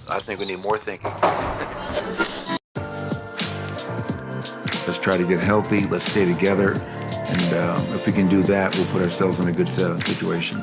I think we need more thinking. Let's try to get healthy. Let's stay together. And if we can do that, we'll put ourselves in a good situation.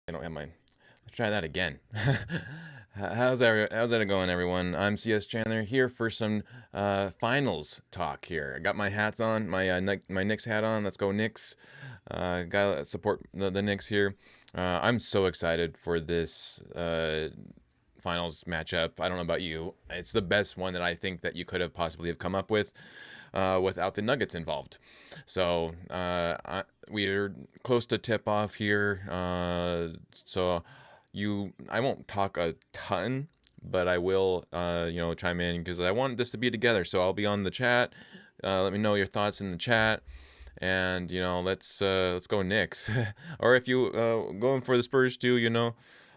I don't have mine. Let's try that again. How's it going, everyone? I'm CS Chandler here for some finals talk here. I got my hats on, my Knicks hat on. Let's go Knicks. Gotta support the Knicks here. I'm so excited for this finals matchup. I don't know about you. It's the best one that I think that you could have possibly have come up with. Without the Nuggets involved. So we're close to tip off here. So I won't talk a ton, but I will, chime in because I want this to be together. So I'll be on the chat. Let me know your thoughts in the chat. And let's go Knicks. Or if you going for the Spurs too,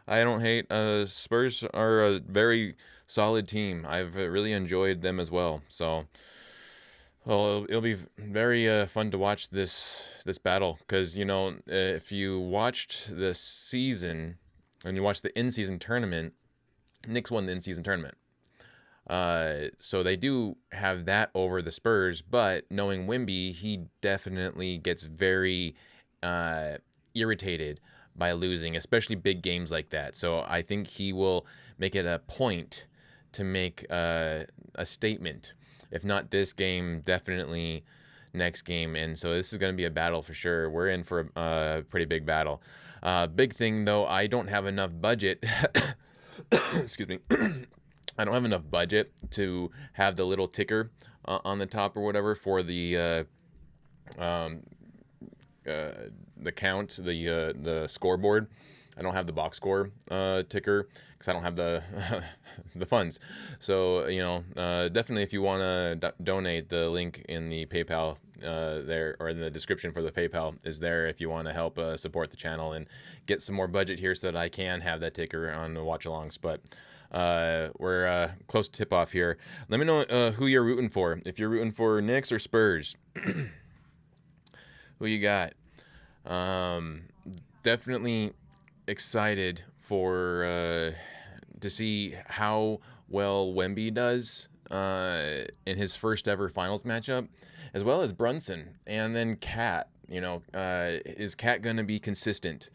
I don't hate. Spurs are a very solid team. I've really enjoyed them as well. So. Well, it'll be very fun to watch this battle because if you watched the season and you watched the in-season tournament, Knicks won the in-season tournament. So they do have that over the Spurs, but knowing Wemby, he definitely gets very irritated by losing, especially big games like that. So I think he will make it a point to make a statement. If not this game, definitely next game. And so this is going to be a battle for sure. We're in for a pretty big battle. Big thing, though, I don't have enough budget. Excuse me. I don't have enough budget to have the little ticker on the top or whatever for the count, the scoreboard. I don't have the box score ticker because I don't have the the funds. So definitely if you want to donate, the link in the PayPal there, or in the description for the PayPal is there if you want to help support the channel and get some more budget here so that I can have that ticker on the watch-alongs. But we're close to tip-off here. Let me know who you're rooting for. If you're rooting for Knicks or Spurs. Who you got? Definitely excited for to see how well Wemby does in his first ever finals matchup, as well as Brunson, and then Cat. Is Cat going to be consistent?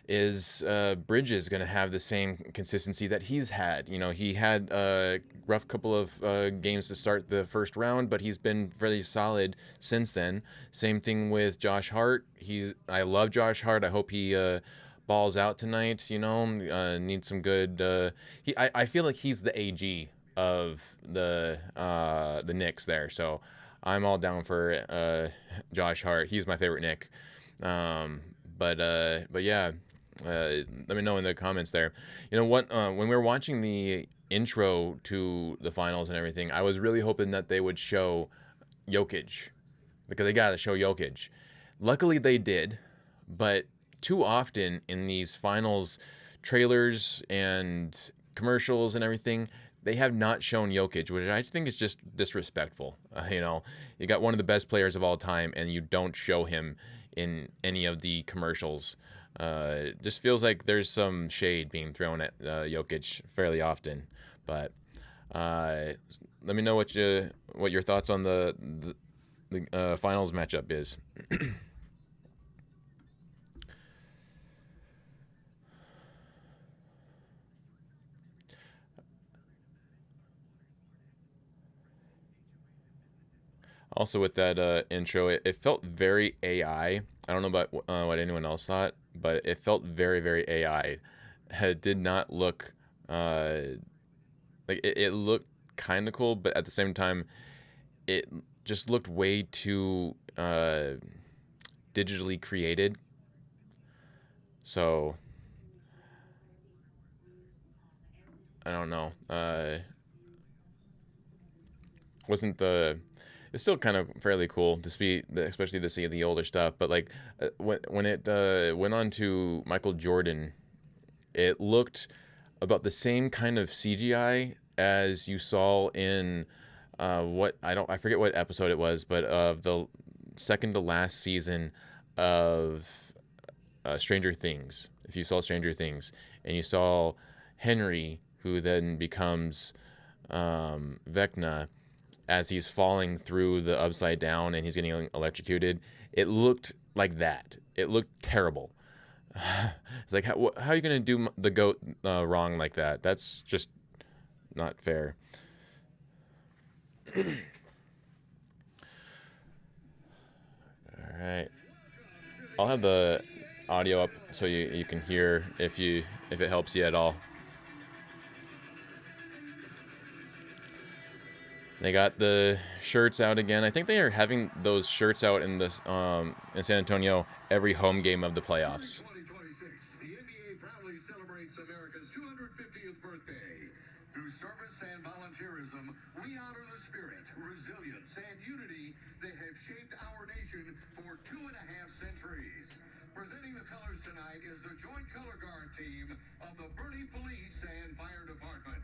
Is Bridges going to have the same consistency that he's had? He had a rough couple of games to start the first round, but he's been really solid since then. Same thing with Josh Hart. I love Josh Hart. I hope he balls out tonight. Needs some good. I feel like he's the AG of the Knicks there. So I'm all down for Josh Hart. He's my favorite Knick. But yeah. Let me know in the comments there. When we were watching the intro to the finals and everything, I was really hoping that they would show Jokic, because they got to show Jokic. Luckily they did, but too often in these finals trailers and commercials and everything, they have not shown Jokic, which I think is just disrespectful. You got one of the best players of all time and you don't show him in any of the commercials. Just feels like there's some shade being thrown at Jokic fairly often. But let me know what your thoughts on the finals matchup is. Also, with that intro, it felt very AI. I don't know about what anyone else thought, but it felt very, very AI. It did not look like it looked kind of cool, but at the same time, it just looked way too digitally created. So I don't know. Wasn't the It's still kind of fairly cool to see, especially to see the older stuff. But like when it went on to Michael Jordan, it looked about the same kind of CGI as you saw in I forget what episode it was, but of the second to last season of Stranger Things. If you saw Stranger Things and you saw Henry, who then becomes Vecna, as he's falling through the upside down and he's getting electrocuted, it looked like that. It looked terrible. It's like, how are you going to do the goat wrong like that? That's just not fair. All right. I'll have the audio up so you can hear if it helps you at all. They got the shirts out again. I think they are having those shirts out in this in San Antonio every home game of the playoffs. 2026, the NBA proudly celebrates America's 250th birthday. Through service and volunteerism, we honor the spirit, resilience, and unity that have shaped our nation for 2.5 centuries. Presenting the colors tonight is the Joint Color Guard team of the Bernie Police and Fire Department.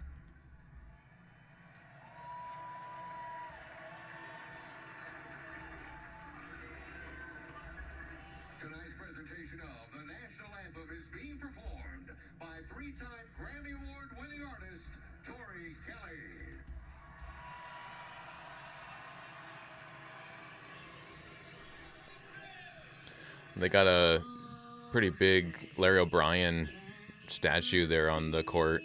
Tonight's presentation of the national anthem is being performed by 3-time Grammy Award-winning artist Tori Kelly. They got a pretty big Larry O'Brien statue there on the court.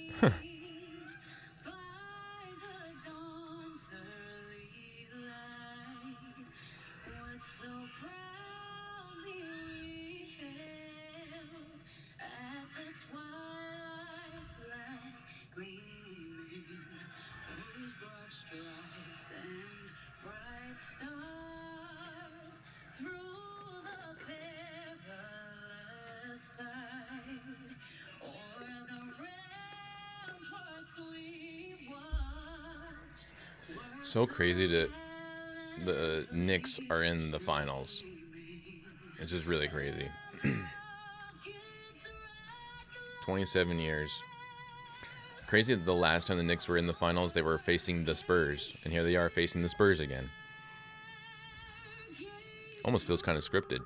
So crazy that the Knicks are in the finals. It's just really crazy. 27 years. Crazy that the last time the Knicks were in the finals, they were facing the Spurs. And here they are facing the Spurs again. Almost feels kind of scripted.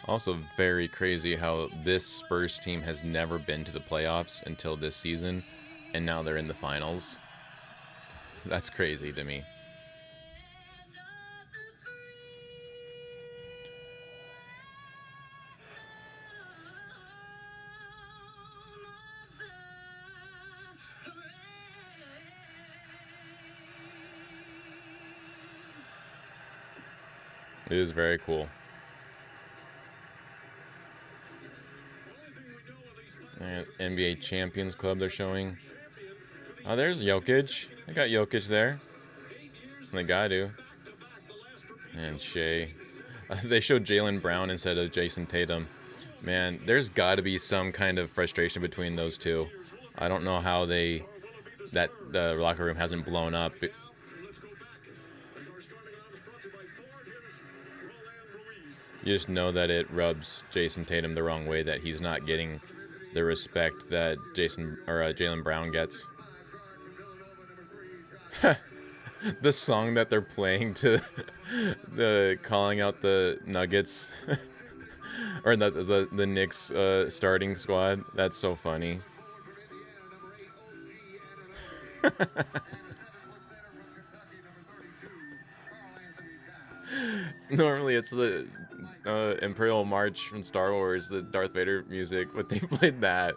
Also very crazy how this Spurs team has never been to the playoffs until this season, and now they're in the finals. That's crazy to me. It is very cool. And NBA Champions Club they're showing. Oh, there's Jokic. I got Jokic there. They got to. And Shea. They showed Jaylen Brown instead of Jason Tatum. Man, there's got to be some kind of frustration between those two. I don't know how the locker room hasn't blown up. You just know that it rubs Jason Tatum the wrong way, that he's not getting the respect that Jaylen Brown gets. The song that they're playing to the calling out the Nuggets or the Knicks starting squad. That's so funny. Normally it's the Imperial March from Star Wars, the Darth Vader music, but they played that.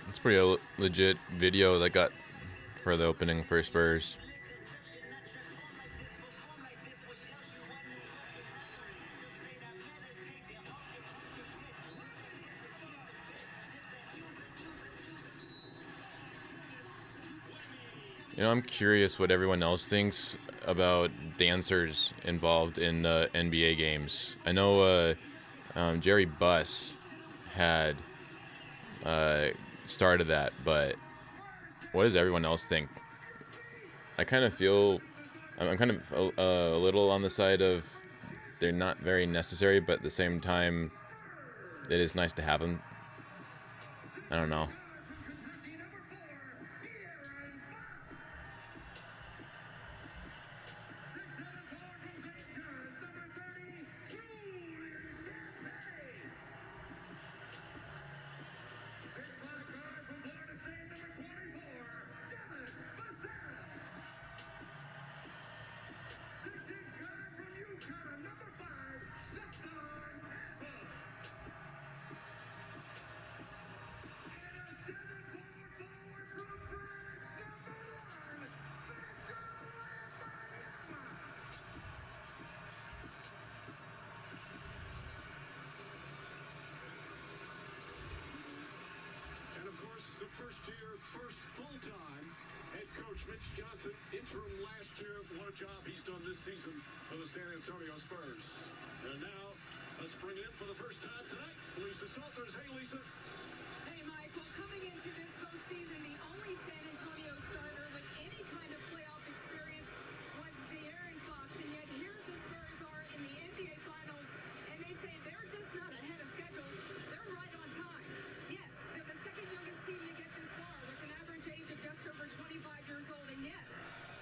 It's pretty legit video that got for the opening for Spurs. You know, I'm curious what everyone else thinks about dancers involved in NBA games. I know Jerry Buss had started that, but what does everyone else think? I kind of feel I'm kind of a little on the side of they're not very necessary, but at the same time, it is nice to have them. I don't know. First full-time head coach Mitch Johnson, interim last year. What a job he's done this season for the San Antonio Spurs. And now, let's bring it in for the first time tonight, Lisa Salters. Hey, Lisa. Hey, Mike. Well, coming into this postseason, the only San Antonio starter with any kind of playoff experience was De'Aaron Fox, and yet here the Spurs are in the NBA Finals, and they say they're just not ahead of schedule. They're right on time. Yes, they're the second youngest team to get this far with an average age of just over 25 years old, and yes,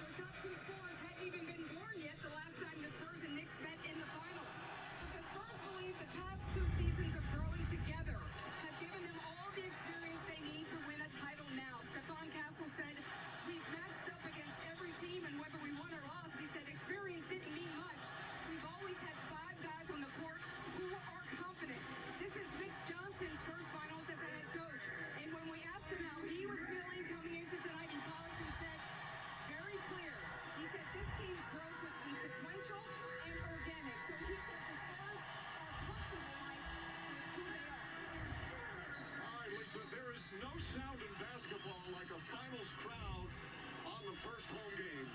their top two scorers hadn't even been born yet the last time the Spurs and Knicks met in the finals. But the Spurs believe the past two seasons of growing together have given them all the experience they need to win a title now. Stephon Castle said, we've matched up against every team, and whether we won or lost, he said, experience didn't mean much. We've always had five guys on the court who are confident. This is Mitch Johnson's first finals as a head coach, and when we asked him how he was feeling coming into tonight, he paused and said, very clear. He said this team's growth has been sequential and organic. So he said the Spurs are comfortable, Mike, with who they are. All right, Lisa, there is no sound in basketball like a finals crowd on the first home game.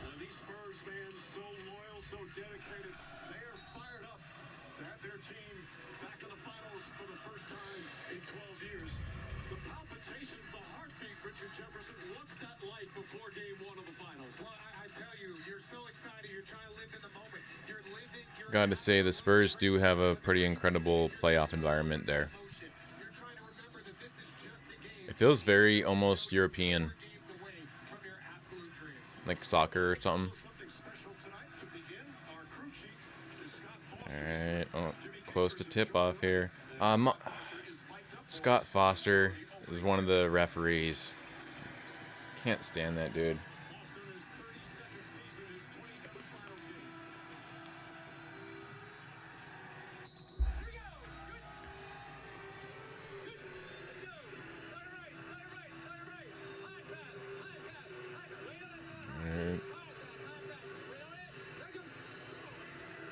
And these Spurs fans, so loyal, so dedicated, they are fired up to have their team back in the finals for the first time in 12 years. The palpitations, the heartbeat, Richard Jefferson, what's that like before game one of the finals? Well, I tell you, you're so excited. You're trying to live in the moment. You're living. Gotta say, the Spurs do have a pretty incredible playoff environment there. You're trying to remember that this is just a game. It feels very almost European, Games away from your absolute dream. like soccer or something. Something special tonight to begin our crew chief is Scott Foster. All right, oh, close to tip-off here. Scott Foster is one of the referees. Can't stand that dude. Boston is 32nd season, his 27th finals game.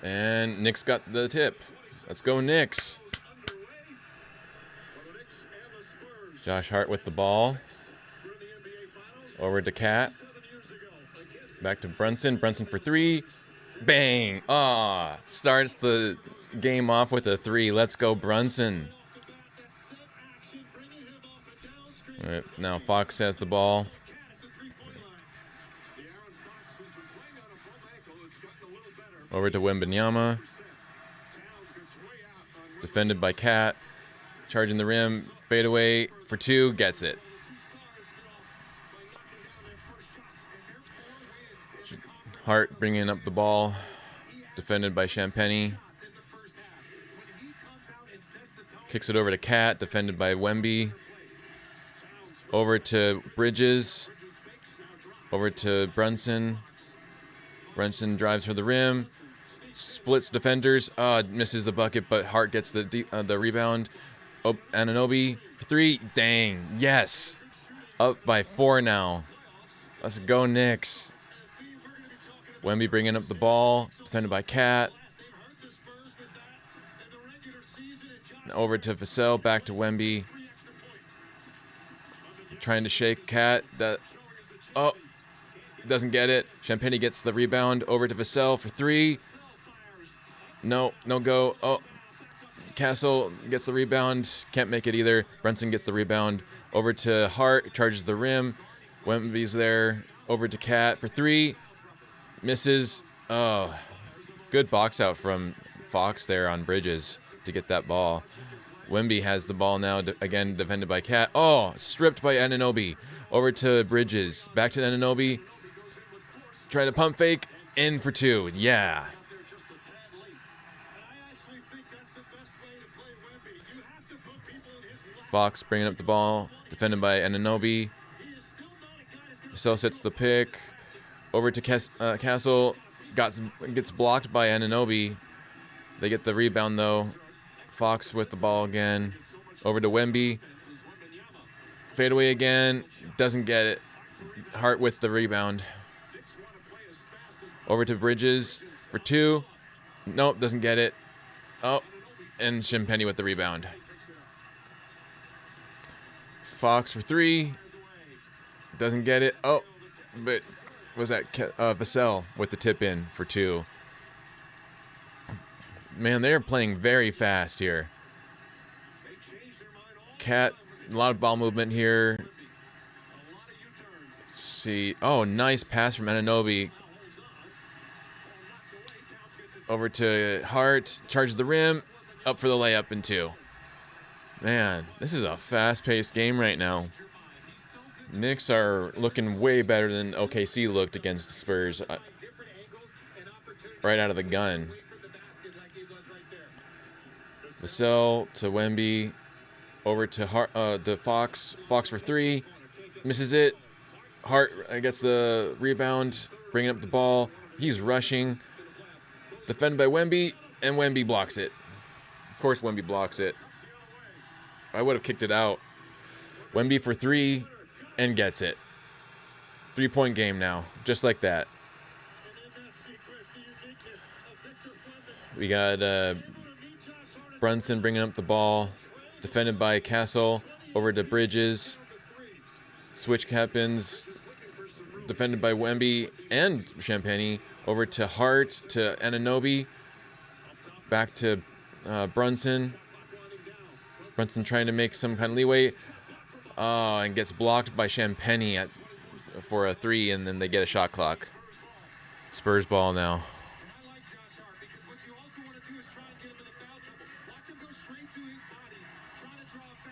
And Knicks got the tip. Let's go Knicks. Underway for the Knicks and the Spurs. Josh Hart with the ball. We're in the NBA Finals Over to Cat. 7 years ago against Back to Brunson. Brunson for three. Bang. Ah, starts the game off with a three. Let's go Brunson. action, bringing him off a downstream All right, now Fox has the ball. at the three-point line. Over to Wembanyama. Defended by Cat. Charging the rim. Fadeaway for 2. Gets it. Hart bringing up the ball. Defended by Champagny. Kicks it over to Cat. Defended by Wemby. Over to Bridges. Over to Brunson. Brunson drives for the rim. Splits defenders. Misses the bucket, but Hart gets the rebound. Anunoby for 3. Dang. Yes. Up by 4 now. Let's go, Knicks. Wemby bringing up the ball. Defended by Cat. Over to Vassell. Back to Wemby. Trying to shake Cat. Doesn't get it. Champagny gets the rebound. Over to Vassell for 3. No go. Castle gets the rebound. Can't make it either. Brunson gets the rebound. Over to Hart. Charges the rim. Wemby's there. Over to Cat for 3. Misses. Good box out from Fox there on Bridges to get that ball. Wemby has the ball now. Again, defended by Cat. Stripped by Anunoby. Over to Bridges. Back to Anunoby. Trying to pump fake. In for 2. Yeah. Fox bringing up the ball. Defended by Anunoby. Vassell sets the pick. Over to Castle. Gets blocked by Anunoby. They get the rebound, though. Fox with the ball again. Over to Wemby. Fadeaway again. Doesn't get it. Hart with the rebound. Over to Bridges for 2. Nope, doesn't get it. And Champagny with the rebound. Fox for 3. Doesn't get it. But was that Vassell with the tip in for 2. Man, they're playing very fast here. Cat, a lot of ball movement here. Let's see. Nice pass from Anunoby. Over to Hart. Charges the rim. Up for the layup in 2. Man, this is a fast-paced game right now. Knicks are looking way better than OKC looked against Spurs. Right out of the gun. Vassell to Wemby. Over to Fox. Fox for 3. Misses it. Hart gets the rebound. Bringing up the ball. He's rushing. Defended by Wemby. And Wemby blocks it. Of course Wemby blocks it. I would have kicked it out. Wemby for 3. And gets it. 3-point game now. Just like that. We got Brunson bringing up the ball. Defended by Castle. Over to Bridges. Switch happens. Defended by Wemby and Champagny. Over to Hart. To Anunoby. Back to Brunson. Brunson trying to make some kind of leeway. And gets blocked by Champagny for a 3, and then they get a shot clock. Spurs ball now.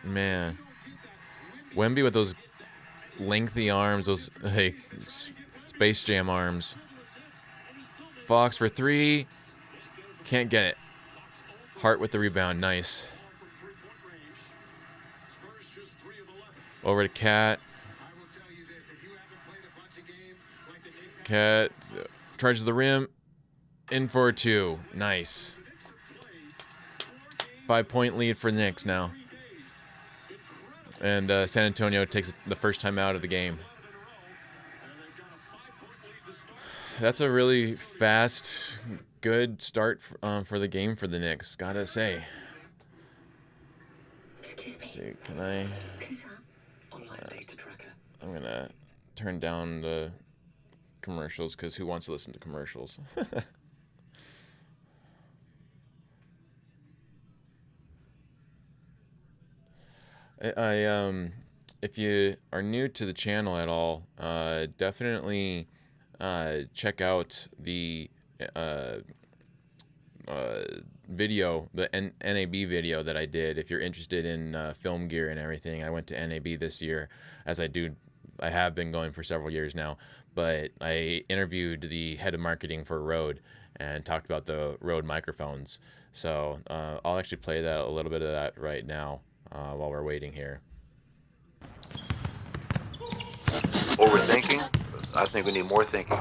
Man. Wemby with those lengthy arms, those Space Jam arms. Fox for 3. Can't get it. Hart with the rebound. Nice. Over to Cat. Cat charges the rim. In for 2. Nice. 5-point lead for the Knicks now. And San Antonio takes the first time out of the game. That's a really fast, good start for the game for the Knicks, gotta say. Let's see, can I... I'm gonna turn down the commercials because who wants to listen to commercials? If you are new to the channel at all, definitely check out the video, the NAB video that I did. If you're interested in film gear and everything, I went to NAB this year, as I have been going for several years now. But I interviewed the head of marketing for Rode and talked about the Rode microphones. So I'll actually play a little bit of that right now while we're waiting here. Overthinking? I think we need more thinking.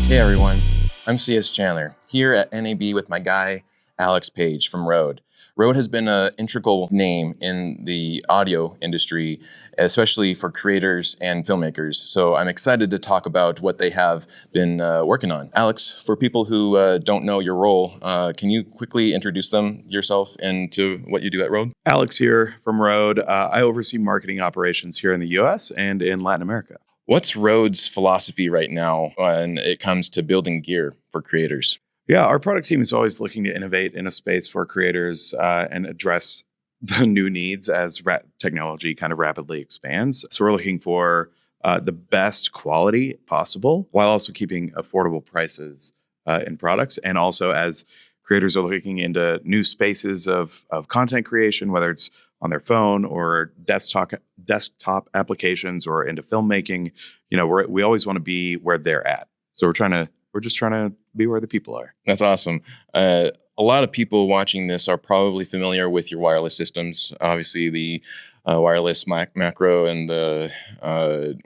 Hey everyone, I'm CS Chandler, here at NAB with my guy, Alex Page from Rode. Rode has been an integral name in the audio industry, especially for creators and filmmakers. So I'm excited to talk about what they have been working on. Alex, for people who don't know your role, can you quickly introduce yourself and to what you do at Rode? Alex here from Rode. I oversee marketing operations here in the US and in Latin America. What's Rode's philosophy right now when it comes to building gear for creators? Yeah, our product team is always looking to innovate in a space for creators and address the new needs as technology kind of rapidly expands. So we're looking for the best quality possible while also keeping affordable prices in products. And also as creators are looking into new spaces of content creation, whether it's on their phone or desktop applications or into filmmaking, we always want to be where they're at. So we're just trying to be where the people are. That's awesome. A lot of people watching this are probably familiar with your wireless systems. Obviously, the wireless macro and the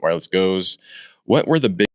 wireless goes. What were the big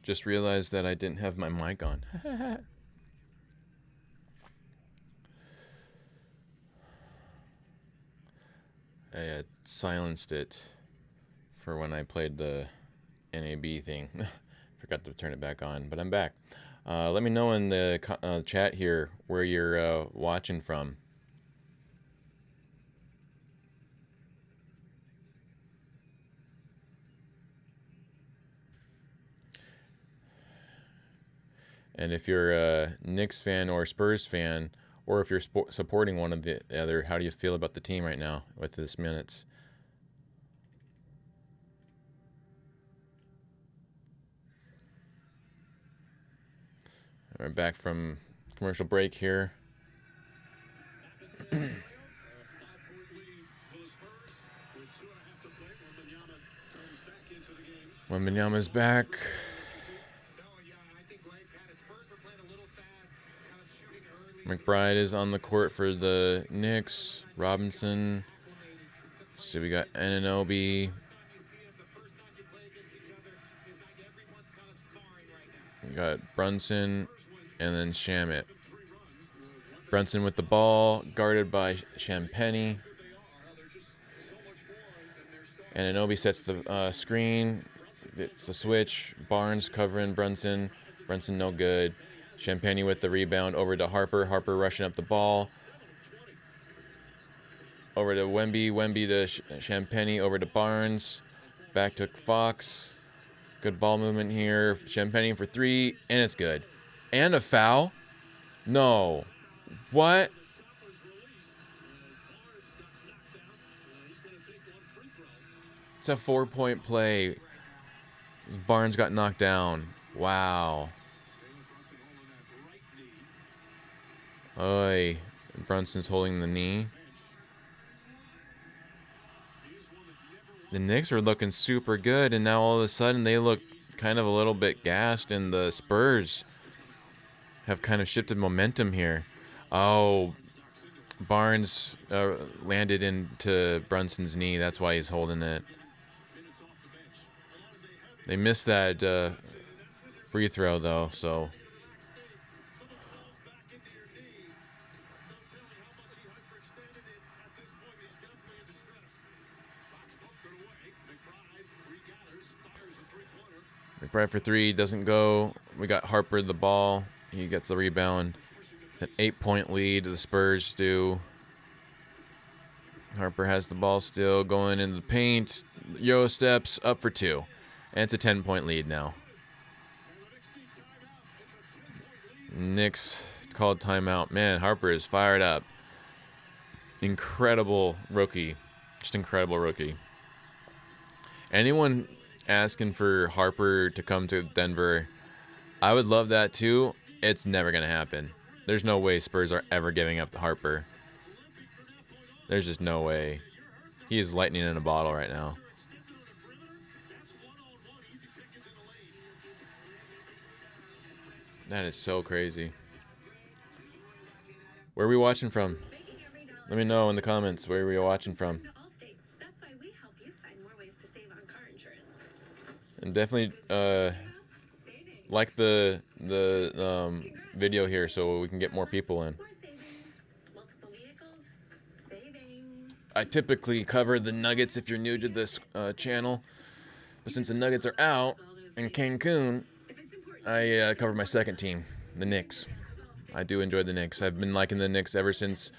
just realized that I didn't have my mic on. I had silenced it for when I played the NAB thing. Forgot to turn it back on, but I'm back. Let me know in the chat here where you're watching from. And if you're a Knicks fan or Spurs fan, or if you're supporting one of the other, how do you feel about the team right now with this minutes? We're back from commercial break here. Wembanyama's back. McBride is on the court for the Knicks. Robinson. So we got Anunoby. We got Brunson and then Shamet. Brunson with the ball, guarded by Champagnie. Anunoby sets the screen. It's the switch. Barnes covering Brunson. Brunson no good. Champagnie with the rebound over to Harper. Harper rushing up the ball. Over to Wemby. Wemby to Champagnie. Over to Barnes. Back to Fox. Good ball movement here. Champagnie for three. And it's good. And a foul? No. What? It's a 4-point play. Barnes got knocked down. Wow. Oy. Brunson's holding the knee. The Knicks are looking super good, and now all of a sudden they look kind of a little bit gassed, and the Spurs have kind of shifted momentum here. Oh, Barnes landed into Brunson's knee. That's why he's holding it. They missed that free throw, though, so... McBride for three, doesn't go. We got Harper the ball. He gets the rebound. It's an 8-point lead. The Spurs do. Harper has the ball still, going into the paint. Euro steps up for two. And it's a 10-point lead now. Knicks called timeout. Man, Harper is fired up. Incredible rookie. Just incredible rookie. Anyone asking for Harper to come to Denver, I would love that too. It's never going to happen. There's no way Spurs are ever giving up to Harper. There's just no way. He is lightning in a bottle right now. That is so crazy. Where are we watching from? Let me know in the comments where we are watching from. And definitely like the video here so we can get more people in. I typically cover the Nuggets if you're new to this channel. But since the Nuggets are out in Cancun, I cover my second team, the Knicks. I do enjoy the Knicks. I've been liking the Knicks ever since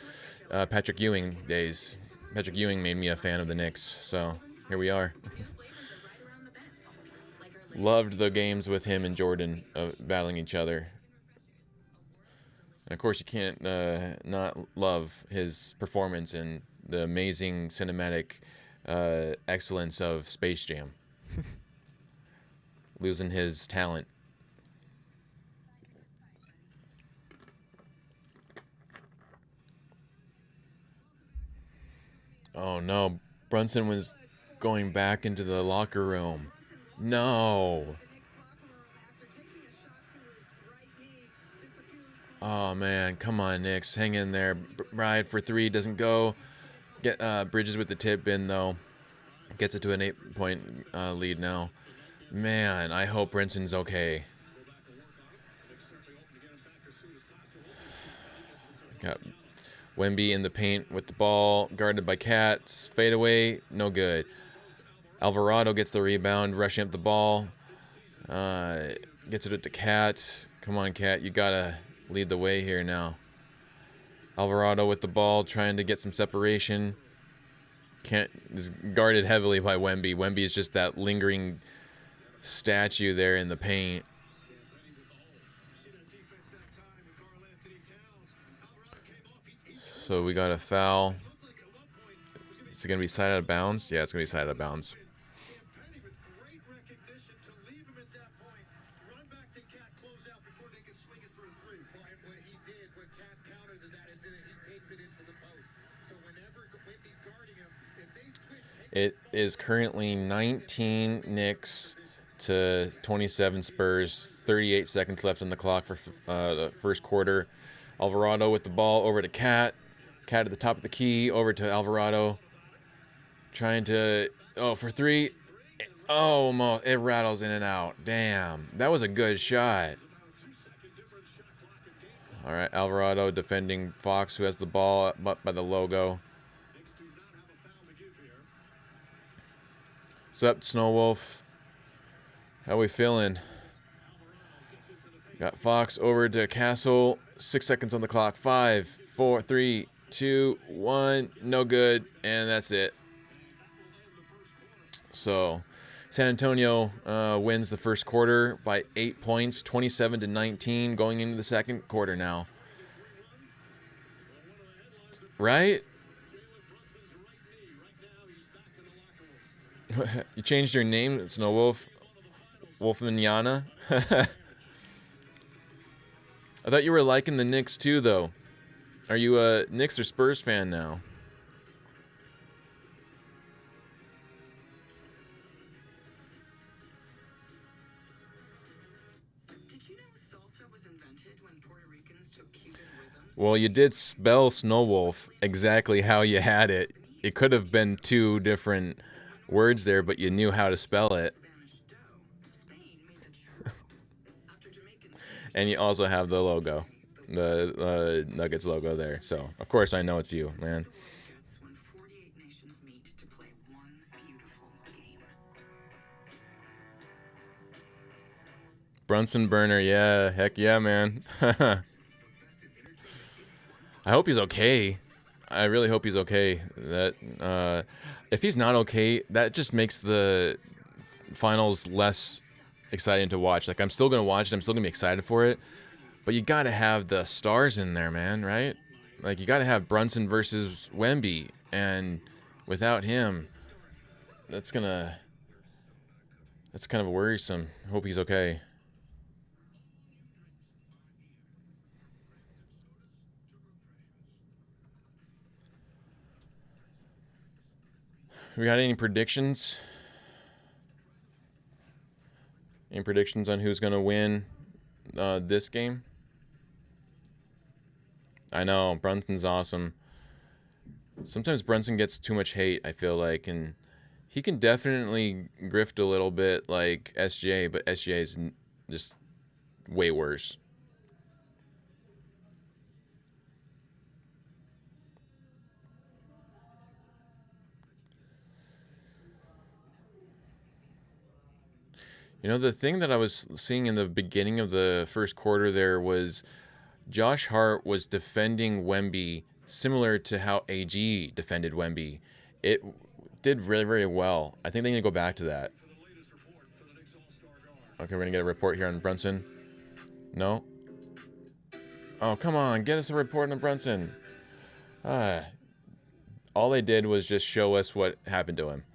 Patrick Ewing days. Patrick Ewing made me a fan of the Knicks, so here we are. Loved the games with him and Jordan battling each other. And of course, you can't not love his performance and the amazing cinematic excellence of Space Jam. Losing his talent. Oh no, Brunson was going back into the locker room. No. Oh man, come on, Knicks, hang in there. Bride for three doesn't go. Get Bridges with the tip in though. Gets it to an 8-point lead now. Man, I hope Brinson's okay. Got Wemby in the paint with the ball, guarded by Cat. Fade away, no good. Alvarado gets the rebound, rushing up the ball. Gets it to Cat. Come on, Cat, you gotta lead the way here now. Alvarado with the ball, trying to get some separation. Is guarded heavily by Wemby. Wemby is just that lingering statue there in the paint. So we got a foul. Is it going to be side out of bounds? Yeah, it's going to be side out of bounds. It is currently 19 Knicks to 27 Spurs. 38 seconds left on the clock for the first quarter. Alvarado with the ball over to Cat. Cat at the top of the key, over to Alvarado. Trying to, for three. Oh, it rattles in and out. Damn, that was a good shot. All right, Alvarado defending Fox, who has the ball up by the logo. What's up, Snow Wolf? How we feeling? Got Fox over to Castle. 6 seconds on the clock. 5, 4, 3, 2, 1. No good. And that's it. So San Antonio wins the first quarter by 8 points, 27-19, going into the second quarter now. Right? You changed your name. It's no Wolf. Wolfmaniana. I thought you were liking the Knicks too, though. Are you a Knicks or Spurs fan now? Did you know salsa was invented when Puerto Ricans took Cuban rhythms? Well, you did spell Snow Wolf exactly how you had it. It could have been two different words there, but you knew how to spell it. And you also have the logo, the Nuggets logo there. So, of course, I know it's you, man. When 48 nations meet to play one beautiful game. Brunson Burner, yeah, heck yeah, man. I hope he's okay. I really hope he's okay. That if he's not okay, that just makes the finals less exciting to watch. Like, I'm still gonna watch it. I'm still gonna be excited for it. But you gotta have the stars in there, man, right? Like, you gotta have Brunson versus Wemby, and without him, that's kind of worrisome. I hope he's okay. We got any predictions? Any predictions on who's going to win this game? I know, Brunson's awesome. Sometimes Brunson gets too much hate, I feel like, and he can definitely grift a little bit like SJ, but SJ is just way worse. You know, the thing that I was seeing in the beginning of the first quarter there was Josh Hart was defending Wemby similar to how AG defended Wemby. It did really, very well. I think they need to go back to that. Okay, we're going to get a report here on Brunson. No? Oh, come on. Get us a report on Brunson. All they did was just show us what happened to him.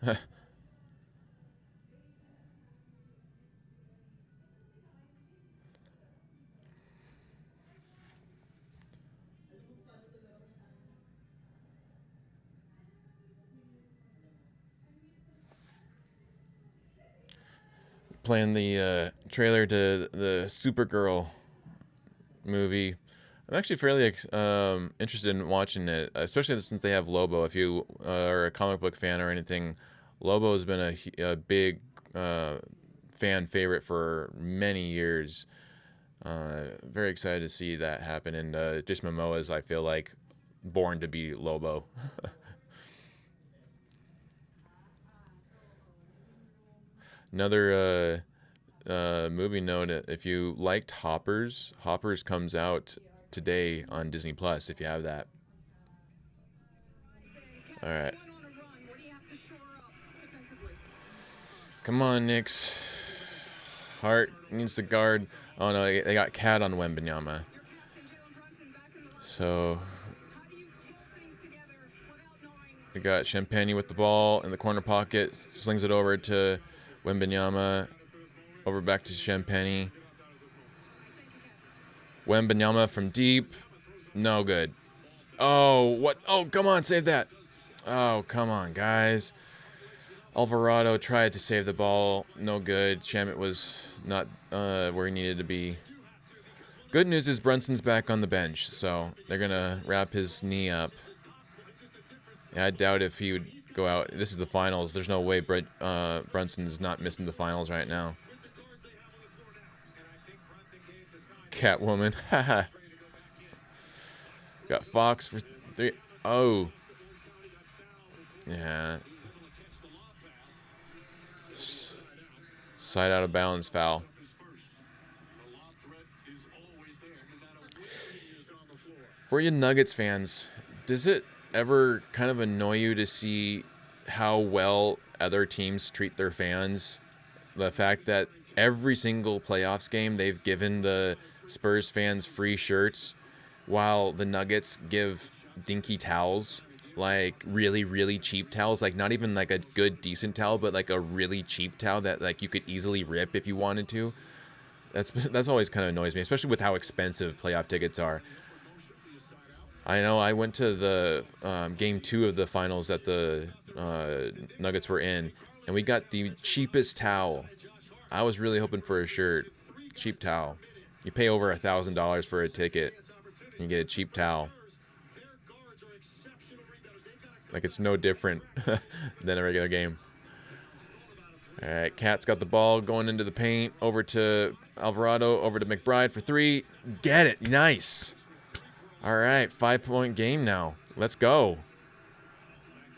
Playing the trailer to the Supergirl movie. I'm actually fairly interested in watching it, especially since they have Lobo. If you are a comic book fan or anything, Lobo has been a big fan favorite for many years. Very excited to see that happen. And just Momoa is, I feel like, born to be Lobo. Another movie note: if you liked Hoppers, Hoppers comes out today on Disney Plus. If you have that. All right. Come on, Knicks. Hart needs to guard. Oh no, they got Cat on Wembanyama. So we got Champagne with the ball in the corner pocket, slings it over to Wembanyama, over back to Champagne. Wembanyama from deep, no good. Oh, what? Oh, come on, save that. Oh, come on, guys. Alvarado tried to save the ball, no good. Shamet was not where he needed to be. Good news is Brunson's back on the bench, so they're gonna wrap his knee up. Yeah, I doubt if he would go out. This is the finals. There's no way Brunson's not missing the finals right now. Catwoman. Got Fox for 3. Oh. Yeah. Side out of bounds foul. For you Nuggets fans, does it ever kind of annoy you to see how well other teams treat their fans? The fact that every single playoffs game they've given the Spurs fans free shirts, while the Nuggets give dinky towels, like really, really cheap towels, like not even like a good, decent towel, but like a really cheap towel that like you could easily rip if you wanted to. That's always kind of annoys me, especially with how expensive playoff tickets are. I know I went to the game 2 of the finals that the Nuggets were in, and we got the cheapest towel. I was really hoping for a shirt. Cheap towel. You pay over $1,000 for a ticket, and you get a cheap towel. Like it's no different than a regular game. All right, Cat's got the ball going into the paint. Over to Alvarado, over to McBride for 3. Get it. Nice. All right, 5-point game now. Let's go.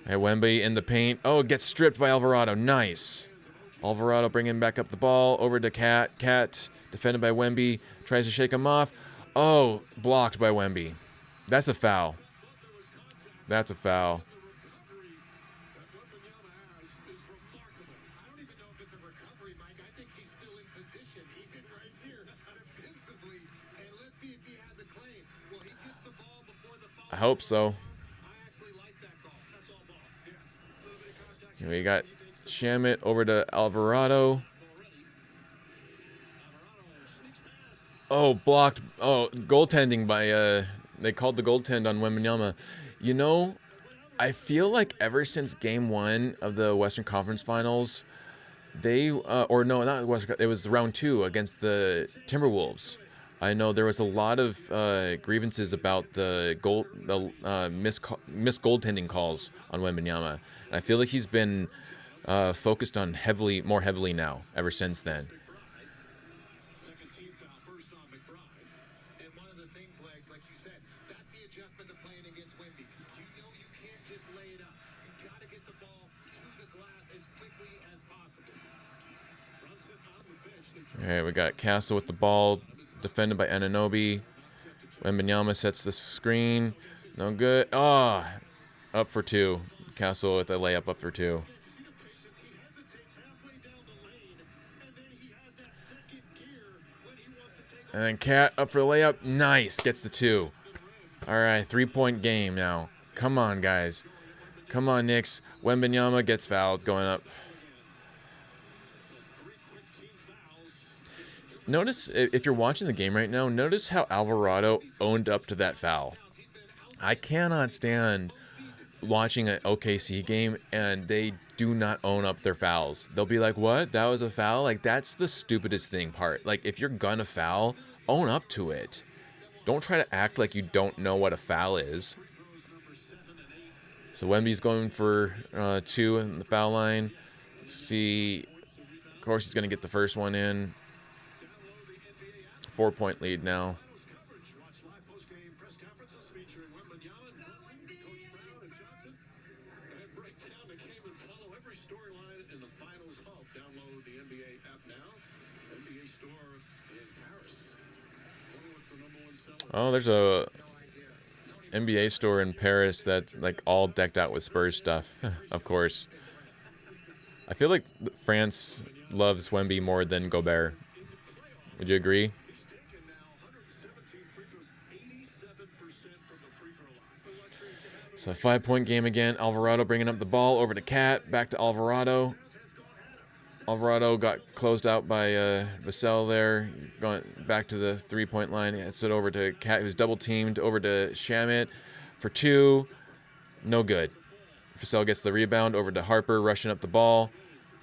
Hey, Wemby in the paint. Oh, gets stripped by Alvarado. Nice. Alvarado bringing back up the ball. Over to Cat. Cat defended by Wemby. Tries to shake him off. Oh, blocked by Wemby. That's a foul. That's a foul. I hope so. We got Shamet over to Alvarado. Oh, blocked. Oh, goaltending by they called the goaltend on Wembanyama. You know, I feel like ever since game 1 of the Western Conference Finals, they or no, not Western. It was round 2 against the Timberwolves. I know there was a lot of grievances about the missed goaltending calls on Wembanyama. And I feel like he's been focused on more heavily now ever since then. All right, we got Castle with the ball. Defended by Anunoby. Wembanyama sets the screen. No good. Oh, up for 2. Castle with a layup up for 2. And then Cat up for the layup. Nice. Gets the 2. All right, 3-point game now. Come on, guys. Come on, Knicks. Wembanyama gets fouled going up. Notice, if you're watching the game right now, notice how Alvarado owned up to that foul. I cannot stand watching an OKC game and they do not own up their fouls. They'll be like, what? That was a foul? Like, that's the stupidest thing part. Like, if you're gonna foul, own up to it. Don't try to act like you don't know what a foul is. So Wemby's going for 2 in the foul line. Let's see... course, he's going to get the first one in. 4-point lead now. Oh, there's a NBA store in Paris that like all decked out with Spurs stuff. Of course. I feel like France loves Wemby more than Gobert. Would you agree? So 5-point game again. Alvarado bringing up the ball over to Cat. Back to Alvarado. Alvarado got closed out by Vassell there. Going back to the 3-point line. It's it over to Cat, who's double teamed. Over to Shamet for 2. No good. Vassell gets the rebound. Over to Harper, rushing up the ball.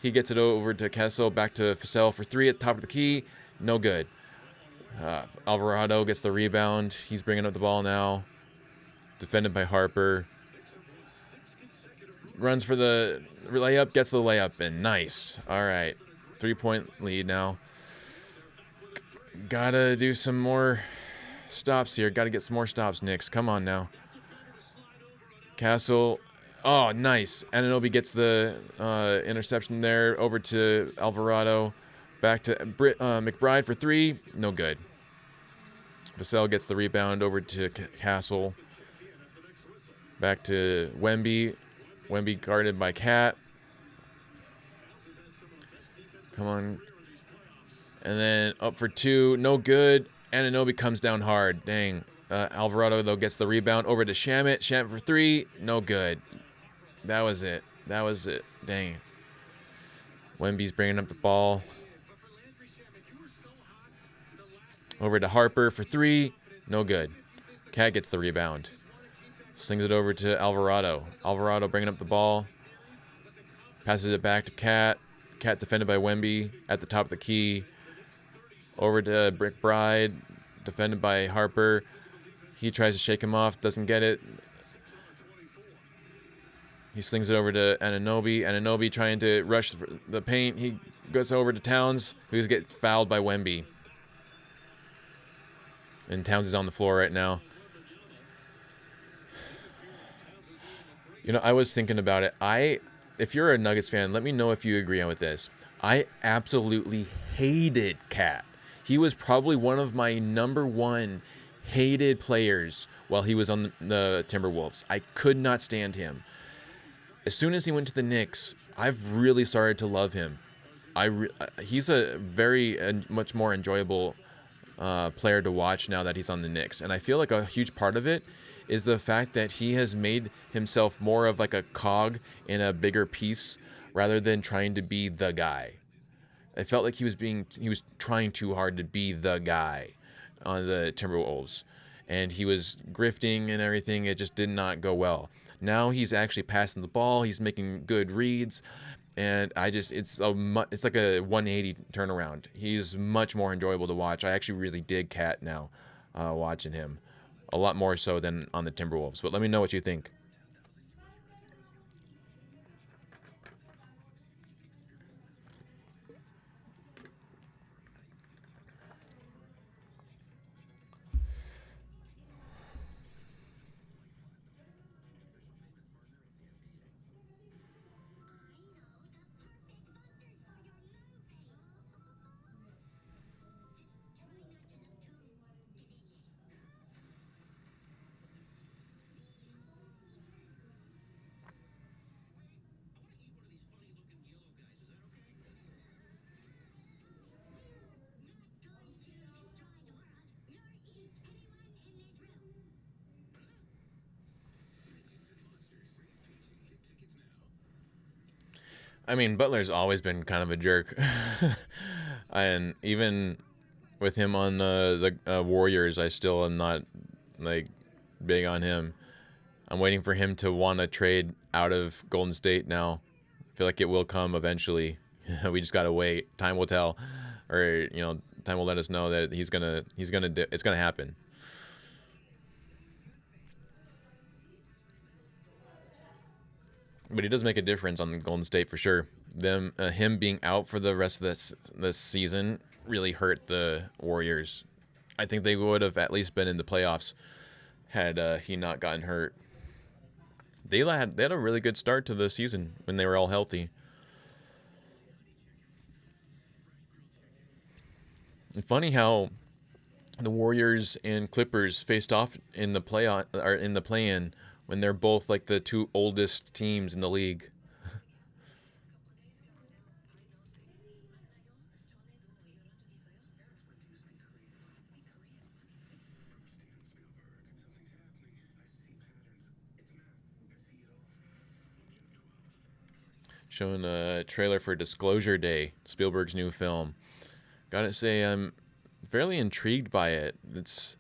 He gets it over to Kessel. Back to Vassell for 3 at the top of the key. No good. Alvarado gets the rebound. He's bringing up the ball now. Defended by Harper. Runs for the layup, gets the layup in. Nice. All right. 3-point lead now. Gotta do some more stops here. Gotta get some more stops, Knicks. Come on now. Castle. Oh, nice. Anunoby gets the interception there. Over to Alvarado. Back to McBride for 3. No good. Vassell gets the rebound over to Castle. Back to Wemby. Wemby guarded by Cat. Come on. And then up for 2. No good. Anunoby comes down hard. Dang. Alvarado, though, gets the rebound over to Shamet. Shamet for 3. No good. That was it. That was it. Dang. Wemby's bringing up the ball. Over to Harper for 3. No good. Cat gets the rebound. Slings it over to Alvarado. Alvarado bringing up the ball. Passes it back to Cat. Cat defended by Wemby at the top of the key. Over to McBride. Defended by Harper. He tries to shake him off. Doesn't get it. He slings it over to Anunoby. Anunoby trying to rush the paint. He goes over to Towns, who's getting fouled by Wemby. And Towns is on the floor right now. You know, I was thinking about it. If you're a Nuggets fan, let me know if you agree with this. I absolutely hated Cat. He was probably one of my number 1 hated players while he was on the Timberwolves. I could not stand him. As soon as he went to the Knicks, I've really started to love him. He's a very much more enjoyable player to watch now that he's on the Knicks. And I feel like a huge part of it is the fact that he has made himself more of like a cog in a bigger piece rather than trying to be the guy. I felt like he was trying too hard to be the guy on the Timberwolves, and he was grifting and everything. It just did not go well. Now he's actually passing the ball. He's making good reads, and it's like a 180 turnaround. He's much more enjoyable to watch. I actually really dig Cat now, watching him. A lot more so than on the Timberwolves. But let me know what you think. I mean, Butler's always been kind of a jerk. And even with him on the Warriors, I still am not like big on him. I'm waiting for him to want to trade out of Golden State now. I feel like it will come eventually. We just gotta wait. Time will tell, or time will let us know that it's gonna happen. But he does make a difference on Golden State for sure. Him being out for the rest of this season really hurt the Warriors. I think they would have at least been in the playoffs had he not gotten hurt. They had a really good start to the season when they were all healthy. And funny how the Warriors and Clippers faced off in the play-in when they're both like the two oldest teams in the league. Showing a trailer for Disclosure Day, Spielberg's new film. Gotta say, I'm fairly intrigued by it. It's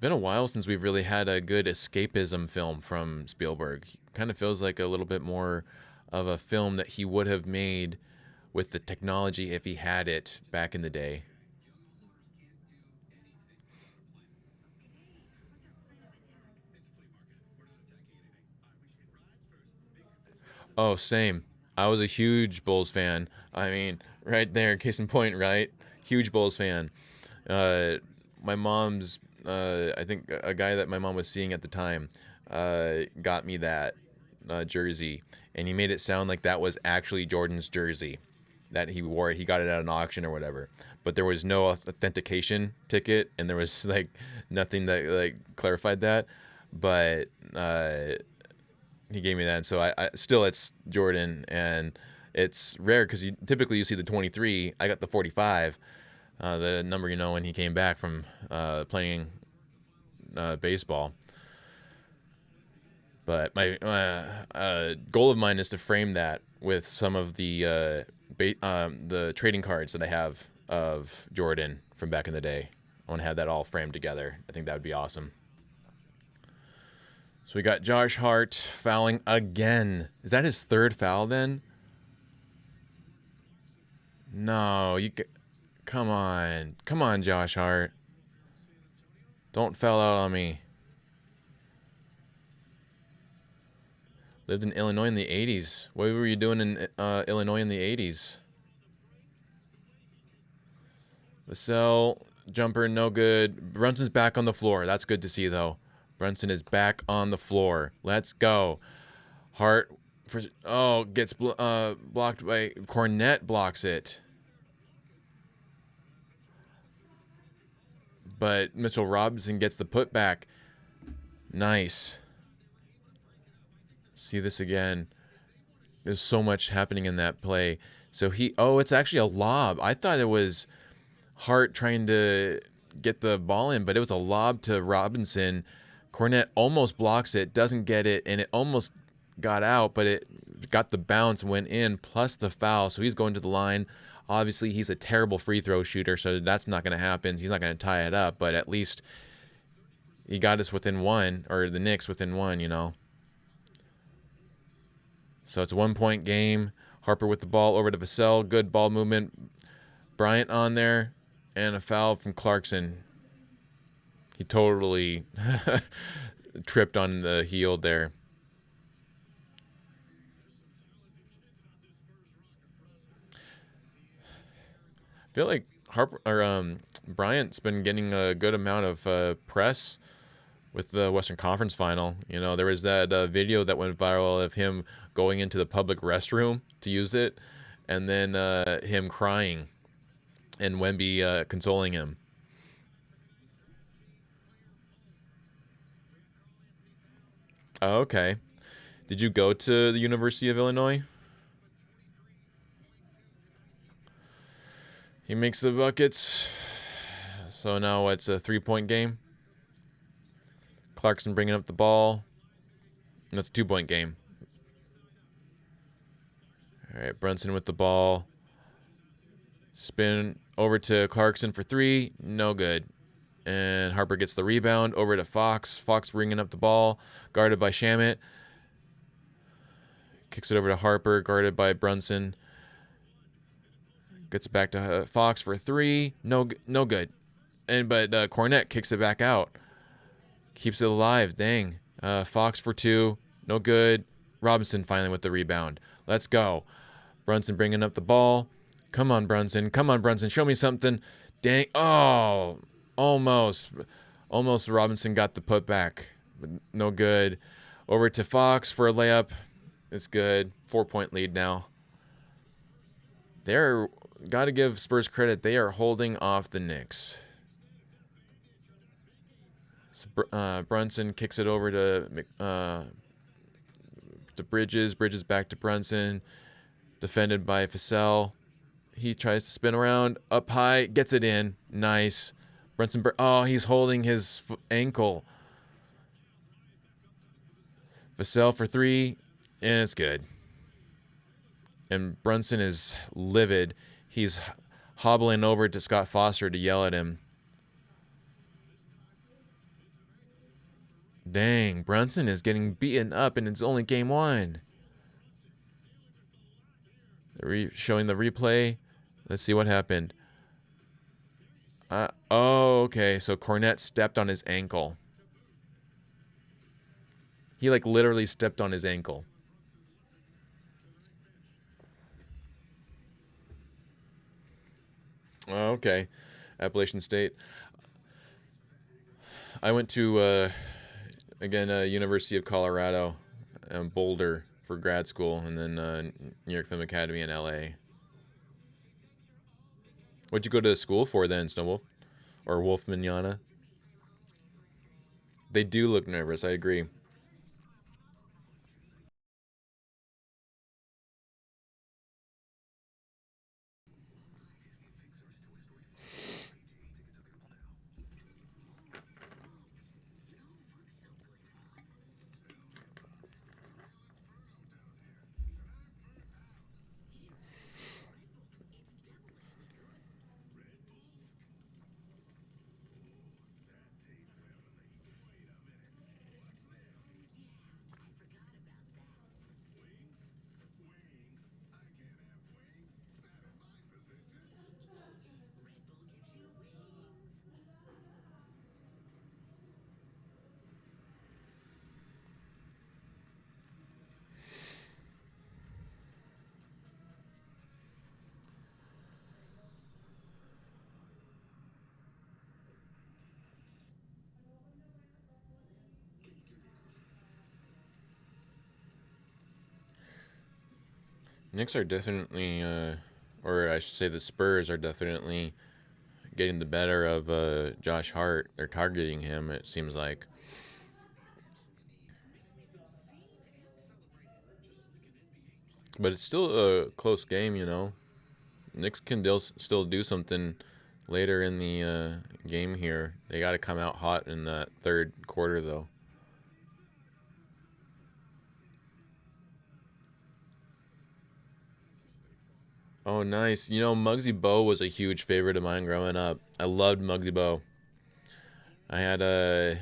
been a while since we've really had a good escapism film from Spielberg. Kind of feels like a little bit more of a film that he would have made with the technology if he had it back in the day. Oh, same. I was a huge Bulls fan. I mean, right there, case in point, right? Huge Bulls fan. My mom's, I think a guy that my mom was seeing at the time, got me that jersey, and he made it sound like that was actually Jordan's jersey that he wore. He got it at an auction or whatever, but there was no authentication ticket, and there was like nothing that like clarified that. But he gave me that, and so I still, it's Jordan, and it's rare because typically you see the 23. I got the 45, the number, when he came back from playing baseball. But my goal of mine is to frame that with some of the trading cards that I have of Jordan from back in the day. I want to have that all framed together. I think that would be awesome. So we got Josh Hart fouling again. Is that his third foul then? No, come on, Josh Hart. Don't foul out on me. Lived in Illinois in the 80s. What were you doing in Illinois in the 80s? Vassell, jumper, no good. Brunson's back on the floor. That's good to see, though. Brunson is back on the floor. Let's go. Hart, gets blocked by Cornette, blocks it. But Mitchell Robinson gets the putback. Nice. See this again. There's so much happening in that play. So it's actually a lob. I thought it was Hart trying to get the ball in, but it was a lob to Robinson. Cornette almost blocks it, doesn't get it, and it almost got out, but it got the bounce, went in, plus the foul. So he's going to the line. Obviously, he's a terrible free throw shooter, so that's not going to happen. He's not going to tie it up, but at least he got us within one, or the Knicks within one, So it's a 1-point game. Harper with the ball over to Vassell. Good ball movement. Bryant on there, and a foul from Clarkson. He totally tripped on the heel there. I feel like Bryant's been getting a good amount of press with the Western Conference Final. There was that video that went viral of him going into the public restroom to use it, and then him crying, and Wemby consoling him. Oh, okay. Did you go to the University of Illinois? He makes the buckets. So now it's a 3-point game. Clarkson bringing up the ball. And that's a 2-point game. All right, Brunson with the ball. Spin over to Clarkson for 3. No good. And Harper gets the rebound over to Fox. Fox bringing up the ball, guarded by Shamet. Kicks it over to Harper, guarded by Brunson. Gets it back to Fox for 3. No good. But Cornette kicks it back out. Keeps it alive. Dang. Fox for 2. No good. Robinson finally with the rebound. Let's go. Brunson bringing up the ball. Come on, Brunson. Come on, Brunson. Show me something. Dang. Oh, almost. Almost Robinson got the putback. But no good. Over to Fox for a layup. It's good. 4-point lead now. They're got to give Spurs credit. They are holding off the Knicks. So, Brunson kicks it over to Bridges. Bridges back to Brunson. Defended by Vassell. He tries to spin around. Up high. Gets it in. Nice. Brunson. Oh, he's holding his ankle. Vassell for 3. And it's good. And Brunson is livid. He's hobbling over to Scott Foster to yell at him. Dang, Brunson is getting beaten up and it's only game 1. Showing the replay. Let's see what happened. Oh, okay. So Cornette stepped on his ankle. He like literally stepped on his ankle. Oh, okay. Appalachian State. I went to, University of Colorado, Boulder for grad school, and then New York Film Academy in LA. What'd you go to school for then, Snowwolf? Or Wolf Mignana? They do look nervous, I agree. Knicks are definitely, or I should say the Spurs are definitely getting the better of Josh Hart. They're targeting him, it seems like. But it's still a close game, you know. Knicks can still do something later in the game here. They got to come out hot in that third quarter, though. Oh, nice. You know, Muggsy Bogues was a huge favorite of mine growing up. I loved Muggsy Bogues. I had a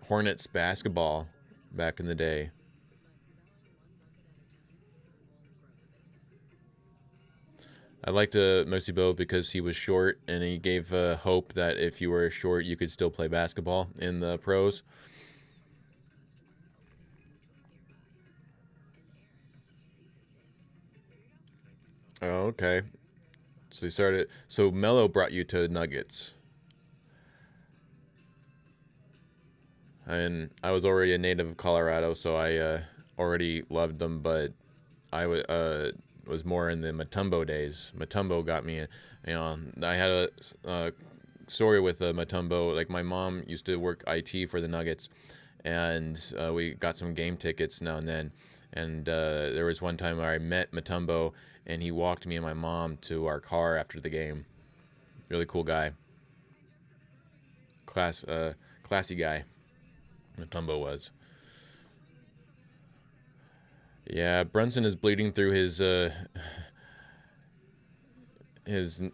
Hornets basketball back in the day. I liked Muggsy Bogues because he was short and he gave hope that if you were short, you could still play basketball in the pros. Oh, okay. So he started. So Melo brought you to Nuggets, and I was already a native of Colorado, so I already loved them. But I was more in the Mutombo days. Mutombo got me. You know, I had a story with Mutombo. Like my mom used to work IT for the Nuggets, and we got some game tickets now and then. And there was one time where I met Mutombo, and he walked me and my mom to our car after the game. Really cool guy. Classy guy. Mutombo was. Yeah, Brunson is bleeding through his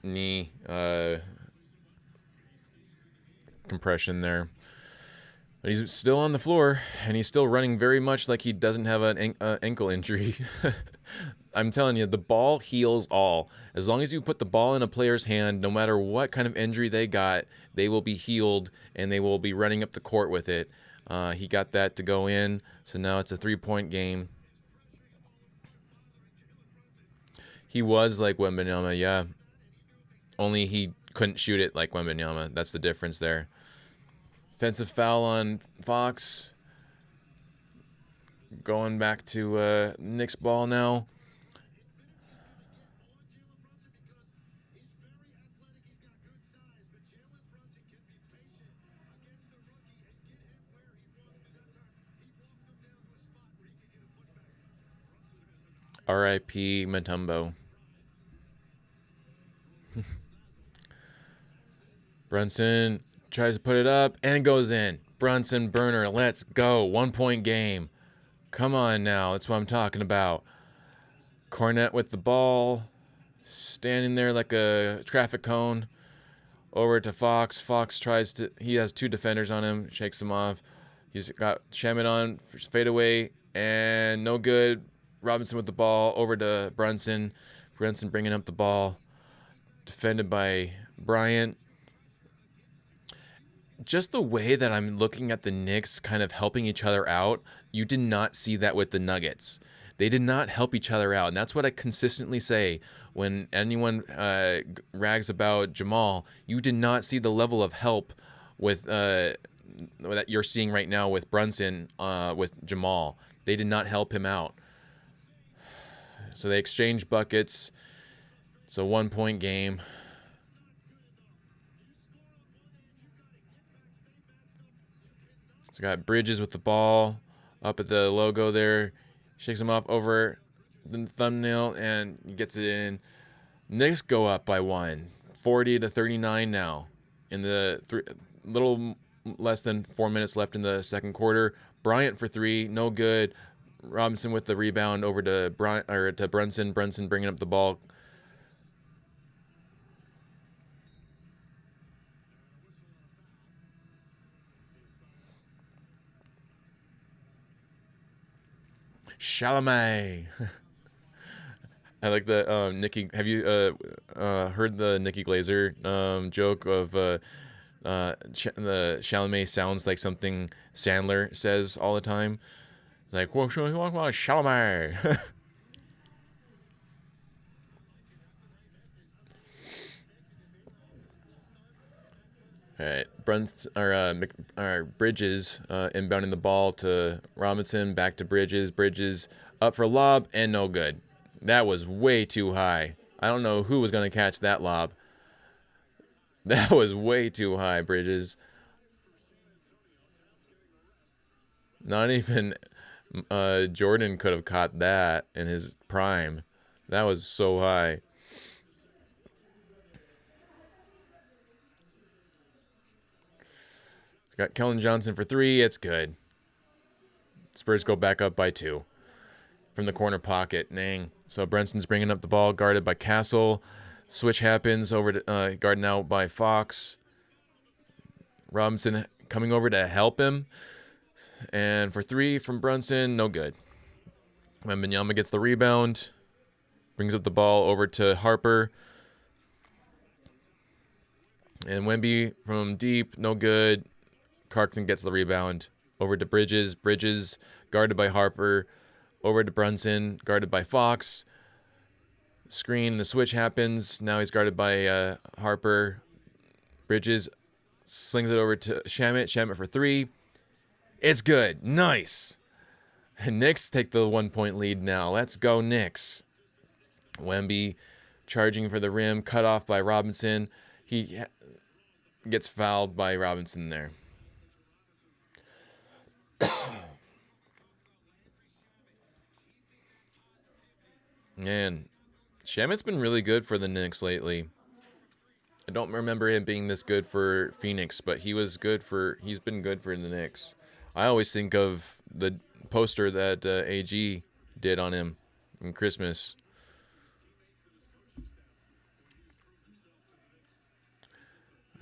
knee compression there. But he's still on the floor, and he's still running very much like he doesn't have an ankle injury. I'm telling you, the ball heals all. As long as you put the ball in a player's hand, no matter what kind of injury they got, they will be healed, and they will be running up the court with it. He got that to go in, so now it's a 3-point game. He was like Wembanyama, yeah. Only he couldn't shoot it like Wembanyama. That's the difference there. Offensive foul on Fox. Going back to Knicks ball now. R.I.P. Mutombo. Brunson tries to put it up and it goes in. Brunson burner, let's go. 1 point game. Come on now. That's what I'm talking about. Cornette with the ball. Standing there like a traffic cone. Over to Fox. Fox tries to... He has 2 defenders on him. Shakes them off. He's got Shamet on. Fade away. And no good. Robinson with the ball. Over to Brunson. Brunson bringing up the ball. Defended by Bryant. Just the way that I'm looking at the Knicks kind of helping each other out, you did not see that with the Nuggets. They did not help each other out. And that's what I consistently say when anyone rags about Jamal. You did not see the level of help with that you're seeing right now with Brunson, with Jamal. They did not help him out. So they exchanged buckets. It's a 1 point game. So got Bridges with the ball up at the logo there. Shakes him off over the thumbnail and gets it in. Knicks go up by 1. 40-39 now. In the little less than 4 minutes left in the second quarter. Bryant for 3, no good. Robinson with the rebound over to Brunson. Brunson bringing up the ball. Chalamet. I like the Nikki. Have you heard the Nikki Glazer joke of the Chalamet sounds like something Sandler says all the time? Like, whoa, Chalamet. All right, Bridges inbounding the ball to Robinson, back to Bridges. Bridges up for lob and no good. That was way too high. I don't know who was going to catch that lob. That was way too high, Bridges. Not even Jordan could have caught that in his prime. That was so high. Got Kellen Johnson for 3. It's good. Spurs go back up by 2 from the corner pocket. Nang. So Brunson's bringing up the ball, guarded by Castle. Switch happens over to guarded out by Fox. Robinson coming over to help him. And for 3 from Brunson, no good. Wembanyama gets the rebound. Brings up the ball over to Harper. And Wemby from deep, no good. Clarkson gets the rebound. Over to Bridges. Bridges guarded by Harper. Over to Brunson, guarded by Fox. Screen, the switch happens. Now he's guarded by Harper. Bridges slings it over to Shamet. Shamet for 3. It's good. Nice. Knicks take the 1 point lead now. Let's go, Knicks. Wemby charging for the rim. Cut off by Robinson. He gets fouled by Robinson there. Man, Shamet's been really good for the Knicks lately. I don't remember him being this good for Phoenix, but he's been good for the Knicks. I always think of the poster that AG did on him in Christmas.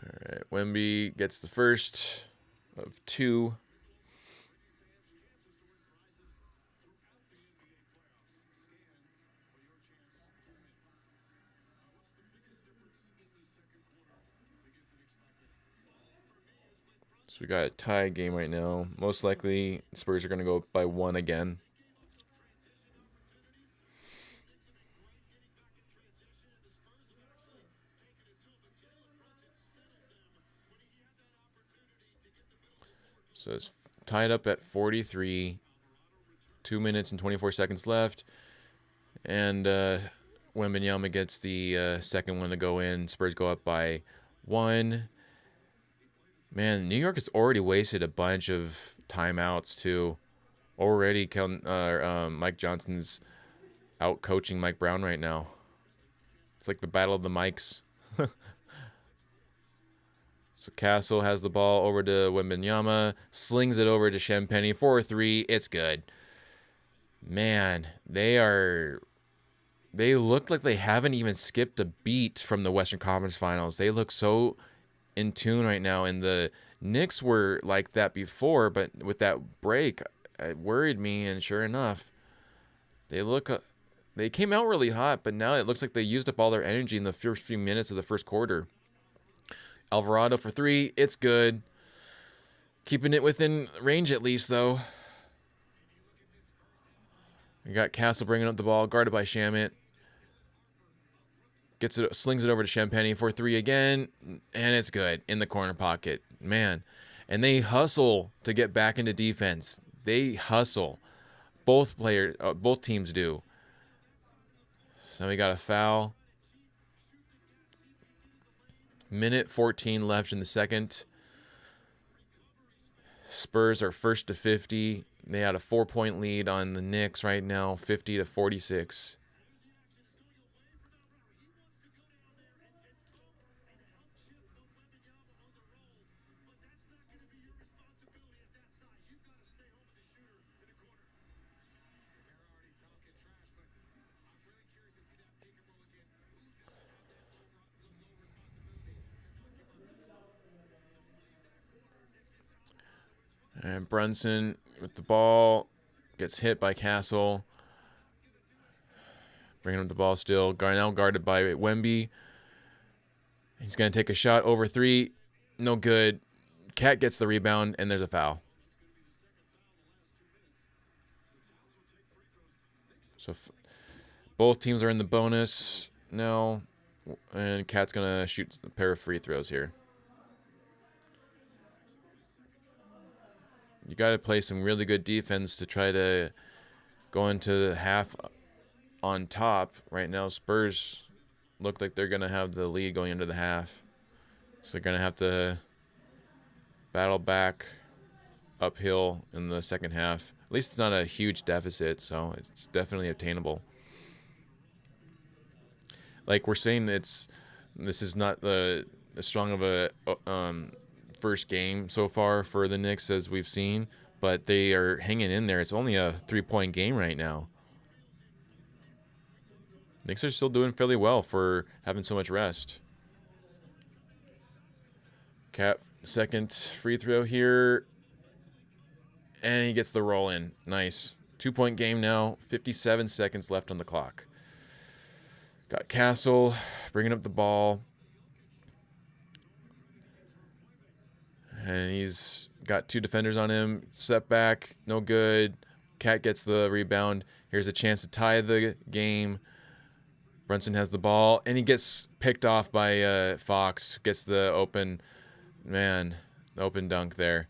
All right, Wemby gets the first of 2. So we got a tie game right now. Most likely, Spurs are going to go by 1 again. So it's tied up at 43. 2 minutes and 24 seconds left. And Wembanyama gets the second one to go in. Spurs go up by 1. Man, New York has already wasted a bunch of timeouts, too. Already, Mike Johnson's out coaching Mike Brown right now. It's like the battle of the mics. So Castle has the ball over to Wembanyama, slings it over to Champagnie for 3. It's good. Man, they look like they haven't even skipped a beat from the Western Conference Finals. They look so in tune right now, and the Knicks were like that before, but with that break, it worried me, and sure enough, they came out really hot, but now it looks like they used up all their energy in the first few minutes of the first quarter. Alvarado for 3. It's good. Keeping it within range at least, though. We got Castle bringing up the ball, guarded by Shamet. Slings it over to Champagnie for 3 again, and it's good in the corner pocket. Man, and they hustle to get back into defense. They hustle. Both teams do. So we got a foul. Minute 14 left in the second. Spurs are first to 50. They had a 4-point lead on the Knicks right now, 50-46. And Brunson with the ball gets hit by Castle. Bringing up the ball still. Garnell guarded by Wemby. He's going to take a shot over 3. No good. Cat gets the rebound, and there's a foul. So both teams are in the bonus now. And Cat's going to shoot a pair of free throws here. You got to play some really good defense to try to go into the half on top. Right now, Spurs look like they're going to have the lead going into the half. So they're going to have to battle back uphill in the second half. At least it's not a huge deficit, so it's definitely attainable. Like we're saying, this is not as strong of a first game so far for the Knicks as we've seen, but they are hanging in there. It's only a 3-point game right now. Knicks are still doing fairly well for having so much rest. Cap, second free throw here, and he gets the roll in. Nice. 2-point game now, 57 seconds left on the clock. Got Castle bringing up the ball. And he's got 2 defenders on him. Step back, no good. Cat gets the rebound. Here's a chance to tie the game. Brunson has the ball, and he gets picked off by Fox. Gets the open dunk there.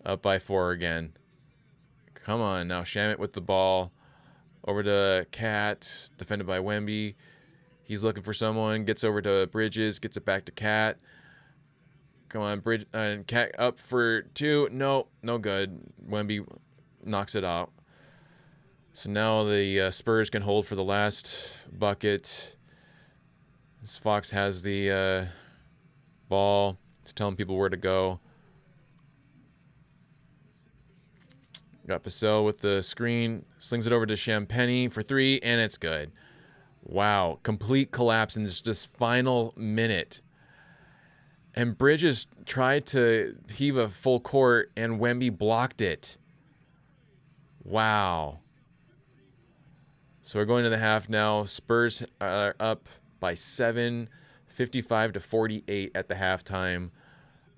Up by 4 again. Come on now, Shamet with the ball. Over to Cat, defended by Wemby. He's looking for someone. Gets over to Bridges. Gets it back to Cat. Come on, Bridge and Cat up for 2. No good. Wemby knocks it out. So now the Spurs can hold for the last bucket. As Fox has the ball. He's telling people where to go. Got Vassell with the screen. Slings it over to Champagnie for 3, and it's good. Wow. Complete collapse in this final minute. And Bridges tried to heave a full court, and Wemby blocked it. Wow. So we're going to the half now. Spurs are up by 7, 55-48 at the halftime.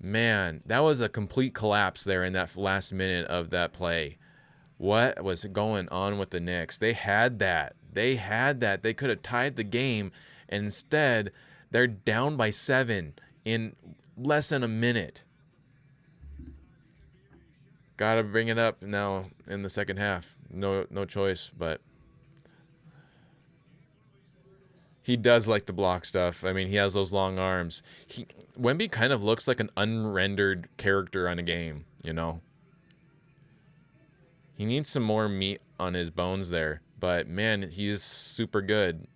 Man, that was a complete collapse there in that last minute of that play. What was going on with the Knicks? They had that. They could have tied the game, and instead, they're down by 7 in less than a minute. Gotta bring it up now in the second half. No choice, but he does like to block stuff. I mean, he has those long arms. Wemby kind of looks like an unrendered character on a game, you know? He needs some more meat on his bones there, but man, he's super good.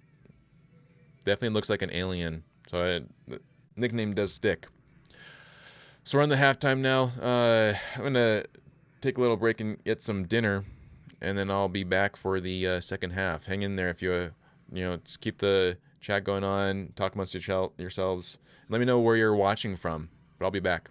Definitely looks like an alien. So the nickname does stick. So we're on the halftime now. I'm going to take a little break and get some dinner, and then I'll be back for the second half. Hang in there if you just keep the chat going on, talk amongst yourselves. Let me know where you're watching from, but I'll be back.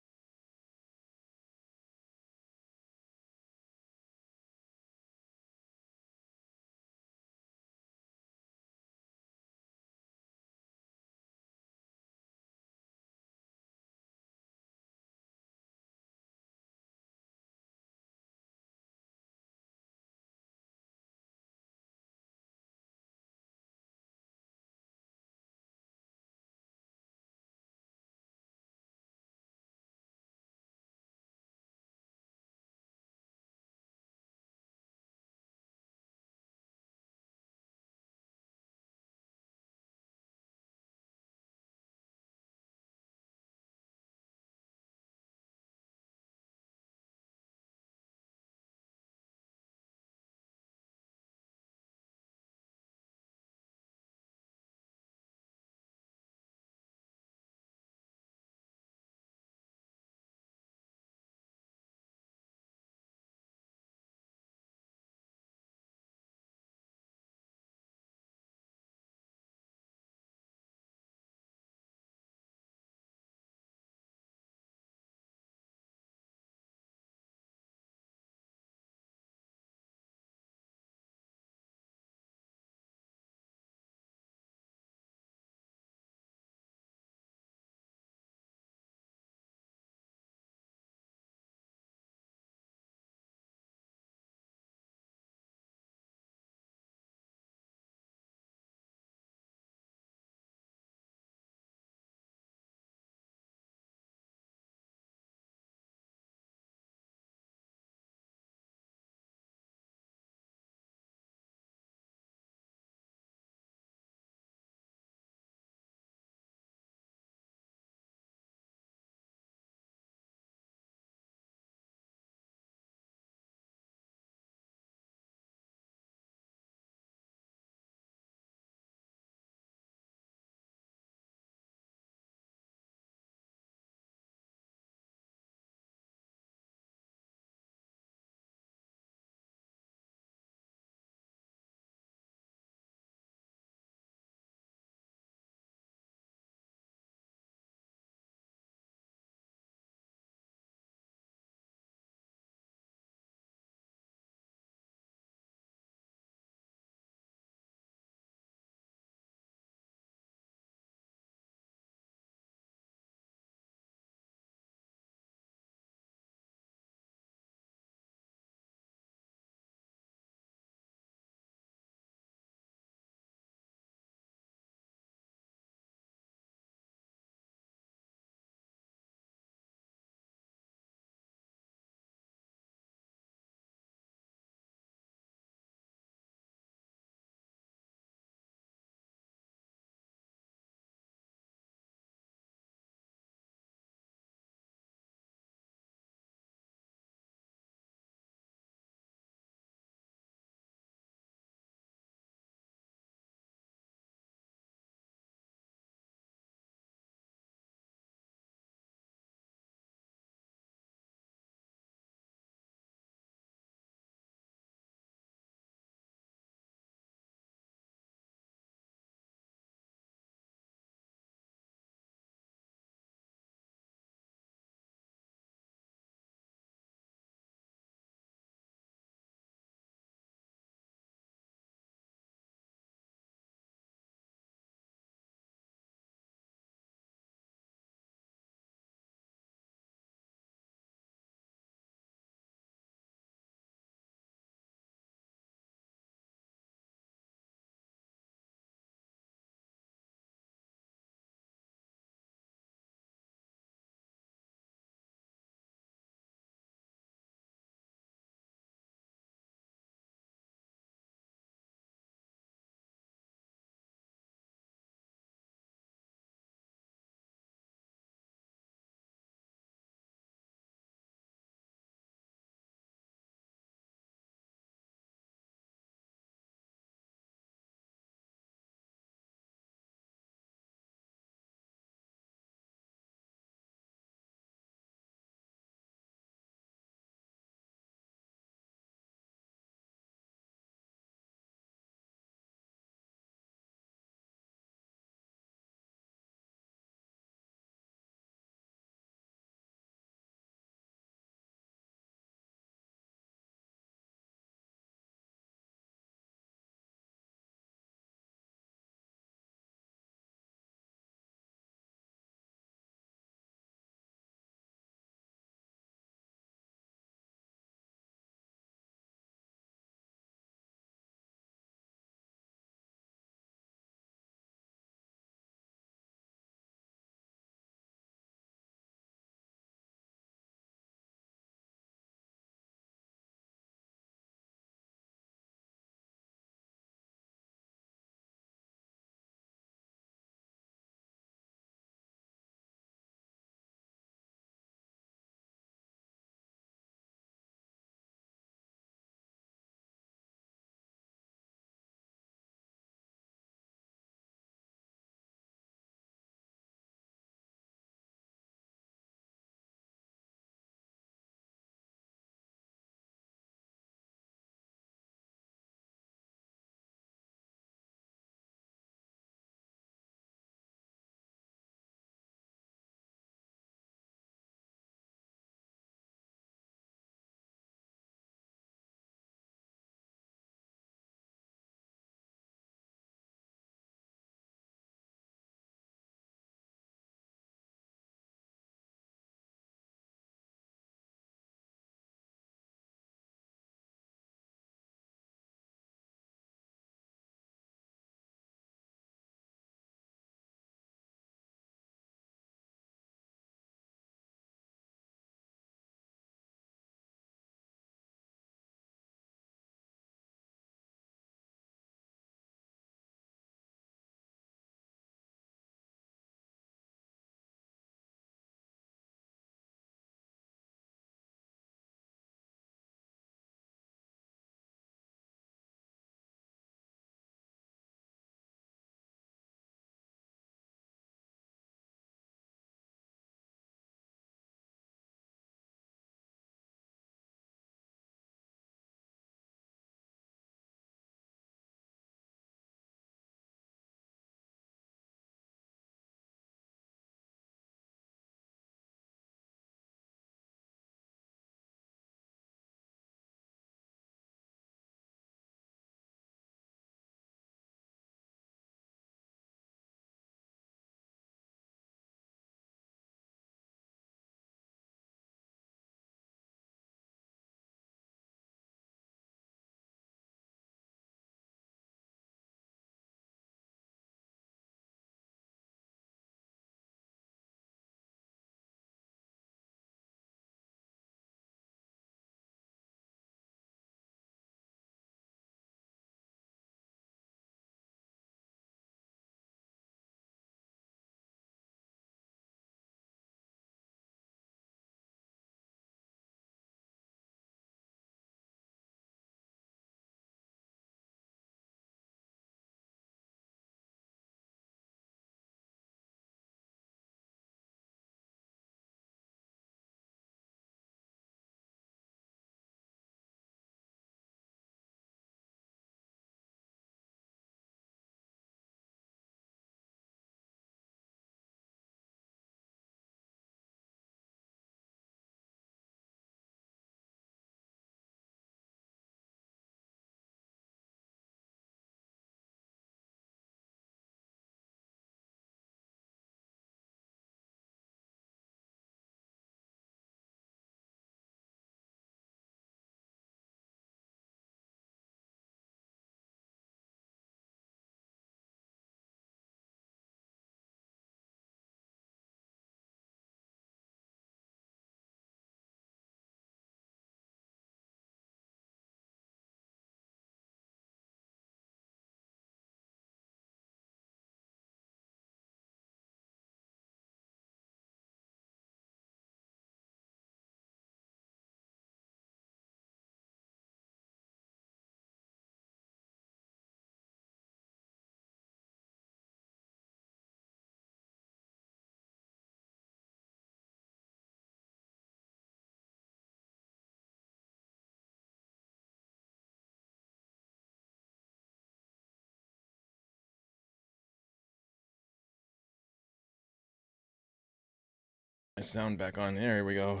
my sound back on. There we go.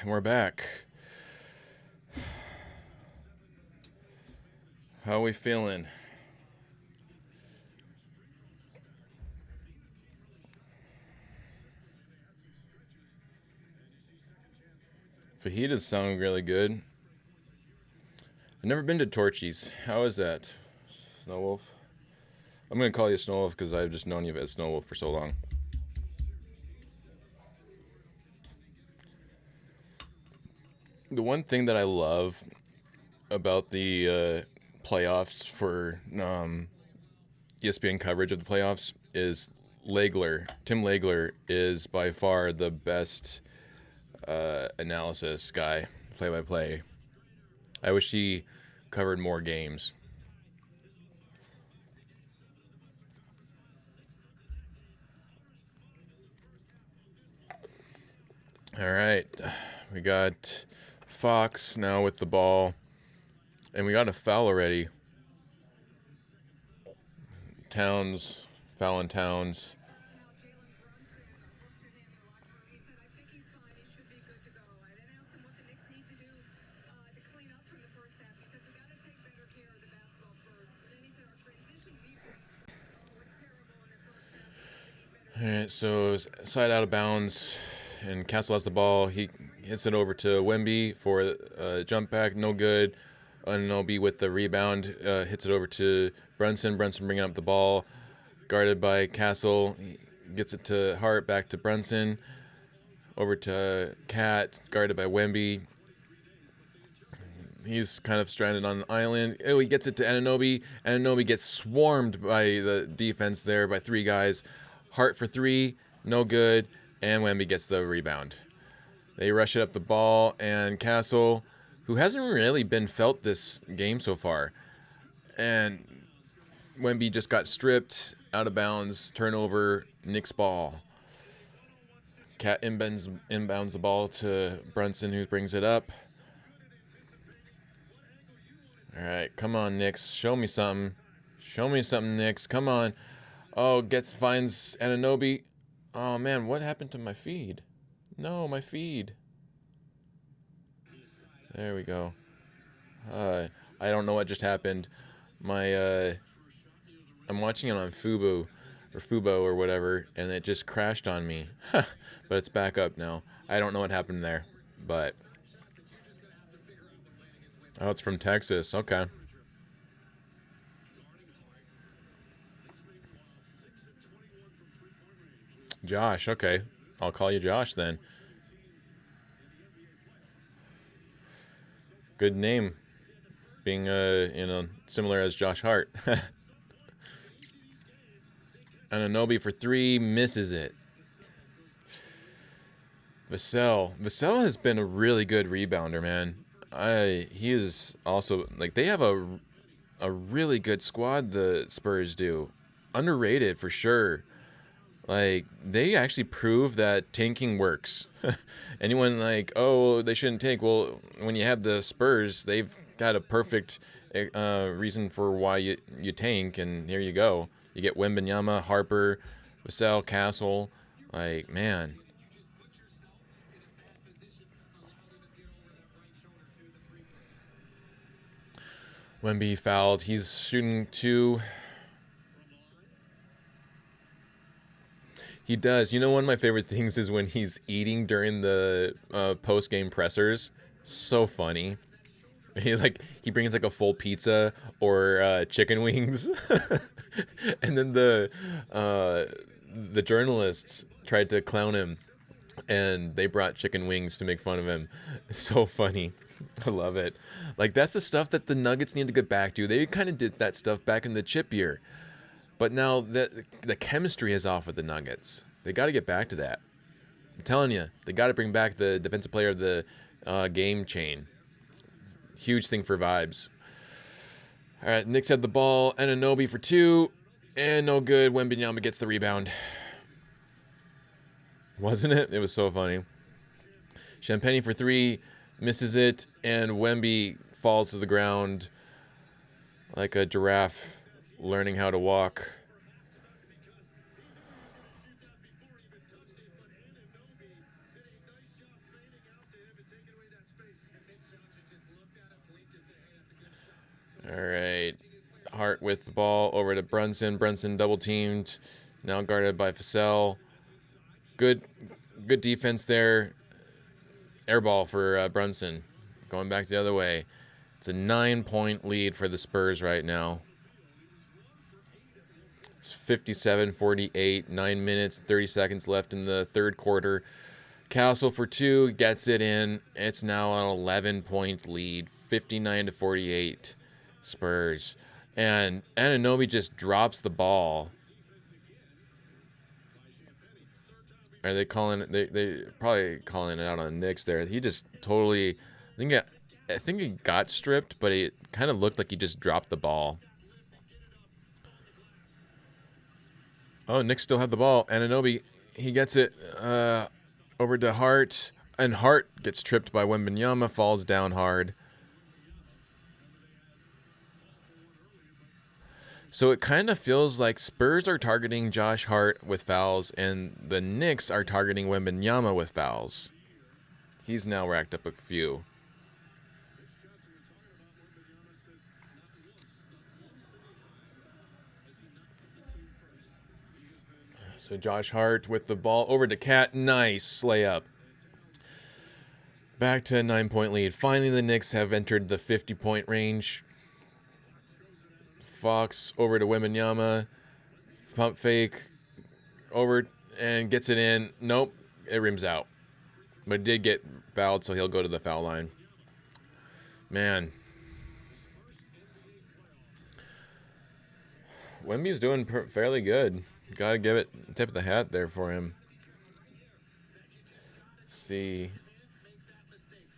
And we're back. How are we feeling? Fajitas sound really good. I've never been to Torchy's. How is that, Snow Wolf? I'm going to call you Snow Wolf because I've just known you as Snow Wolf for so long. The one thing that I love about the playoffs for ESPN coverage of the playoffs is Legler. Tim Legler is by far the best analysis guy, play-by-play. I wish he covered more games. All right, we got Fox now with the ball, and we got a foul already. Towns, fouling Towns. All right, so side out of bounds, and Castle has the ball. He hits it over to Wemby for a jump back, no good. Anunoby with the rebound, hits it over to Brunson. Brunson bringing up the ball, guarded by Castle. He gets it to Hart, back to Brunson, over to Cat, guarded by Wemby. He's kind of stranded on an island. Oh, he gets it to Anunoby. Anunoby gets swarmed by the defense there by three guys. Hart for three, no good, and Wemby gets the rebound. They rush it up the ball, and Castle, who hasn't really been felt this game so far, and Wemby just got stripped, out of bounds, turnover, Knicks ball. Cat inbounds the ball to Brunson, who brings it up. All right, come on, Knicks, show me something. Show me something, Knicks, come on. Oh, finds Anunoby. Oh, man, what happened to my feed? No, my feed. There we go. I don't know what just happened. I'm watching it on Fubo or whatever, and it just crashed on me. But it's back up now. I don't know what happened there, but... Oh, it's from Texas. Okay. Josh, okay. I'll call you Josh then. Good name. Being, similar as Josh Hart. Anunoby for three, misses it. Vassell has been a really good rebounder, man. He is also, like, they have a really good squad, the Spurs do. Underrated for sure. Like, they actually prove that tanking works. Anyone like, oh, they shouldn't tank. Well, when you have the Spurs, they've got a perfect reason for why you tank, and here you go. You get Wembanyama, Harper, Vassell, Castle. Like, man. Wemby fouled. He's shooting two. He does. You know, one of my favorite things is when he's eating during the post-game pressers. So funny. He brings like a full pizza or chicken wings, and then the journalists tried to clown him, and they brought chicken wings to make fun of him. So funny. I love it. Like, that's the stuff that the Nuggets need to get back to. They kind of did that stuff back in the chip year. But now the chemistry is off with the Nuggets. They got to get back to that. I'm telling you, they got to bring back the defensive player of the game chain. Huge thing for vibes. All right, Knicks had the ball. Anunoby for two. And no good. Wembanyama gets the rebound. Wasn't it? It was so funny. Champagne for three. Misses it. And Wemby falls to the ground like a giraffe learning how to walk. All right. Hart with the ball over to Brunson. Brunson double teamed. Now guarded by Vassell. Good defense there. Air ball for Brunson. Going back the other way. It's a 9-point lead for the Spurs right now. It's 57-48. 9 minutes, 30 seconds left in the third quarter. Castle for two, gets it in. It's now an 11-point lead. 59-48 Spurs. And Anunoby just drops the ball. Are they calling it? They probably calling it out on Knicks there. He just totally, I think he got stripped, but it kind of looked like he just dropped the ball. Oh, Knicks still have the ball. Anunoby, he gets it over to Hart, and Hart gets tripped by Wembanyama, falls down hard. So it kind of feels like Spurs are targeting Josh Hart with fouls, and the Knicks are targeting Wembanyama with fouls. He's now racked up a few. So Josh Hart with the ball over to Cat. Nice layup. Back to a 9-point lead. Finally, the Knicks have entered the 50-point range. Fox over to Wembanyama. Pump fake. Over and gets it in. Nope. It rims out. But it did get fouled, so he'll go to the foul line. Man. Wemby's doing fairly good. Got to give it a tip of the hat there for him. Let's see.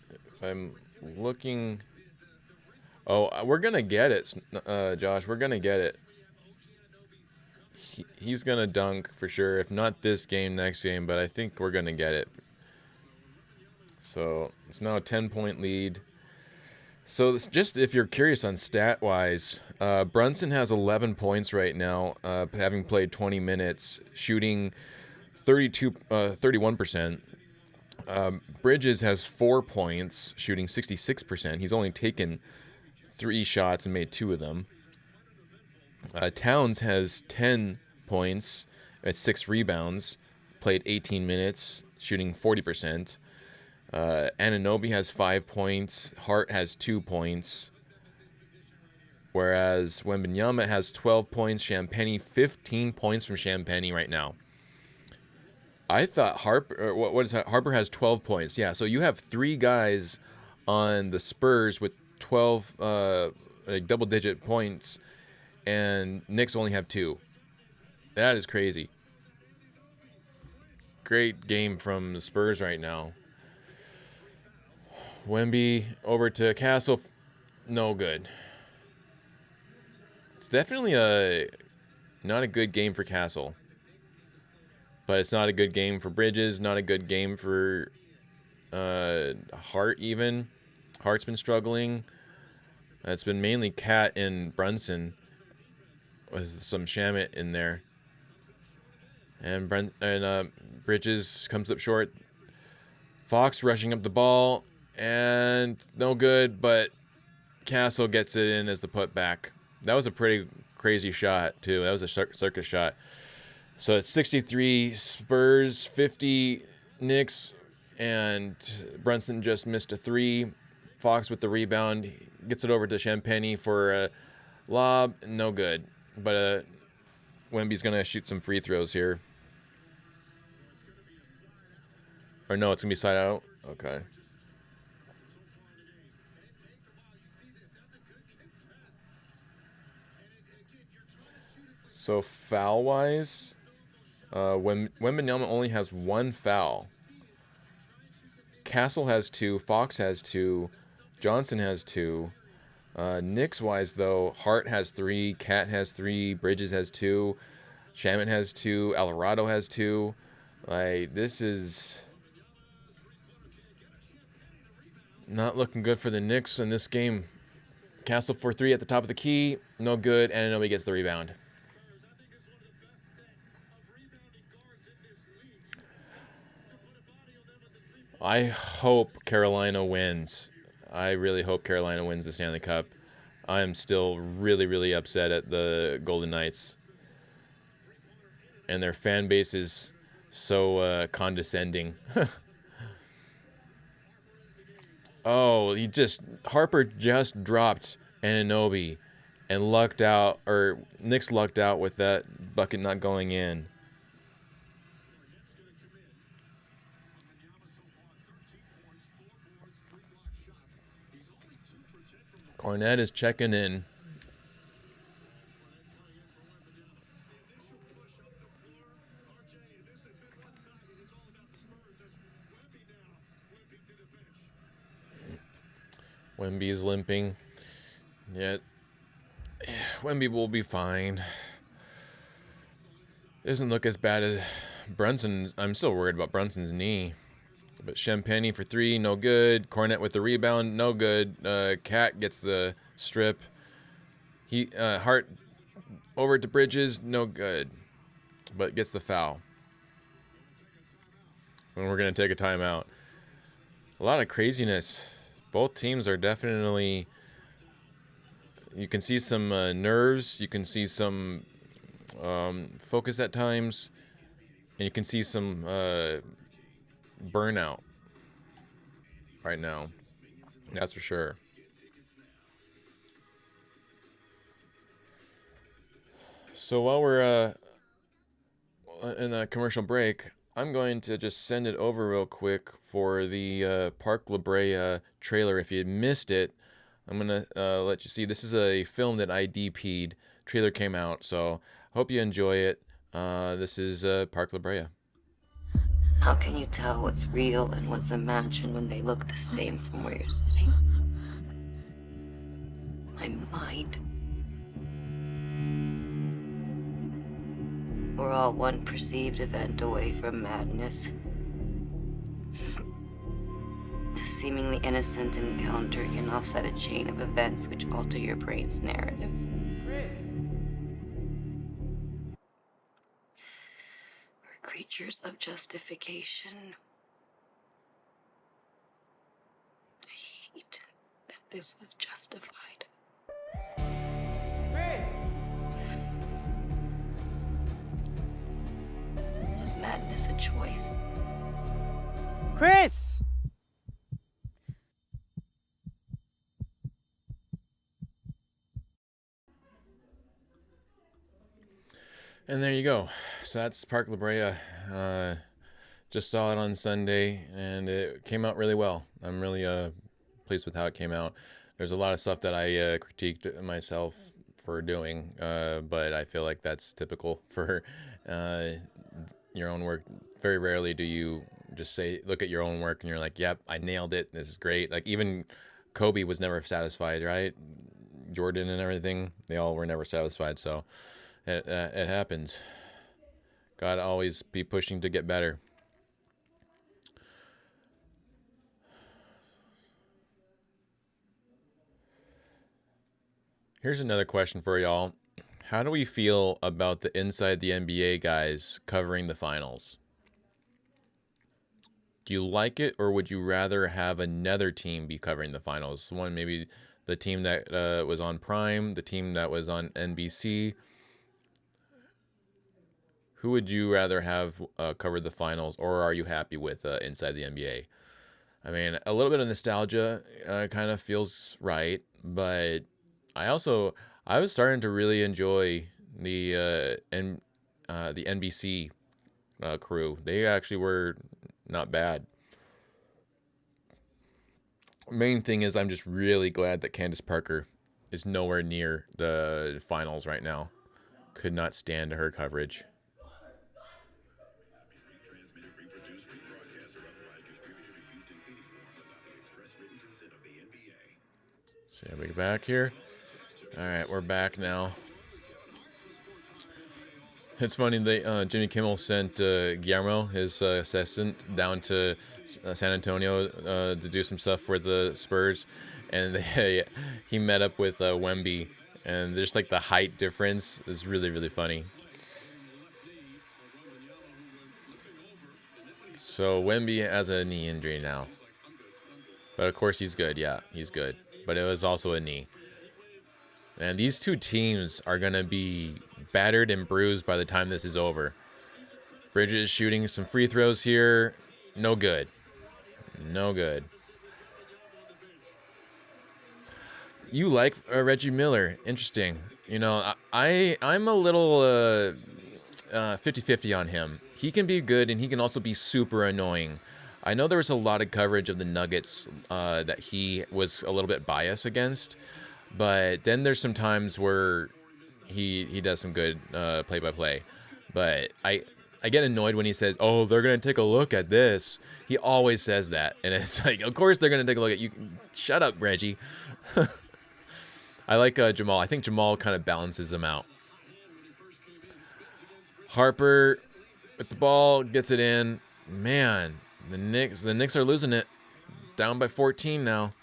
If I'm looking... Oh, we're going to get it, Josh. We're going to get it. He's going to dunk for sure. If not this game, next game. But I think we're going to get it. So it's now a 10-point lead. So just if you're curious on stat-wise, Brunson has 11 points right now, having played 20 minutes, shooting 31%. Bridges has 4 points, shooting 66%. He's only taken 3 shots and made 2 of them. Towns has 10 points at 6 rebounds, played 18 minutes, shooting 40%. Anunoby has 5 points. Hart has 2 points. Whereas Wembanyama has 12 points. Champagny, 15 points from Champagny right now. I thought Harper has 12 points. Yeah, so you have 3 guys on the Spurs with 12 double-digit points, and Knicks only have 2. That is crazy. Great game from the Spurs right now. Wemby over to Castle. No good. It's definitely not a good game for Castle. But it's not a good game for Bridges. Not a good game for Hart even. Hart's been struggling. It's been mainly Cat and Brunson with some Shamet in there. And Bridges comes up short. Fox rushing up the ball. And no good, but Castle gets it in as the putback. That was a pretty crazy shot, too. That was a circus shot. So it's 63 Spurs, 50 Knicks, and Brunson just missed a 3. Fox with the rebound. Gets it over to Champagny for a lob. No good. But Wemby's going to shoot some free throws here. Or no, it's going to be side out? Okay. So foul-wise, Wembanyama only has 1 foul. Castle has 2. Fox has 2. Johnson has 2. Knicks-wise, though, Hart has 3. Cat has 3. Bridges has 2. Shamet has 2. Alvarado has 2. Like, this is not looking good for the Knicks in this game. Castle for 3 at the top of the key. No good, and nobody gets the rebound. I hope Carolina wins. I really hope Carolina wins the Stanley Cup. I am still really, really upset at the Golden Knights. And their fan base is so condescending. Oh, Harper just dropped Anunoby and lucked out, or Knicks lucked out with that bucket not going in. Cornette is checking in. Wemby's limping. Yet, Wemby will be fine. Doesn't look as bad as Brunson. I'm still worried about Brunson's knee. But Champagne for 3, no good. Cornette with the rebound, no good. Cat gets the strip. Hart over to Bridges, no good. But gets the foul. And we're going to take a timeout. A lot of craziness. Both teams are definitely... You can see some nerves. You can see some focus at times. And you can see some burnout right now. That's for sure. So while we're in a commercial break, I'm going to just send it over real quick for the Park La Brea trailer. If you missed it, I'm going to let you see. This is a film that I DP'd. Trailer came out, so hope you enjoy it. This is Park La Brea. How can you tell what's real and what's imagined when they look the same from where you're sitting? My mind. We're all one perceived event away from madness. A seemingly innocent encounter can offset a chain of events which alter your brain's narrative. We're creatures of justification. I hate that this was justified. Was madness a choice? Chris! And there you go. So that's Park La Brea. Just saw it on Sunday, and it came out really well. I'm really pleased with how it came out. There's a lot of stuff that I critiqued myself for doing, but I feel like that's typical for your own work. Very rarely do you just look at your own work and you're like, yep, I nailed it. This is great. Like even Kobe was never satisfied, right? Jordan and everything, they all were never satisfied. So it happens. Gotta always be pushing to get better. Here's another question for y'all. How do we feel about the Inside the NBA guys covering the finals? Do you like it, or would you rather have another team be covering the finals? One, maybe the team that was on Prime, the team that was on NBC. Who would you rather have cover the finals, or are you happy with Inside the NBA? I mean, a little bit of nostalgia kind of feels right, but I was starting to really enjoy the NBC crew. They actually were not bad. Main thing is I'm just really glad that Candace Parker is nowhere near the finals right now. Could not stand her coverage. So we're back here. All right, we're back now. It's funny, Jimmy Kimmel sent Guillermo, his assistant, down to San Antonio to do some stuff for the Spurs, and he met up with Wemby, and just like the height difference is really, really funny. So Wemby has a knee injury now, but of course he's good. Yeah, he's good, but it was also a knee. And these two teams are going to be battered and bruised by the time this is over. Bridges shooting some free throws here. No good. No good. You like Reggie Miller. Interesting. You know, I'm a little 50-50 on him. He can be good, and he can also be super annoying. I know there was a lot of coverage of the Nuggets that he was a little bit biased against, but then there's some times where he does some good play-by-play. But I get annoyed when he says, "Oh, they're gonna take a look at this." He always says that, and it's like, of course they're gonna take a look at you. Shut up, Reggie. I like Jamal. I think Jamal kind of balances him out. Harper with the ball gets it in. Man, the Knicks are losing it. Down by 14 now.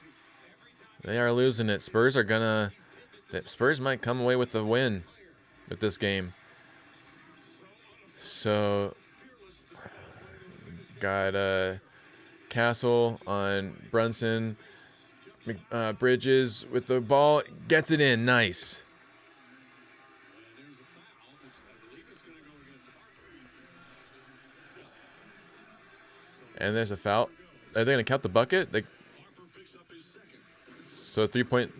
They are losing it. The Spurs might come away with the win with this game. So got Castle on Brunson. Bridges with the ball, gets it in. Nice. And there's a foul. Are they going to count the bucket? So 3-point.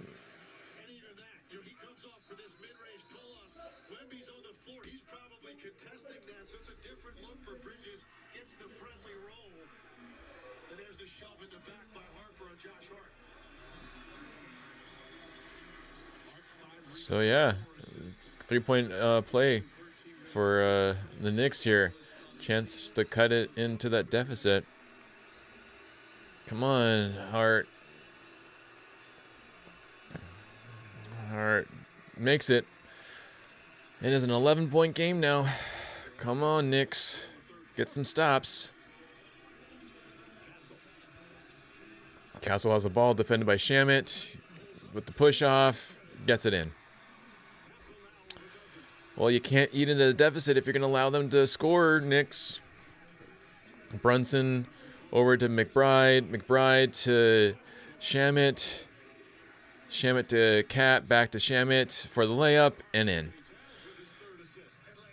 So yeah, 3-point play for the Knicks here. Chance to cut it into that deficit. Come on, Hart. Hart makes it. It is an 11-point game now. Come on, Knicks. Get some stops. Castle has the ball, defended by Shamet. With the push off, gets it in. Well, you can't eat into the deficit if you're going to allow them to score, Knicks. Brunson over to McBride. McBride to Shamet. Shamet to Cat. Back to Shamet for the layup and in.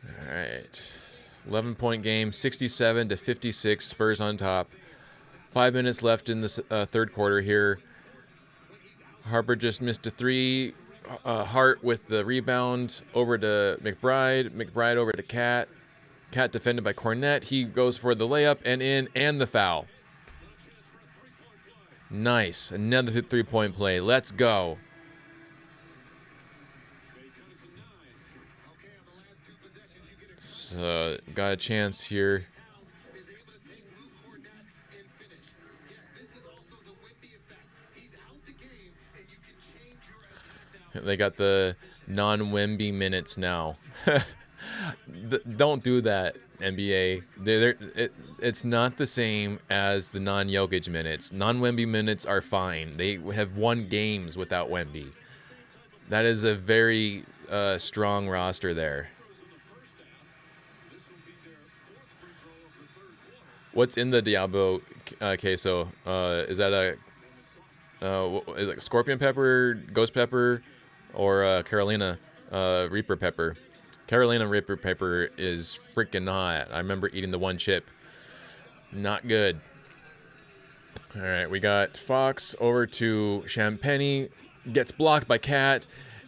All right. 11-point game, 67-56. Spurs on top. 5 minutes left in the third quarter here. Harper just missed a three. Hart with the rebound over to McBride. McBride over to Cat. Cat defended by Cornette. He goes for the layup and in and the foul. Nice. Another 3-point play. Let's go. So, got a chance here. They got the non-Wemby minutes now. Don't do that, NBA. It's not the same as the non-Jokic minutes. Non-Wemby minutes are fine. They have won games without Wemby. That is a very strong roster there. What's in the Diablo queso? Is that is it scorpion pepper, ghost pepper, or Carolina Reaper pepper? Carolina Reaper pepper is freaking hot. I remember eating the one chip. Not good. All right, we got Fox over to Champagne. Gets blocked by Cat,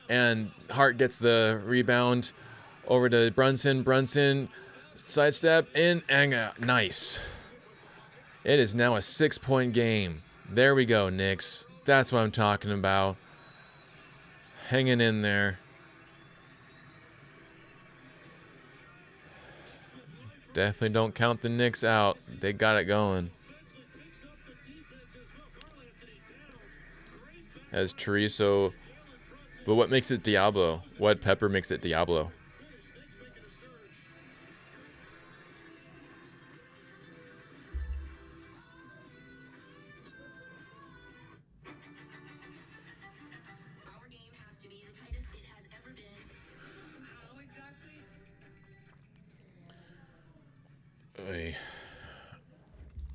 and Hart gets the rebound over to Brunson. Brunson sidestep in and nice. It is now a 6-point game. There we go, Knicks. That's what I'm talking about. Hanging in there. Definitely don't count the Knicks out. They got it going. As Chorizo. But what makes it Diablo? What pepper makes it Diablo?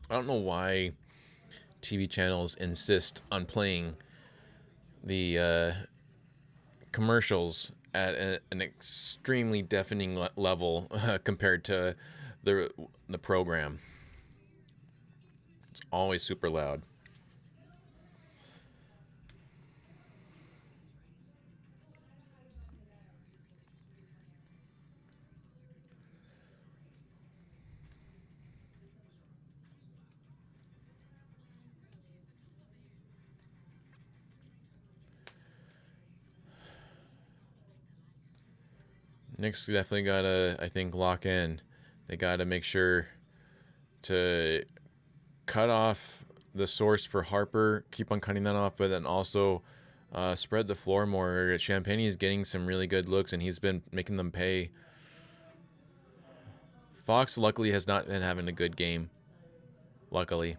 I don't know why TV channels insist on playing the commercials at an extremely deafening level compared to the program. It's always super loud. Knicks definitely gotta, I think, lock in. They gotta make sure to cut off the source for Harper, keep on cutting that off, but then also spread the floor more. Champagne is getting some really good looks, and he's been making them pay. Fox, luckily, has not been having a good game. Luckily.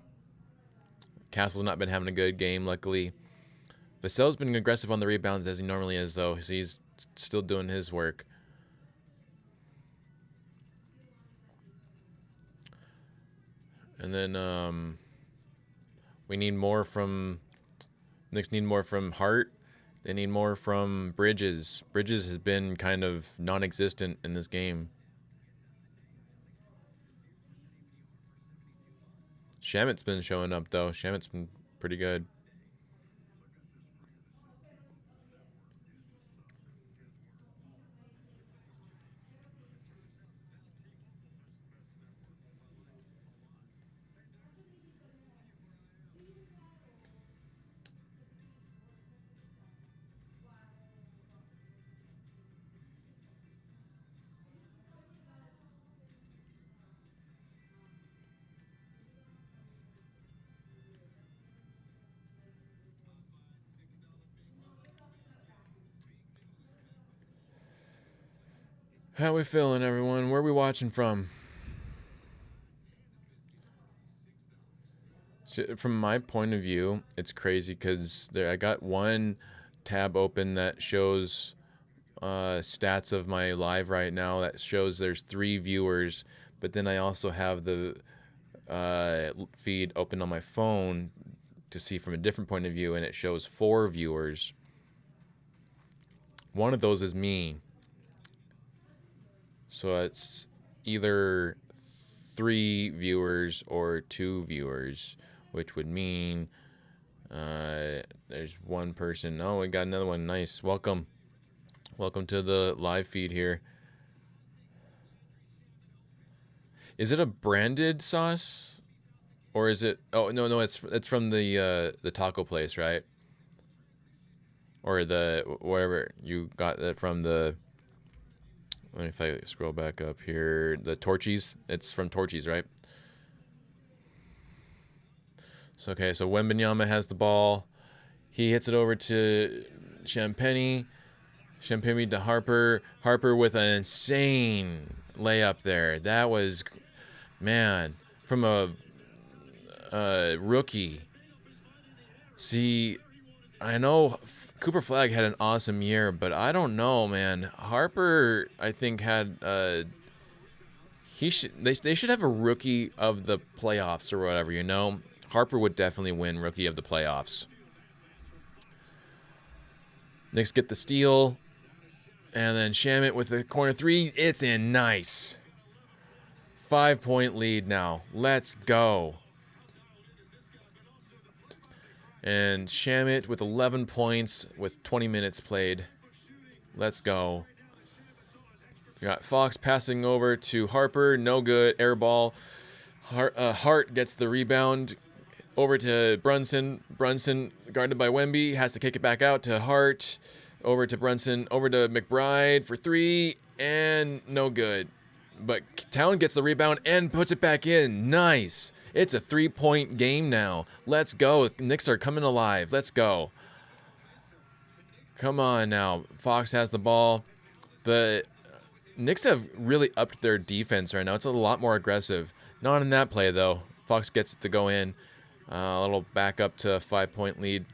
Castle's not been having a good game, luckily. Vassell's been aggressive on the rebounds as he normally is, though. So he's still doing his work. And then we need more from... Knicks need more from Hart. They need more from Bridges. Bridges has been kind of non-existent in this game. Shamit's been showing up, though. Shamit's been pretty good. How we feeling, everyone? Where are we watching from? So from my point of view, it's crazy because I got one tab open that shows stats of my live right now. That shows there's 3 viewers, but then I also have the feed open on my phone to see from a different point of view, and it shows 4 viewers. One of those is me. So it's either 3 viewers or 2 viewers, which would mean there's one person. Oh, we got another one. Nice. Welcome. Welcome to the live feed here. Is it a branded sauce? Or is it... Oh, no, it's from the taco place, right? Or the... Wherever you got that from the... If I scroll back up here, the Torchies. It's from Torchies, right? So, okay, so Wembanyama has the ball. He hits it over to Champagny. Champagny to Harper. Harper with an insane layup there. That was, man, from a rookie. See, I know Cooper Flagg had an awesome year, but I don't know, man. Harper, I think, had they should have a rookie of the playoffs or whatever, you know? Harper would definitely win rookie of the playoffs. Knicks get the steal, and then Shamit with the corner 3. It's in. Nice. 5-point lead now. Let's go. And Shamit with 11 points with 20 minutes played. Let's go. We got Fox passing over to Harper. No good. Air ball. Hart gets the rebound. Over to Brunson. Brunson guarded by Wemby. Has to kick it back out to Hart. Over to Brunson. Over to McBride for 3. And no good. But Town gets the rebound and puts it back in. Nice. It's a 3-point game now. Let's go. Knicks are coming alive. Let's go. Come on now. Fox has the ball. The Knicks have really upped their defense right now. It's a lot more aggressive. Not in that play, though. Fox gets it to go in. A little back up to a 5-point lead.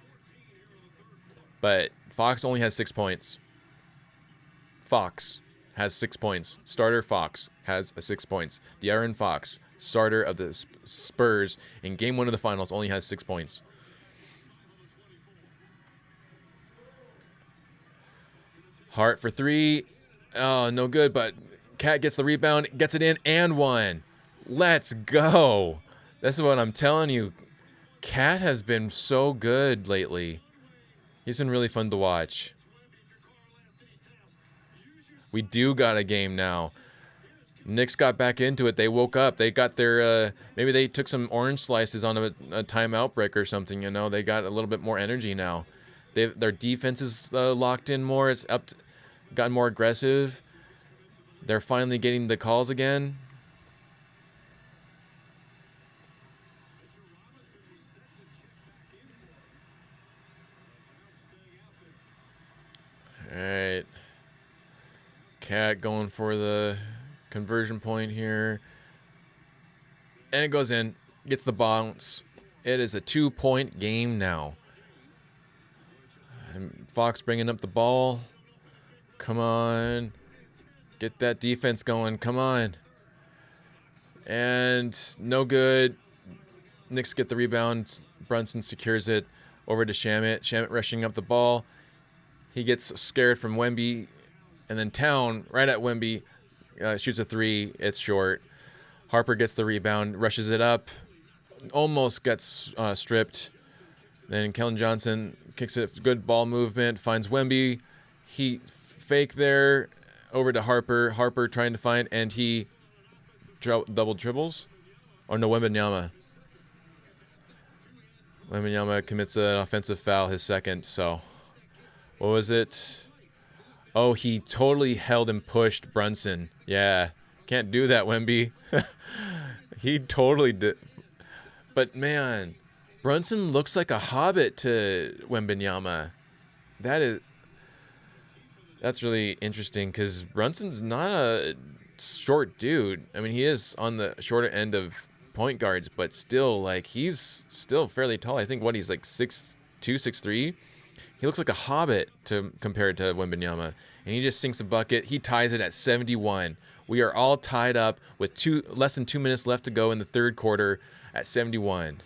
But Fox only has 6 points. Fox has 6 points. Starter Fox has 6 points. De'Aaron Fox, starter of the Spurs in Game 1 of the Finals, only has 6 points. Hart for three. Oh, no good, but Cat gets the rebound, gets it in, and one. Let's go. This is what I'm telling you. Cat has been so good lately. He's been really fun to watch. We do got a game now. Knicks got back into it. They woke up. They got their, maybe they took some orange slices on a timeout break or something, you know. They got a little bit more energy now. Their defense is locked in more. It's gotten more aggressive. They're finally getting the calls again. All right. Cat going for the conversion point here. And it goes in. Gets the bounce. It is a 2-point game now. And Fox bringing up the ball. Come on. Get that defense going. Come on. And no good. Knicks get the rebound. Brunson secures it over to Shamet. Shamet rushing up the ball. He gets scared from Wemby. And then Town, right at Wemby, shoots a three. It's short. Harper gets the rebound, rushes it up. Almost gets stripped. Then Kellen Johnson kicks it. Good ball movement. Finds Wemby. He fake there. Over to Harper. Harper trying to find, and he double dribbles. Or no, Wembanyama. Wembanyama commits an offensive foul, his second. So, what was it? Oh, he totally held and pushed Brunson. Yeah, can't do that, Wemby. He totally did. But man, Brunson looks like a hobbit to Wembanyama. That's really interesting because Brunson's not a short dude. I mean, he is on the shorter end of point guards, but still, like, he's still fairly tall. I think he's like 6'2", 6'3". He looks like a hobbit compared to Wembanyama, and he just sinks a bucket. He ties it at 71. We are all tied up with less than 2 minutes left to go in the third quarter at 71.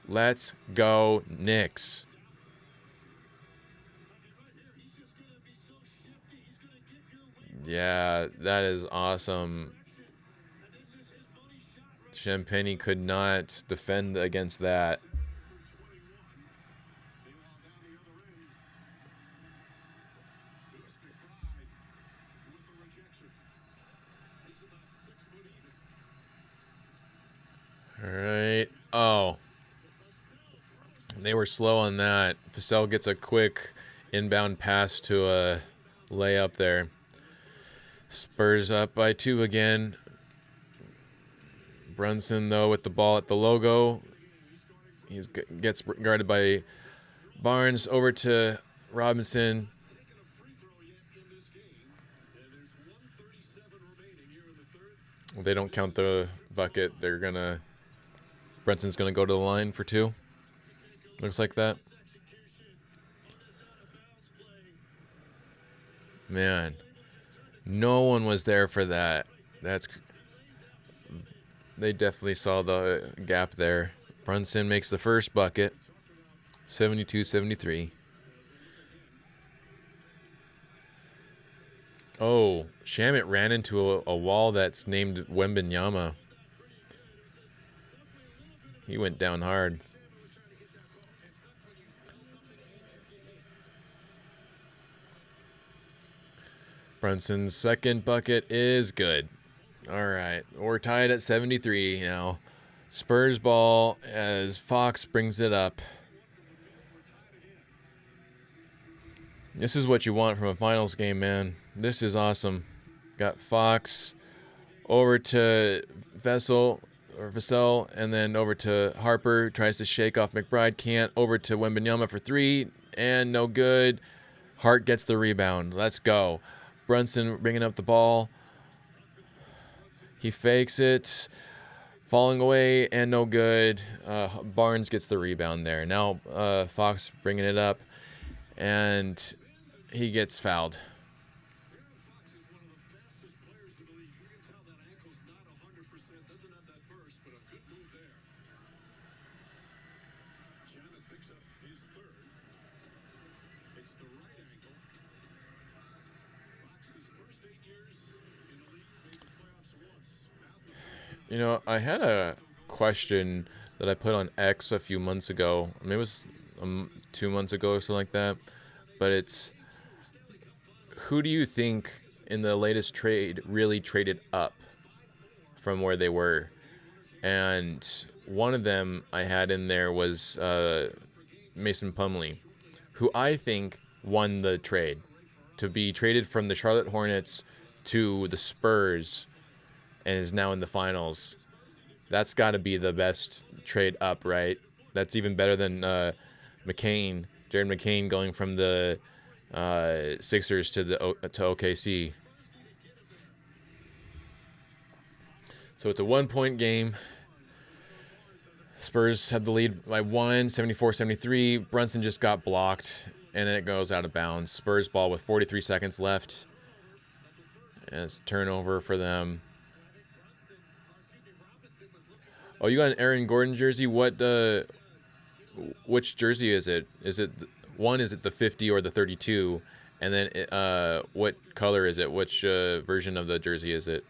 Let's go, Knicks. Yeah, that is awesome. Champagny could not defend against that. All right. Oh. They were slow on that. Vassell gets a quick inbound pass to a layup there. Spurs up by 2 again. Brunson, though, with the ball at the logo. He gets guarded by Barnes. Over to Robinson. They don't count the bucket. Brunson's going to go to the line for 2. Looks like that. Man. No one was there for that. They definitely saw the gap there. Brunson makes the first bucket. 72-73. Oh, Shamet ran into a wall that's named Wembanyama. He went down hard. Brunson's second bucket is good. All right, we're tied at 73 now. Spurs ball as Fox brings it up. This is what you want from a finals game, man. This is awesome. Got Fox over to Vassell, and then over to Harper. Tries to shake off McBride. Can't. Over to Wembanyama for 3, and no good. Hart gets the rebound. Let's go. Brunson bringing up the ball. He fakes it. Falling away, and no good. Barnes gets the rebound there. Now Fox bringing it up, and he gets fouled. You know, I had a question that I put on X a few months ago. Maybe it was 2 months ago or something like that. But it's, who do you think in the latest trade really traded up from where they were? And one of them I had in there was Mason Plumlee, who I think won the trade to be traded from the Charlotte Hornets to the Spurs and is now in the finals. That's got to be the best trade up, right? That's even better than Jared McCain going from the Sixers to OKC. So it's a 1-point game. Spurs had the lead by 74-73. Brunson just got blocked, and it goes out of bounds. Spurs ball with 43 seconds left. And it's a turnover for them. Oh, you got an Aaron Gordon jersey? Which jersey is it? Is it the 50 or the 32? And then what color is it? Which version of the jersey is it?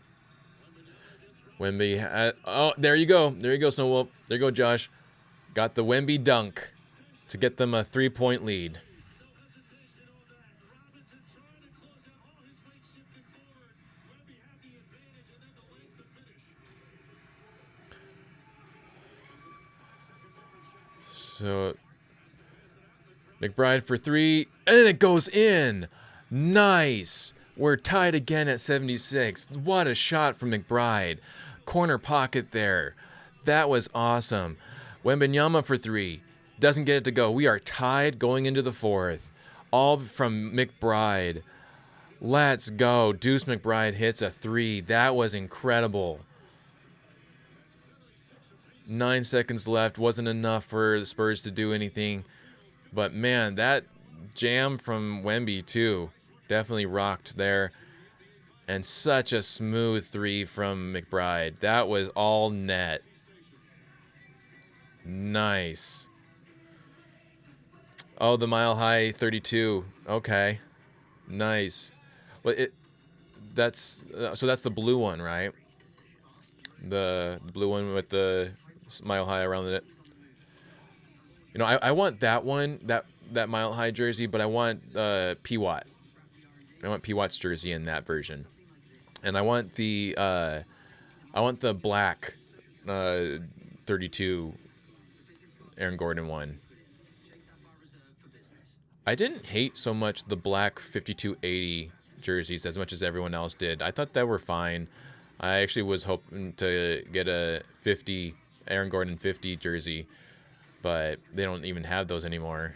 Wemby. Oh, there you go. There you go, Snowwolf. There you go, Josh. Got the Wemby dunk to get them a 3-point lead. So McBride for 3, and it goes in. Nice. We're tied again at 76. What a shot from McBride. Corner pocket there. That was awesome. Wembanyama for 3. Doesn't get it to go. We are tied going into the 4th. All from McBride. Let's go. Deuce McBride hits a 3. That was incredible. 9 seconds left. Wasn't enough for the Spurs to do anything. But, man, that jam from Wemby, too. Definitely rocked there. And such a smooth 3 from McBride. That was all net. Nice. Oh, the Mile High 32. Okay. Nice. Well, that's the blue one, right? The blue one with the Mile High around it. You know, I want that one, that Mile High jersey, but I want P Watt. I want P Watt's jersey in that version. And I want the black 32 Aaron Gordon one. I didn't hate so much the black 5280 jerseys as much as everyone else did. I thought they were fine. I actually was hoping to get a 50 Aaron Gordon 50 jersey, but they don't even have those anymore.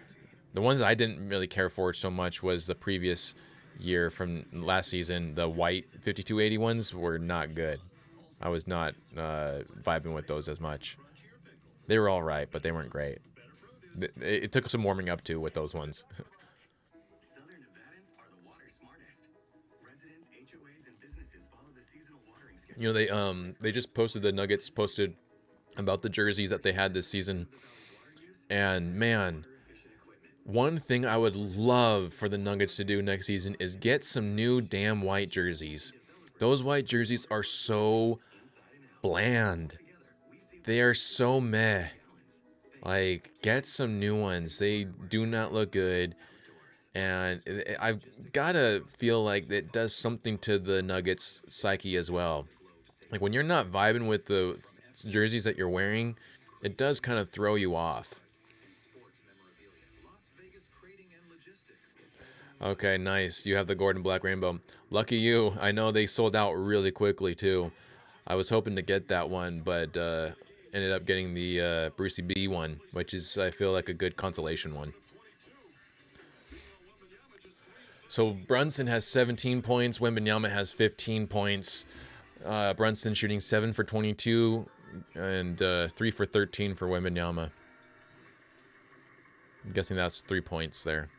The ones I didn't really care for so much was the previous year from last season. The white 5280 ones were not good. I was not vibing with those as much. They were all right, but they weren't great. It took some warming up to with those ones. Southern Nevadans are the water smartest. Residents, HOAs, and businesses follow the seasonal watering schedule. You know, they just posted, the Nuggets posted about the jerseys that they had this season. And man, one thing I would love for the Nuggets to do next season is get some new damn white jerseys. Those white jerseys are so bland. They are so meh. Like, get some new ones. They do not look good. And I've got to feel like it does something to the Nuggets psyche as well. Like, when you're not vibing with the jerseys that you're wearing, it does kind of throw you off. Okay, nice. You have the Gordon Black Rainbow. Lucky you. I know they sold out really quickly, too. I was hoping to get that one, but ended up getting the Brucey B one, which is, I feel like, a good consolation one. So Brunson has 17 points. Wembanyama has 15 points. Brunson shooting 7 for 22 and 3 for 13 for Wembanyama. I'm guessing that's 3 points there.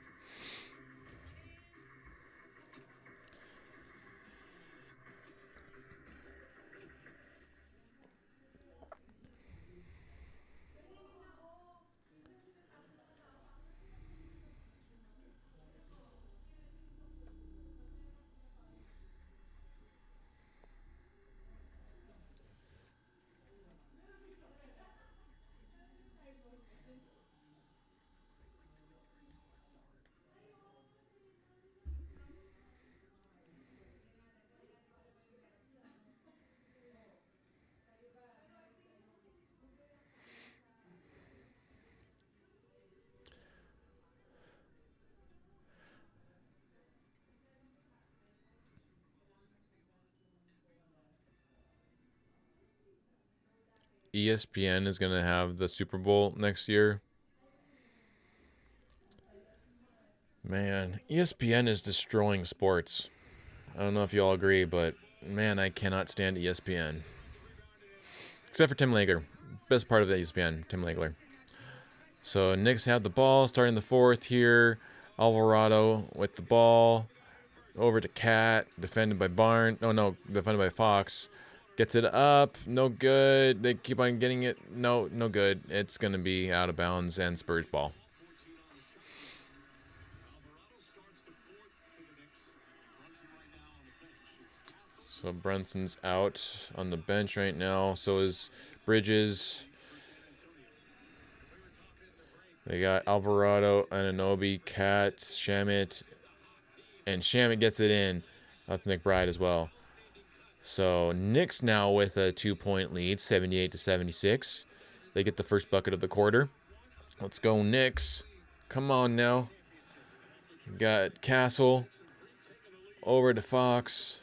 ESPN is going to have the Super Bowl next year. Man, ESPN is destroying sports. I don't know if you all agree, but man, I cannot stand ESPN. Except for Tim Legler. Best part of the ESPN, Tim Legler. So Knicks have the ball starting the fourth here. Alvarado with the ball. Over to Cat. Defended by defended by Fox. Gets it up. No good. They keep on getting it. No good. It's going to be out of bounds and Spurs ball. So Brunson's out on the bench right now. So is Bridges. They got Alvarado, Anunoby, Cat, Shamet, and Shamet gets it in with McBride as well. So Knicks now with a 2-point lead, 78-76. They get the first bucket of the quarter. Let's go Knicks. Come on now. Got Castle over to Fox.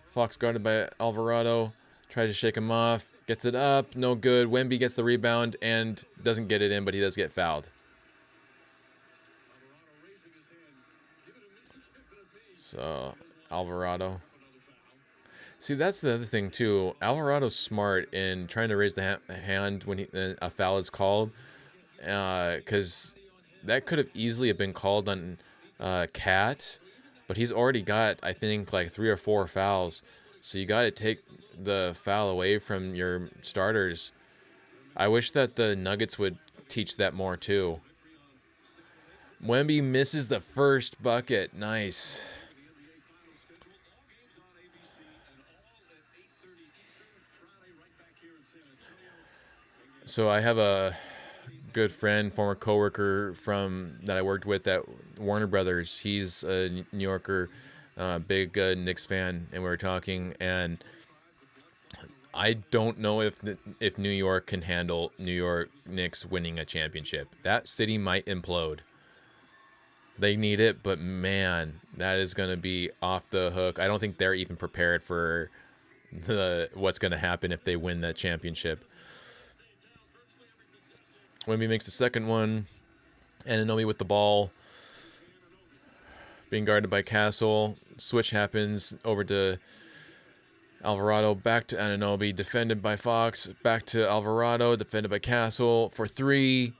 Fox guarded by Alvarado. Tries to shake him off. Gets it up. No good. Wemby gets the rebound and doesn't get it in, but he does get fouled. So, Alvarado. See, that's the other thing, too. Alvarado's smart in trying to raise the hand when a foul is called. Because that could have easily been called on Cat. But he's already got, I think, like 3 or 4 fouls. So you got to take the foul away from your starters. I wish that the Nuggets would teach that more, too. Wemby misses the first bucket. Nice. So I have a good friend, former coworker that I worked with at Warner Brothers. He's a New Yorker, big Knicks fan, and we were talking, and I don't know if New York can handle New York Knicks winning a championship. That city might implode. They need it, but man, that is going to be off the hook. I don't think they're even prepared for what's going to happen if they win that championship. Wemby makes the second one. Anunoby with the ball. Being guarded by Castle. Switch happens over to Alvarado. Back to Anunoby. Defended by Fox. Back to Alvarado. Defended by Castle for 3.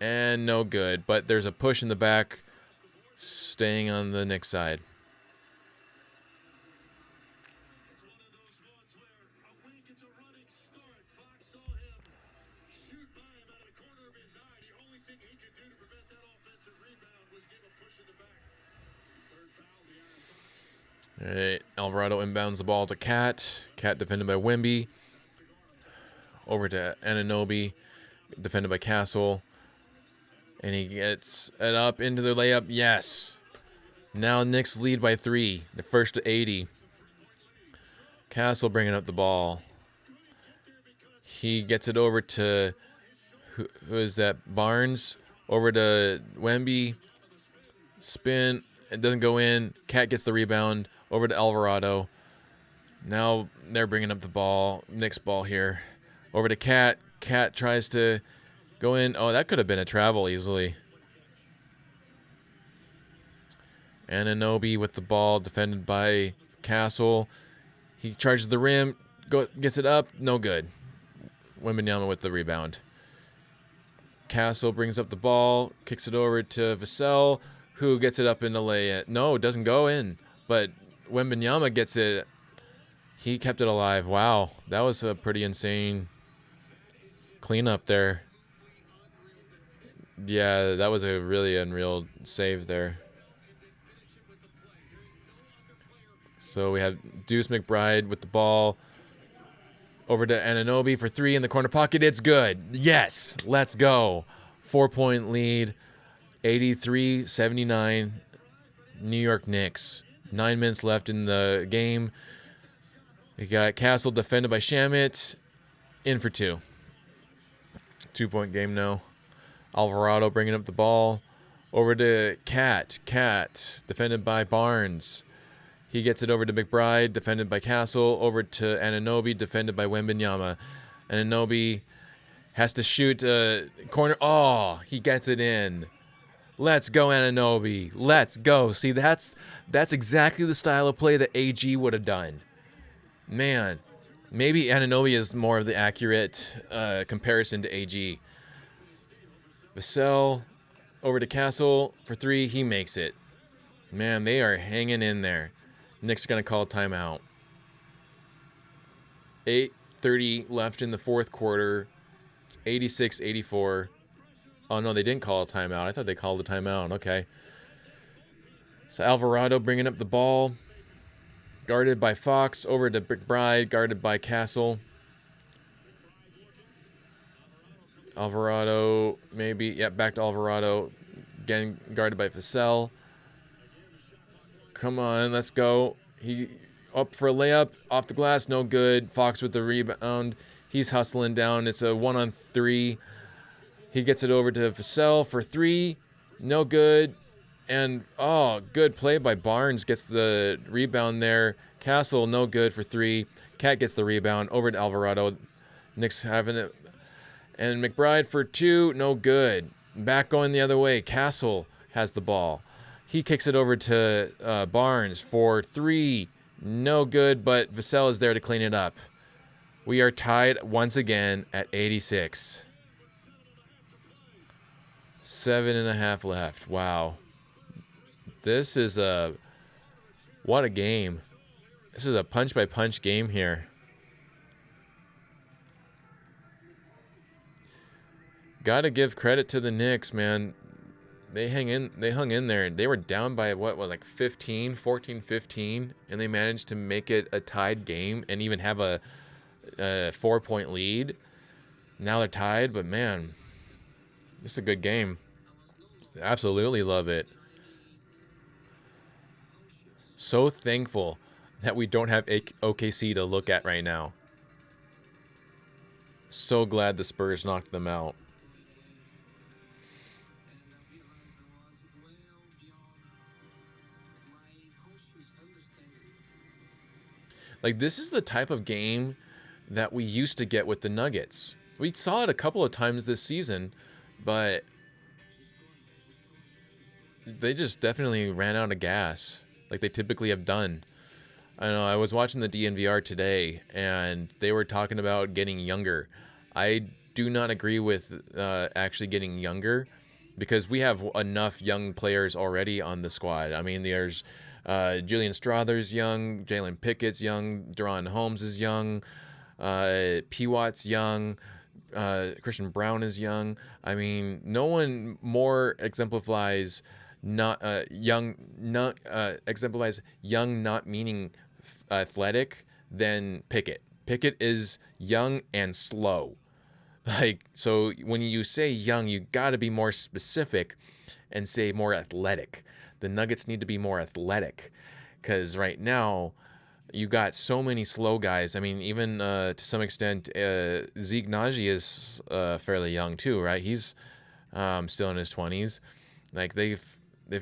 And no good. But there's a push in the back. Staying on the Knicks side. All right, Alvarado inbounds the ball to Cat. Cat defended by Wemby. Over to Anunoby, defended by Castle. And he gets it up into the layup. Yes. Now Knicks lead by 3. The first to 80. Castle bringing up the ball. He gets it over to, who is that? Barnes. Over to Wemby. Spin. It doesn't go in. Cat gets the rebound. Over to Alvarado. Now they're bringing up the ball. Knicks ball here. Over to Cat. Cat tries to go in. Oh, that could have been a travel easily. Anunoby with the ball. Defended by Castle. He charges the rim. Gets it up. No good. Wembanyama with the rebound. Castle brings up the ball. Kicks it over to Vassell, who gets it up in the lay. No, it doesn't go in. But Wembanyama gets it. He kept it alive. Wow, that was a pretty insane cleanup there. Yeah, that was a really unreal save there. So we have Deuce McBride with the ball. Over to Anunoby for 3 in the corner pocket. It's good. Yes, let's go. 4-point lead. 83-79. New York Knicks. 9 minutes left in the game. We got Castle defended by Shamet. In for 2. 2-point game now. Alvarado bringing up the ball. Over to Cat. Cat defended by Barnes. He gets it over to McBride, defended by Castle. Over to Anunoby, defended by Wembanyama. And Anunoby has to shoot corner. Oh, he gets it in. Let's go, Anunoby. Let's go. See, that's exactly the style of play that AG would have done. Man, maybe Anunoby is more of the accurate comparison to AG. Vassell over to Castle for 3. He makes it. Man, they are hanging in there. Knicks are going to call timeout. 8:30 left in the fourth quarter. 86-84. Oh, no, they didn't call a timeout. I thought they called a timeout. Okay. So Alvarado bringing up the ball. Guarded by Fox. Over to McBride. Guarded by Castle. Alvarado, maybe. Yep, back to Alvarado. Again, guarded by Vassell. Come on, let's go. He up for a layup. Off the glass, no good. Fox with the rebound. He's hustling down. It's a 1-on-3. He gets it over to Vassell for 3. No good. And, oh, good play by Barnes. Gets the rebound there. Castle, no good for 3. Cat gets the rebound. Over to Alvarado. Knicks having it. And McBride for 2. No good. Back going the other way. Castle has the ball. He kicks it over to Barnes for 3. No good, but Vassell is there to clean it up. We are tied once again at 86. 7.5 left. Wow. This is what a game. This is a punch-by-punch game here. Gotta give credit to the Knicks, man. They hung in there. They were down by like 14-15, and they managed to make it a tied game and even have a 4-point lead. Now they're tied, but man, it's a good game. Absolutely love it. So thankful that we don't have OKC to look at right now. So glad the Spurs knocked them out. Like, this is the type of game that we used to get with the Nuggets. We saw it a couple of times this season, but they just definitely ran out of gas, like they typically have done. I know, I was watching the DNVR today, and they were talking about getting younger. I do not agree with actually getting younger, because we have enough young players already on the squad. I mean, there's Julian Strother's young, Jalen Pickett's young, Deron Holmes is young, P. Watt's young, Christian Brown is young. I mean, no one more exemplifies young, not meaning athletic than Pickett. Pickett is young and slow. Like, so when you say young, you got to be more specific and say more athletic. The Nuggets need to be more athletic, because right now you got so many slow guys. I mean, even to some extent, Zeke Naji is fairly young too, right? He's still in his 20s. Like, they've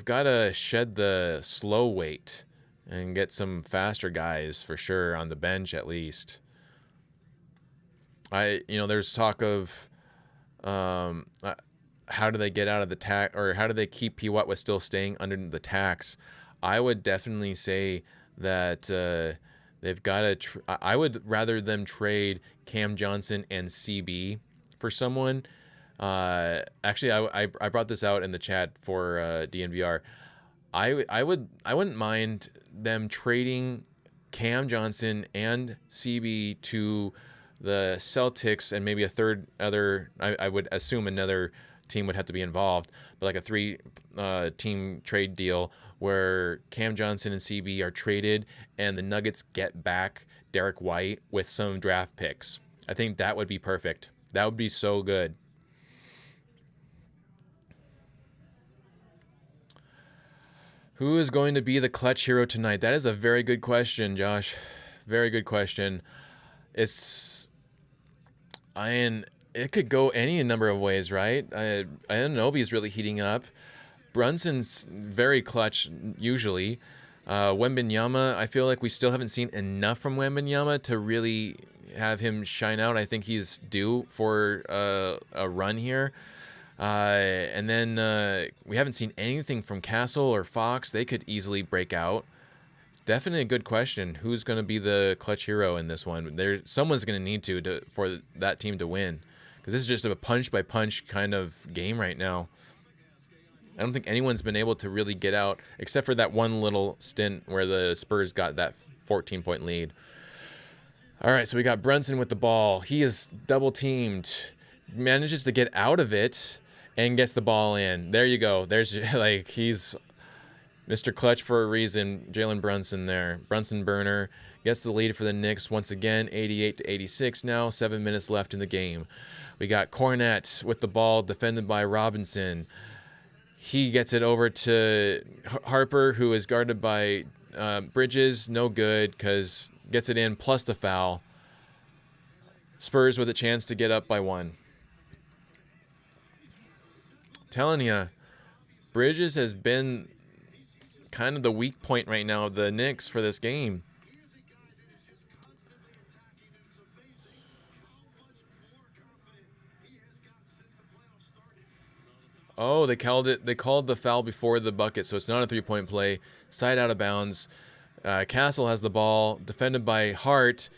got to shed the slow weight and get some faster guys for sure on the bench at least. There's talk of how do they get out of the tax, or how do they keep P. Watt with still staying under the tax? I would definitely say that they've got to. I would rather them trade Cam Johnson and CB for someone. Actually, I brought this out in the chat for DNVR. I wouldn't mind them trading Cam Johnson and CB to the Celtics, and maybe I would assume another team would have to be involved, but like a 3-team trade deal where Cam Johnson and CB are traded and the Nuggets get back Derek White with some draft picks. I think that would be perfect. That would be so good. Who is going to be the clutch hero tonight? That is a very good question, Josh. Very good question. It could go any number of ways, right? Anunoby is really heating up. Brunson's very clutch usually. Wembanyama, I feel like we still haven't seen enough from Wembanyama to really have him shine out. I think he's due for a run here. And then we haven't seen anything from Castle or Fox. They could easily break out. Definitely a good question. Who's going to be the clutch hero in this one? Someone's going to need to for that team to win, because this is just a punch by punch kind of game right now. I don't think anyone's been able to really get out, except for that one little stint where the Spurs got that 14-point lead. All right, so we got Brunson with the ball. He is double teamed, manages to get out of it, and gets the ball in. There you go. There's like, he's Mr. Clutch for a reason. Jalen Brunson there. Brunson burner gets the lead for the Knicks once again, 88-86 now. 7 minutes left in the game. We got Cornette with the ball, defended by Robinson. He gets it over to Harper, who is guarded by Bridges. No good, because gets it in plus the foul. Spurs with a chance to get up by 1. Telling you, Bridges has been kind of the weak point right now of the Knicks for this game. Oh, they called it. They called the foul before the bucket, so it's not a 3-point play. Side out of bounds. Castle has the ball, defended by Hart.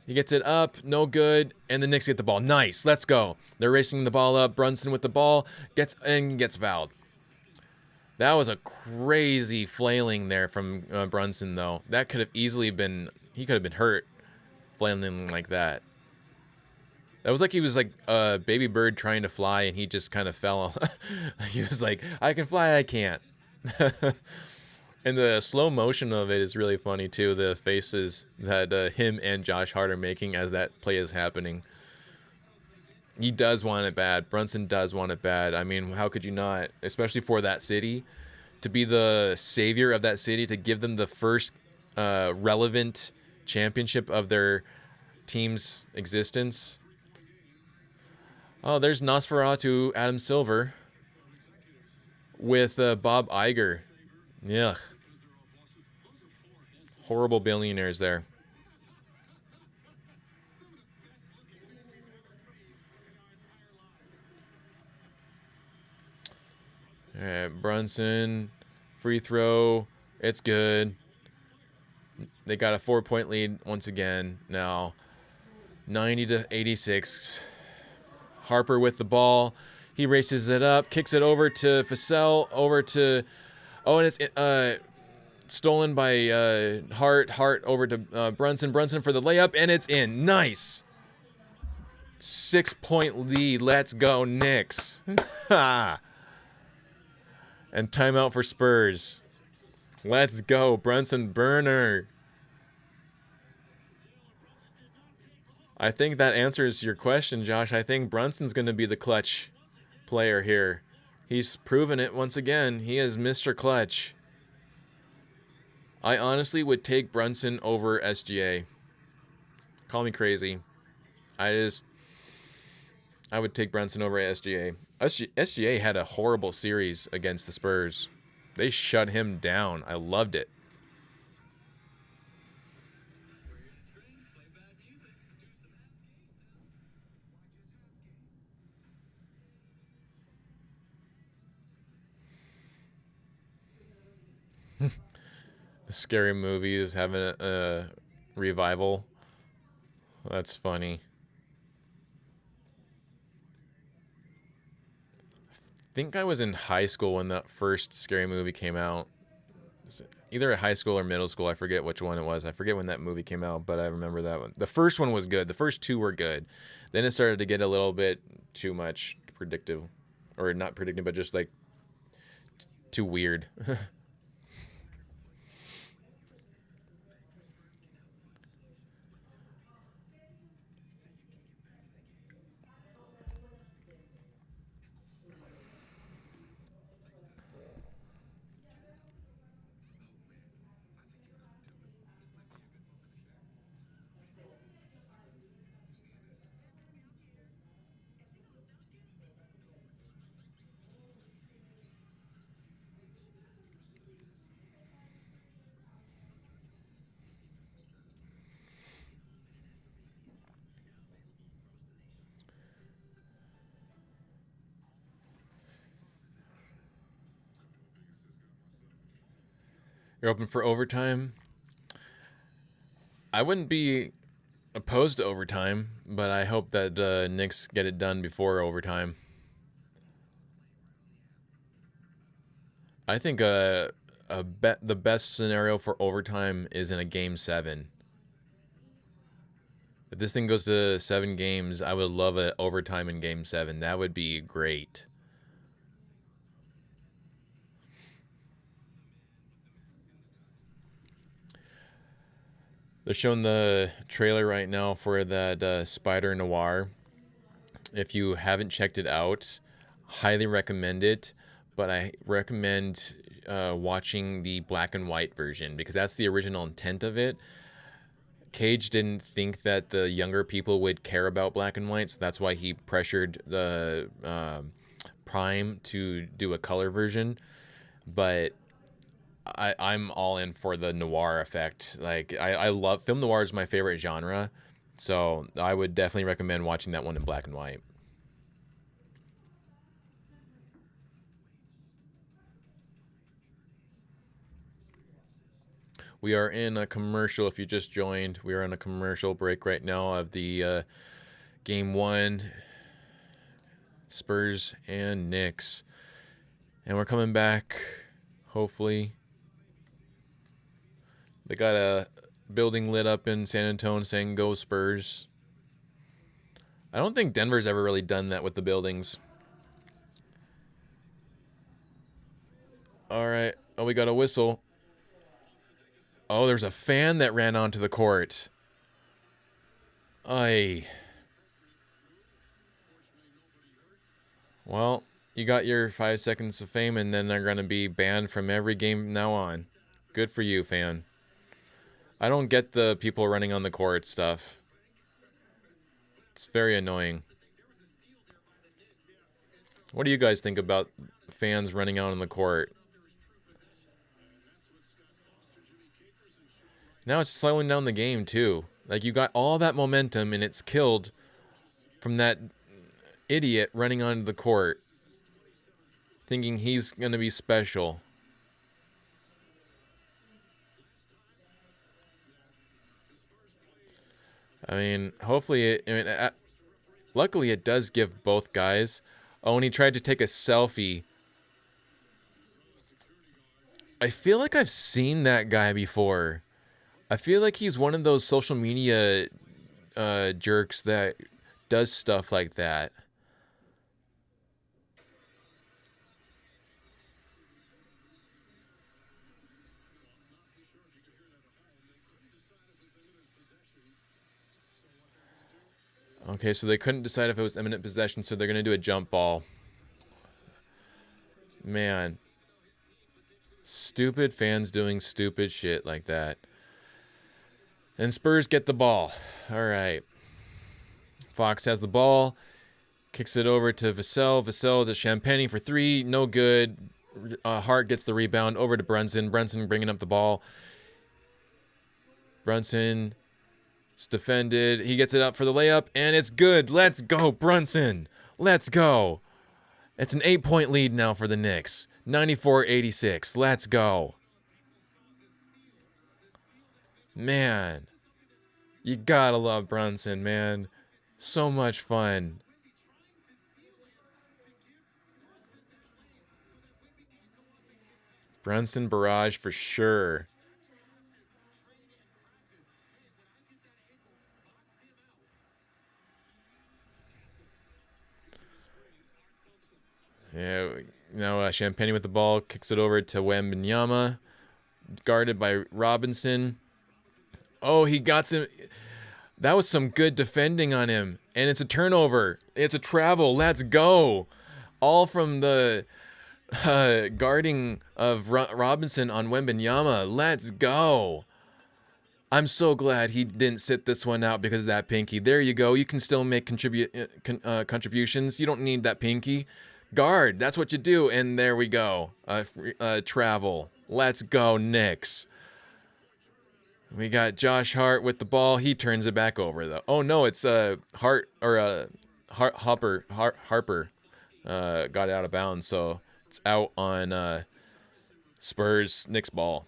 He gets it up, no good, and the Knicks get the ball. Nice, let's go. They're racing the ball up. Brunson with the ball gets fouled. That was a crazy flailing there from Brunson, though. That could have easily been. He could have been hurt flailing like that. That was like he was like a baby bird trying to fly, and he just kind of fell. He was like, I can fly, I can't. And the slow motion of it is really funny, too. The faces that him and Josh Hart are making as that play is happening. He does want it bad. Brunson does want it bad. I mean, how could you not? Especially for that city. To be the savior of that city, to give them the first relevant championship of their team's existence. Oh, there's Nosferatu Adam Silver with Bob Iger. Yuck. Horrible billionaires there. All right, Brunson, free throw. It's good. They got a 4-point lead once again now. 90-86. Harper with the ball. He races it up, kicks it over to Vassell, over to... Oh, and it's stolen by Hart. Hart over to Brunson. Brunson for the layup, and it's in. Nice. 6-point lead. Let's go, Knicks. And timeout for Spurs. Let's go, Brunson burner. I think that answers your question, Josh. I think Brunson's going to be the clutch player here. He's proven it once again. He is Mr. Clutch. I honestly would take Brunson over SGA. Call me crazy. I would take Brunson over SGA. SGA had a horrible series against the Spurs. They shut him down. I loved it. Scary Movies having a revival. That's funny. I think I was in high school when that first Scary Movie came out. Either at high school or middle school. I forget which one it was. I forget when that movie came out, but I remember that one. The first one was good. The first two were good. Then it started to get a little bit too much predictive. Or not predictive, but just like too weird. You're open for overtime? I wouldn't be opposed to overtime, but I hope that Knicks get it done before overtime. I think the best scenario for overtime is in a game 7. If this thing goes to 7 games, I would love an overtime in game 7. That would be great. They're showing the trailer right now for that Spider Noir. If you haven't checked it out, highly recommend it. But I recommend watching the black and white version because that's the original intent of it. Cage didn't think that the younger people would care about black and white, so that's why he pressured the Prime to do a color version. But I'm all in for the noir effect. Like I love film noir is my favorite genre, so I would definitely recommend watching that one in black and white. We are in a commercial. If you just joined, we are in a commercial break right now of the game 1, Spurs and Knicks, and we're coming back. Hopefully. They got a building lit up in San Antonio saying "Go Spurs." I don't think Denver's ever really done that with the buildings. All right. Oh, we got a whistle. Oh, there's a fan that ran onto the court. Aye. Well, you got your 5 seconds of fame, and then they're going to be banned from every game from now on. Good for you, fan. I don't get the people running on the court stuff. It's very annoying. What do you guys think about fans running out on the court? Now it's slowing down the game, too. Like, you got all that momentum, and it's killed from that idiot running onto the court, thinking he's going to be special. I mean, hopefully luckily it does give both guys. Oh, and he tried to take a selfie. I feel like I've seen that guy before. I feel like he's one of those social media jerks that does stuff like that. Okay, so they couldn't decide if it was imminent possession, so they're going to do a jump ball. Man. Stupid fans doing stupid shit like that. And Spurs get the ball. All right. Fox has the ball. Kicks it over to Vassell. Vassell to Champagny for 3. No good. Hart gets the rebound over to Brunson. Brunson bringing up the ball. Brunson... it's defended. He gets it up for the layup, and it's good. Let's go, Brunson. Let's go. It's an 8-point lead now for the Knicks. 94-86. Let's go. Man. You gotta love Brunson, man. So much fun. Brunson barrage for sure. Yeah, now Champagny with the ball, kicks it over to Wembanyama, guarded by Robinson. Oh, he got some. That was some good defending on him, and it's a turnover. It's a travel. Let's go. All from the guarding of Robinson on Wembanyama. Let's go. I'm so glad he didn't sit this one out because of that pinky. There you go. You can still make contributions. You don't need that pinky. Guard, that's what you do, and there we go. Travel. Let's go, Knicks. We got Josh Hart with the ball. He turns it back over, though. Oh, no, it's Hart, or Harper got it out of bounds, so it's out on Spurs, Knicks ball.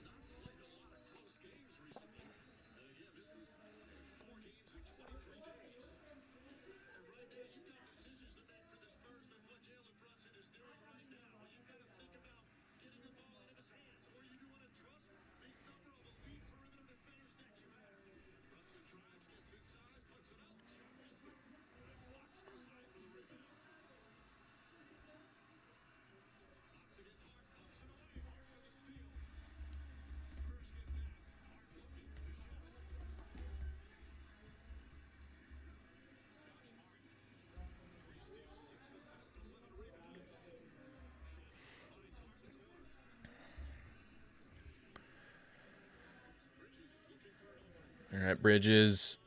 Bridges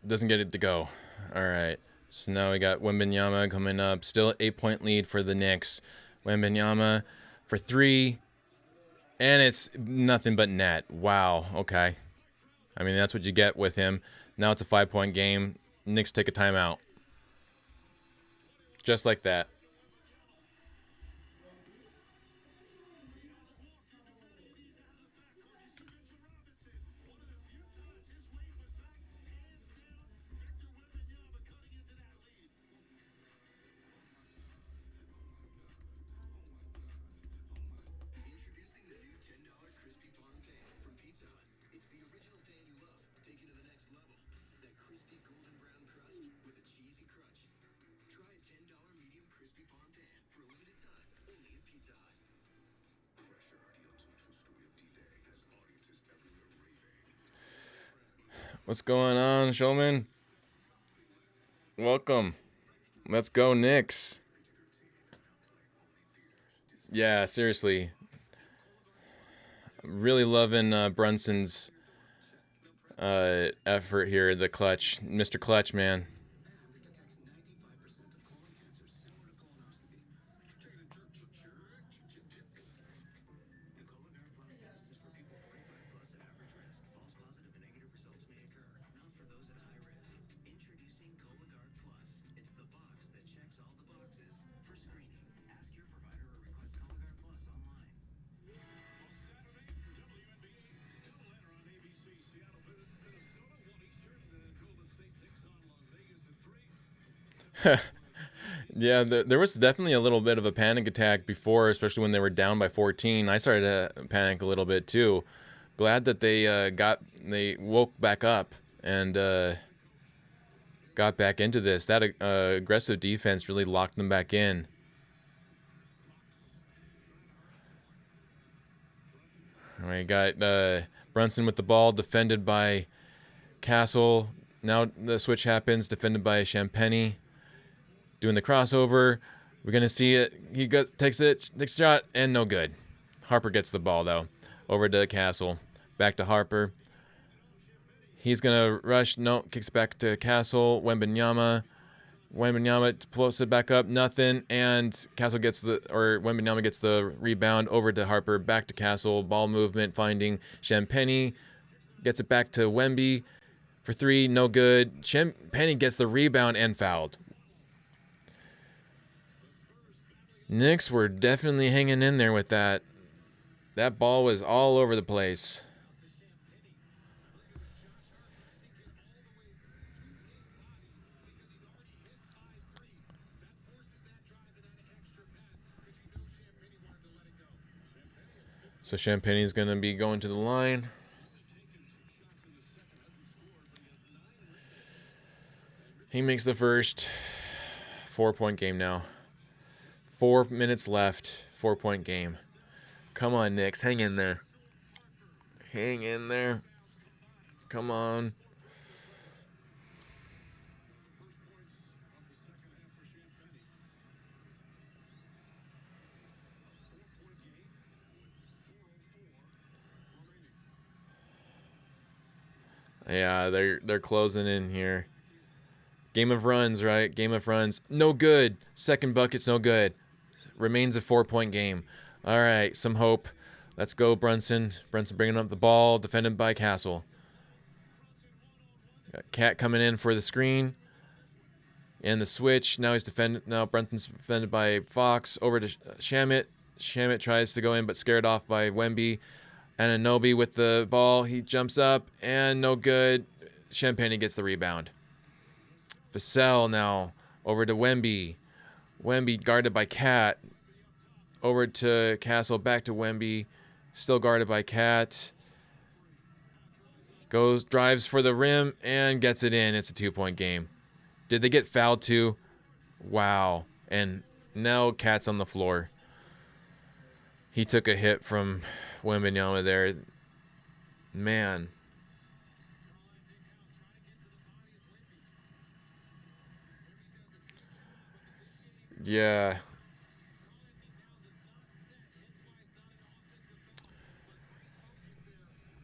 doesn't get it to go. All right. So now we got Wembanyama coming up. Still 8-point lead for the Knicks. Wembanyama for 3. And it's nothing but net. Wow. Okay. I mean, that's what you get with him. Now it's a 5-point game. Knicks take a timeout. Just like that. Introducing the new $10 crispy farm pan from Pizza Hut. It's the original pan you love, taken to the next level. That crispy golden brown crust with a cheesy crunch. Try a $10 medium crispy farm pan for a limited time, only at Pizza Hut. Pressure RDO2 True Story of D-Day has audiences everywhere raving. What's going on, showman? Welcome. Let's go, Knicks. Yeah, seriously. Really loving Brunson's effort here, the clutch. Mr. Clutch, man. Yeah, there was definitely a little bit of a panic attack before, especially when they were down by 14. I started to panic a little bit too. Glad that they woke back up and got back into this. That aggressive defense really locked them back in. All right, got Brunson with the ball, defended by Castle. Now the switch happens, defended by Champagnie. Doing the crossover. We're going to see it. He takes a shot, and no good. Harper gets the ball, though. Over to Castle. Back to Harper. He's going to rush. No, kicks back to Castle. Wembanyama pulls it back up. Nothing. And Wembanyama gets the rebound over to Harper. Back to Castle. Ball movement, finding Champagnie. Gets it back to Wemby for 3. No good. Champagnie gets the rebound and fouled. Knicks were definitely hanging in there with that. That ball was all over the place. So Champagnie's going to be going to the line. He makes the first. 4-point game now. 4 minutes left. 4-point game. Come on, Knicks. Hang in there. Hang in there. Come on. Yeah, they're closing in here. Game of runs, right? Game of runs. No good. Second bucket's no good. Remains a 4-point game. All right, some hope. Let's go, Brunson. Brunson bringing up the ball, defended by Castle. Got Cat coming in for the screen. And the switch. Now Brunson's defended by Fox. Over to Shamet. Shamet tries to go in, but scared off by Wemby. Anunoby with the ball. He jumps up, and no good. Champagnie gets the rebound. Vassell now over to Wemby. Wemby guarded by Cat. Over to Castle, back to Wemby. Still guarded by Cat. Drives for the rim, and gets it in. It's a 2-point game. Did they get fouled too? Wow. And now Cat's on the floor. He took a hit from Wembanyama there. Man. Yeah.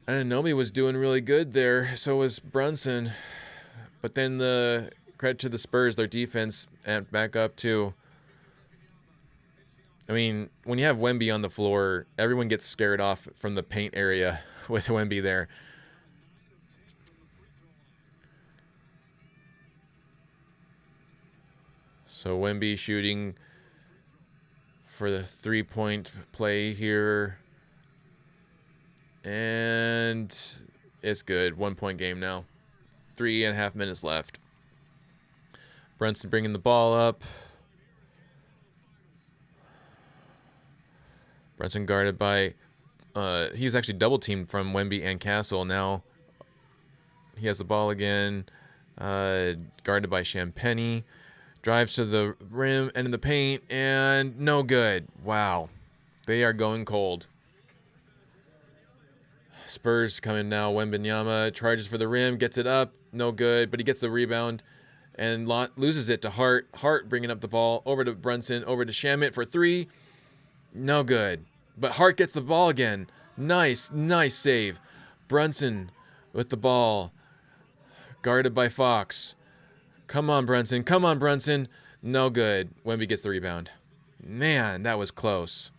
Anunoby was doing really good there. So was Brunson. But then the credit to the Spurs, their defense amped back up too. I mean, when you have Wemby on the floor, everyone gets scared off from the paint area with Wemby there. So Wemby shooting for the 3-point play here. And it's good. 1-point game now. 3.5 minutes left. Brunson bringing the ball up. Brunson guarded by... he was actually double teamed from Wemby and Castle. Now he has the ball again. Guarded by Champagny. Drives to the rim and in the paint. And no good. Wow. They are going cold. Spurs coming now. Wembanyama charges for the rim. Gets it up. No good. But he gets the rebound. And loses it to Hart. Hart bringing up the ball. Over to Brunson. Over to Shamet for 3. No good. But Hart gets the ball again. Nice save. Brunson with the ball. Guarded by Fox. Come on, Brunson. No good. Wemby gets the rebound. Man, that was close.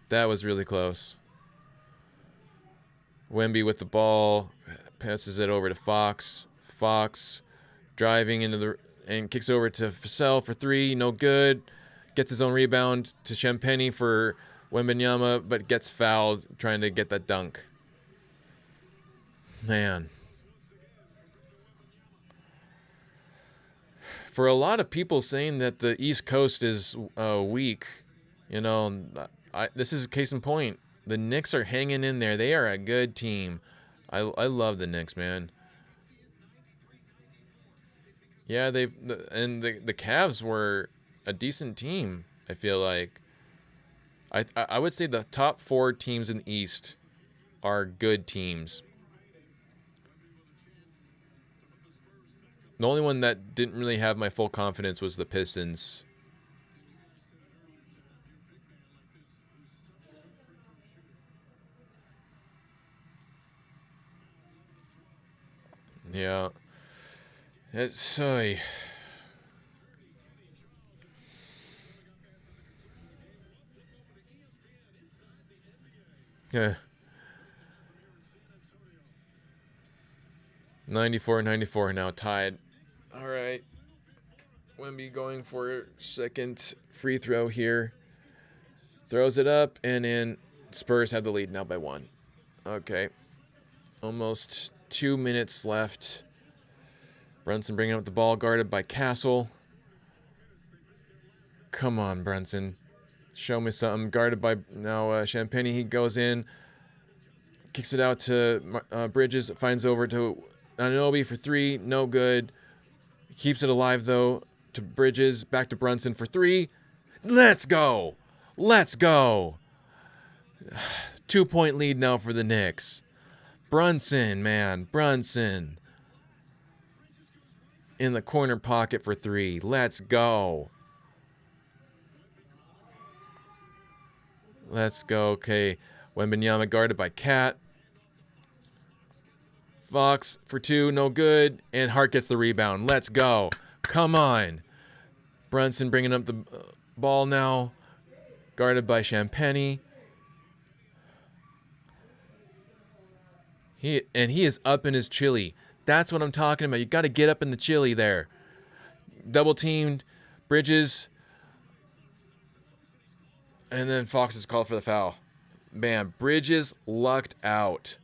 That was really close. Wemby with the ball. Passes it over to Fox. Fox driving into and kicks over to Vassell for 3. No good. Gets his own rebound to Champagny for Wembanyama, but gets fouled trying to get that dunk. Man. For a lot of people saying that the East Coast is weak, you know, this is a case in point. The Knicks are hanging in there. They are a good team. I love the Knicks, man. Yeah, the Cavs were a decent team, I feel like. I would say the top 4 teams in the East are good teams. The only one that didn't really have my full confidence was the Pistons. Yeah. It's so... Yeah. 94-94 now tied. All right. Wemby going for second free throw here. Throws it up and in. Spurs have the lead now by 1. Okay. Almost 2 minutes left. Brunson bringing up the ball, guarded by Castle. Come on, Brunson. Show me something. Guarded by now Champagny. He goes in. Kicks it out to Bridges. Finds over to Anunoby for 3. No good. Keeps it alive, though, to Bridges. Back to Brunson for 3. Let's go. 2-point lead now for the Knicks. Brunson, man. Brunson. In the corner pocket for 3. Let's go. Okay. Wembanyama guarded by Cat. Fox for 2, no good. And Hart gets the rebound. Let's go. Come on. Brunson bringing up the ball now. Guarded by Champagny. He is up in his chili. That's what I'm talking about. You got to get up in the chili there. Double teamed. Bridges. And then Fox is called for the foul. Man, Bridges lucked out.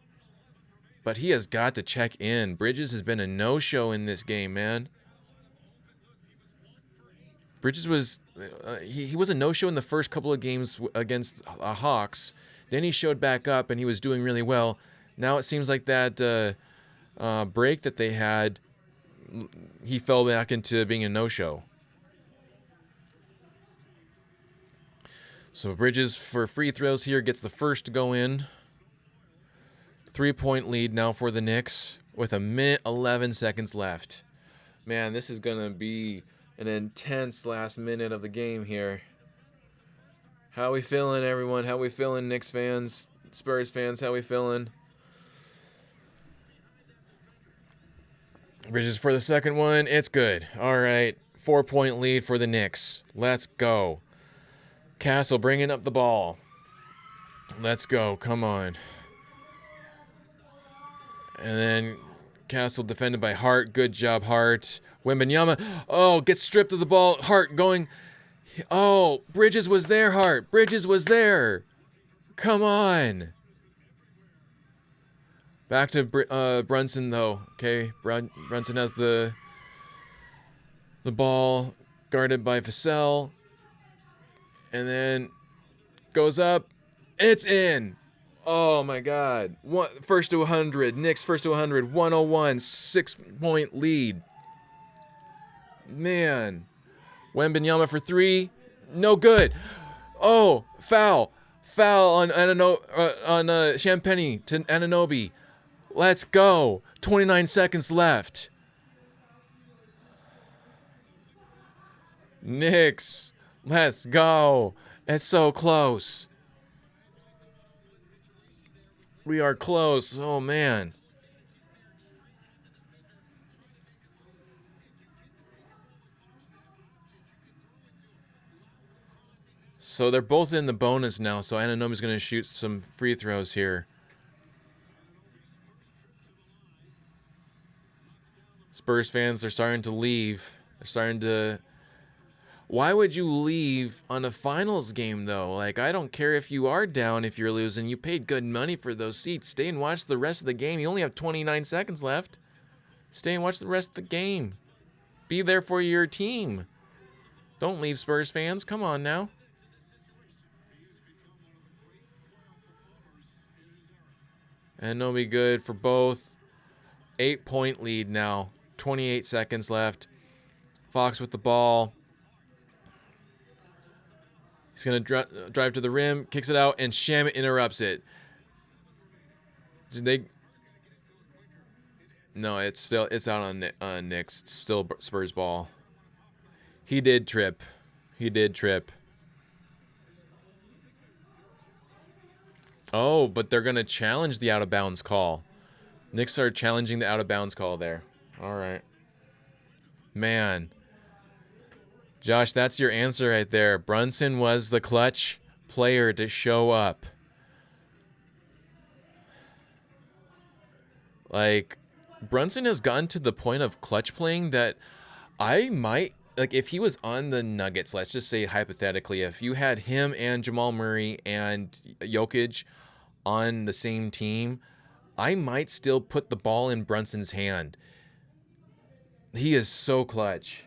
But he has got to check in. Bridges has been a no-show in this game, man. Bridges was... he was a no-show in the first couple of games against Hawks. Then he showed back up, and he was doing really well. Now it seems like that break that they had, he fell back into being a no-show. So Bridges for free throws here gets the first to go in. 3-point lead now for the Knicks with 1:11 seconds left. Man, this is going to be an intense last minute of the game here. How we feeling, everyone? How we feeling, Knicks fans? Spurs fans, how we feeling? Bridges for the second one. It's good. All right. 4-point lead for the Knicks. Let's go. Castle bringing up the ball. Let's go. Come on. And then Castle defended by Hart. Good job, Hart. Wembanyama. Oh, gets stripped of the ball. Hart going. Oh, Bridges was there, Hart. Bridges was there. Come on. Back to Brunson, though. Okay, Brunson has the ball guarded by Vassell. And then goes up. It's in. Oh, my God. First to 100. Knicks first to 100. 101. 6-point lead. Man. Wembanyama for three. No good. Oh, foul. Foul on Champagny to Anunoby. Let's go. 29 seconds left. Knicks. Let's go. It's so close. We are close. Oh, man. So they're both in the bonus now, so Anunoby's going to shoot some free throws here. Spurs fans are starting to leave. They're starting to... Why would you leave on a finals game, though? Like, I don't care if you are down, if you're losing. You paid good money for those seats. Stay and watch the rest of the game. You only have 29 seconds left. Stay and watch the rest of the game. Be there for your team. Don't leave, Spurs fans. Come on now. And no be good for both. 8-point lead now. 28 seconds left. Fox with the ball. He's going to drive to the rim, kicks it out, and Shamet interrupts it. Did they... No, it's out on Knicks. It's still Spurs ball. He did trip. Oh, but they're going to challenge the out-of-bounds call. Knicks are challenging the out-of-bounds call there. All right. Man. Josh, that's your answer right there. Brunson was the clutch player to show up. Like, Brunson has gotten to the point of clutch playing that I might... Like, if he was on the Nuggets, let's just say hypothetically, if you had him and Jamal Murray and Jokic on the same team, I might still put the ball in Brunson's hand. He is so clutch.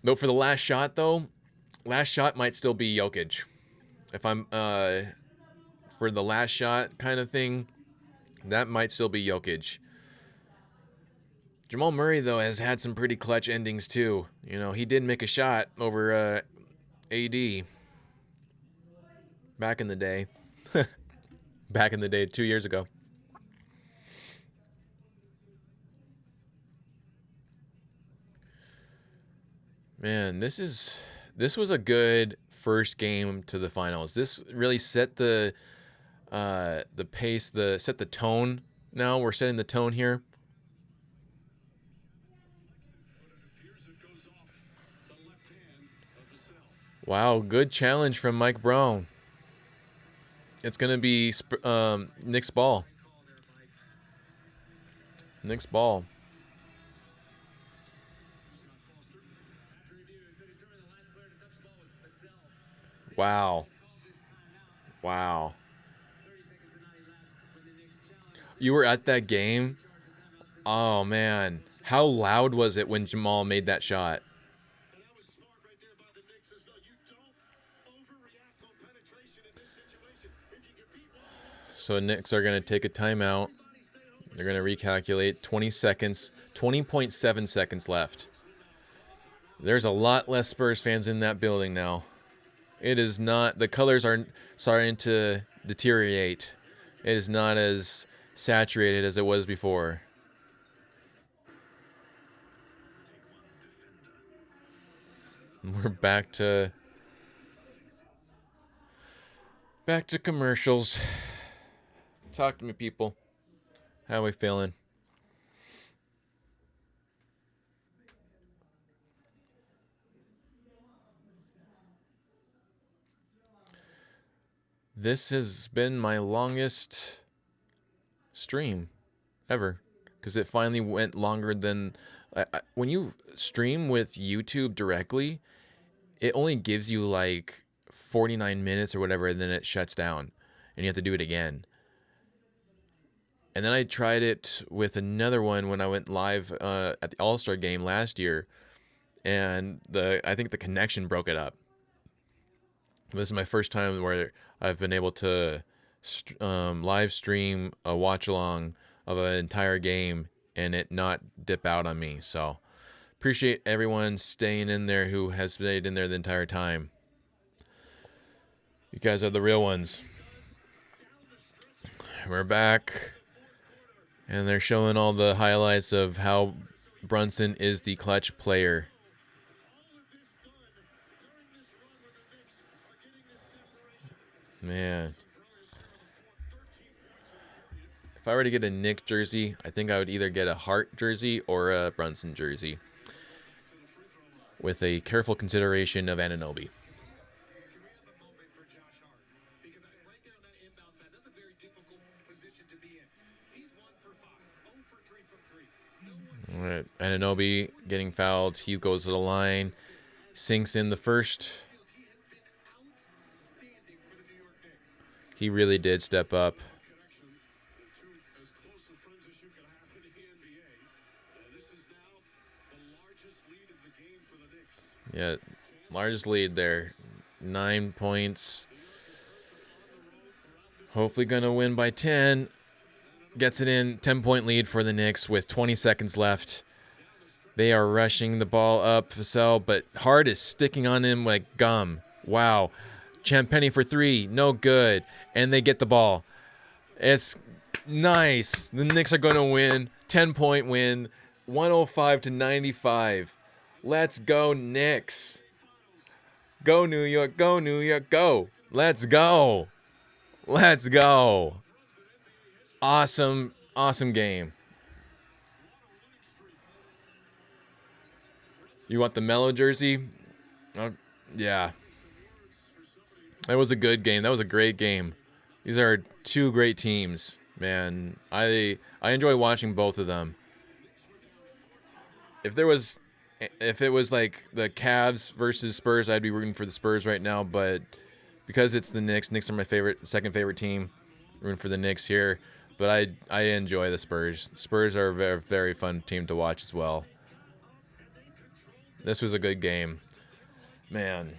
Though for the last shot, last shot might still be Jokic. If I'm, for the last shot kind of thing, that might still be Jokic. Jamal Murray, though, has had some pretty clutch endings, too. You know, he did make a shot over AD back in the day. Back in the day, 2 years ago. Man, this was a good first game to the finals. This really set the pace, set the tone. Now we're setting the tone here. Wow, good challenge from Mike Brown. It's gonna be Knicks ball. Knicks ball. Wow. Wow. You were at that game? Oh, man. How loud was it when Jamal made that shot? So Knicks are going to take a timeout. They're going to recalculate. 20 seconds. 20.7 seconds left. There's a lot less Spurs fans in that building now. It is not... The colors are starting to deteriorate. It is not as saturated as it was before. We're back to commercials. Talk to me, people. How we feeling? This has been my longest stream ever, because it finally went longer than when you stream with YouTube directly, it only gives you like 49 minutes or whatever, and then it shuts down and you have to do it again. And then I tried it with another one when I went live at the All-Star game last year, and I think the connection broke it up. This is my first time where I've been able to live stream a watch along of an entire game and it not dip out on me. So appreciate everyone staying in there who has stayed in there the entire time. You guys are the real ones. We're back, and they're showing all the highlights of how Brunson is the clutch player. Man. If I were to get a Knicks jersey, I think I would either get a Hart jersey or a Brunson jersey, with a careful consideration of Anunoby. All right, Anunoby getting fouled. He goes to the line, sinks in the first. He really did step up. Yeah, largest lead there. 9 points. Hopefully gonna win by 10. Gets it in. 10-point lead for the Knicks with 20 seconds left. They are rushing the ball up Vassell, but Hart is sticking on him like gum. Wow. Champagny for 3. No good. And they get the ball. It's nice. The Knicks are going to win. 10-point win. 105-95. Let's go, Knicks. Go, New York. Go, New York. Go. Let's go. Let's go. Awesome, awesome game. You want the Mellow jersey? Yeah. That was a good game. That was a great game. These are two great teams, man. I enjoy watching both of them. If it was like the Cavs versus Spurs, I'd be rooting for the Spurs right now, but because it's the Knicks are my second favorite team. Rooting for the Knicks here, but I enjoy the Spurs. Spurs are a very, very fun team to watch as well. This was a good game, man.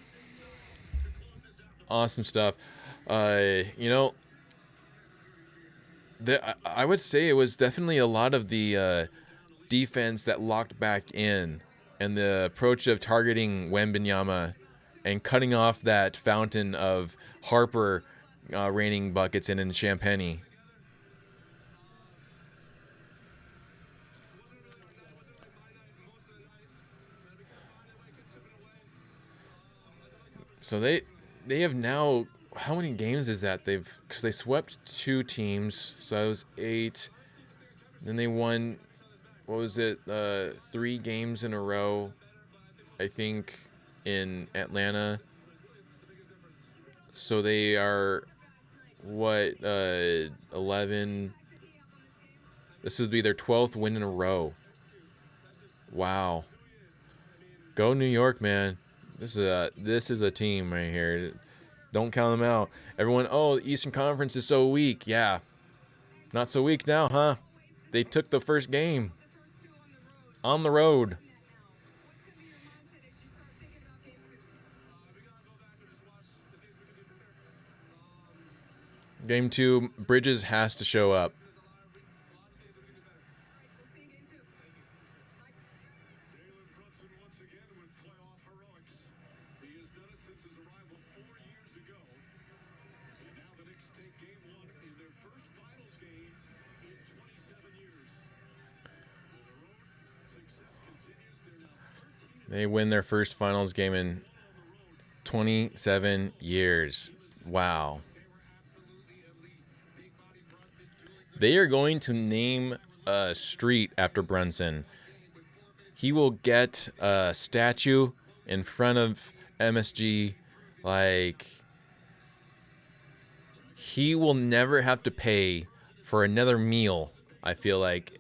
Awesome stuff. I would say it was definitely a lot of the defense that locked back in, and the approach of targeting Wembanyama and cutting off that fountain of Harper raining buckets in Champagny. So they have now, how many games is that? Because they swept 2 teams, so that was 8. Then they won, what was it, 3 games in a row, I think, in Atlanta. So they are, 11? This would be their 12th win in a row. Wow. Go New York, man. This is a team right here. Don't count them out. Everyone, the Eastern Conference is so weak. Yeah. Not so weak now, huh? They took the first game on the road. Game 2, Bridges has to show up. They win their first finals game in 27 years. Wow. They are going to name a street after Brunson. He will get a statue in front of MSG. Like, he will never have to pay for another meal, I feel like,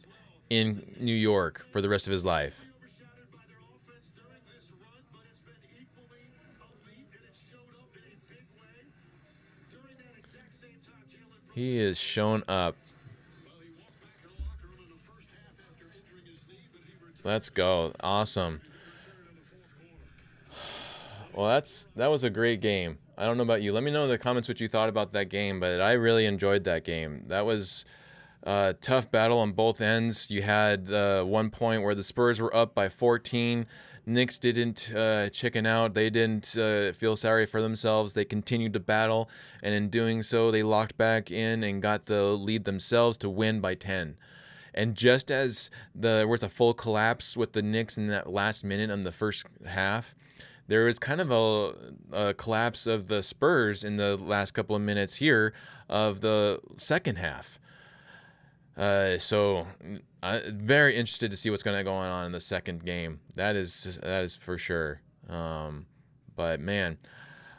in New York for the rest of his life. He is shown up. Let's go. Awesome. Well, that was a great game. I don't know about you. Let me know in the comments what you thought about that game, but I really enjoyed that game. That was a tough battle on both ends. You had one point where the Spurs were up by 14. Knicks didn't chicken out. They didn't feel sorry for themselves. They continued to battle, and in doing so, they locked back in and got the lead themselves to win by 10. And just as there was a full collapse with the Knicks in that last minute in the first half, there was kind of a collapse of the Spurs in the last couple of minutes here of the second half. So I'm very interested to see what's going to go on in the second game. That is for sure. But man,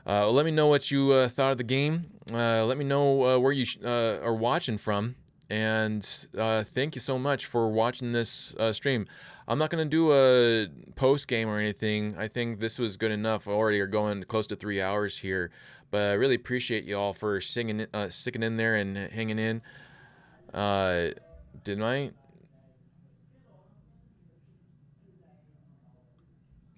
let me know what you thought of the game. Let me know where you are watching from. And thank you so much for watching this stream. I'm not going to do a post game or anything. I think this was good enough. Already are going close to 3 hours here. But I really appreciate you all for sticking in there and hanging in. Did my...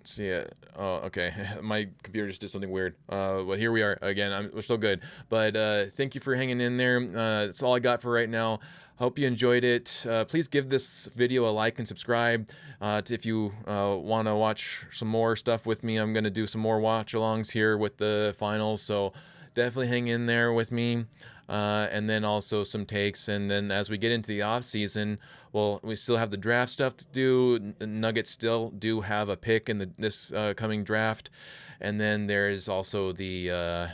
See it. Oh, okay. My computer just did something weird. Well, here we are again. We're still good. But thank you for hanging in there. That's all I got for right now. Hope you enjoyed it. Please give this video a like and subscribe. If you want to watch some more stuff with me, I'm going to do some more watch-alongs here with the finals. So definitely hang in there with me. And then also some takes. And then as we get into the off season, well, we still have the draft stuff to do. Nuggets still do have a pick in this coming draft. And then there's also the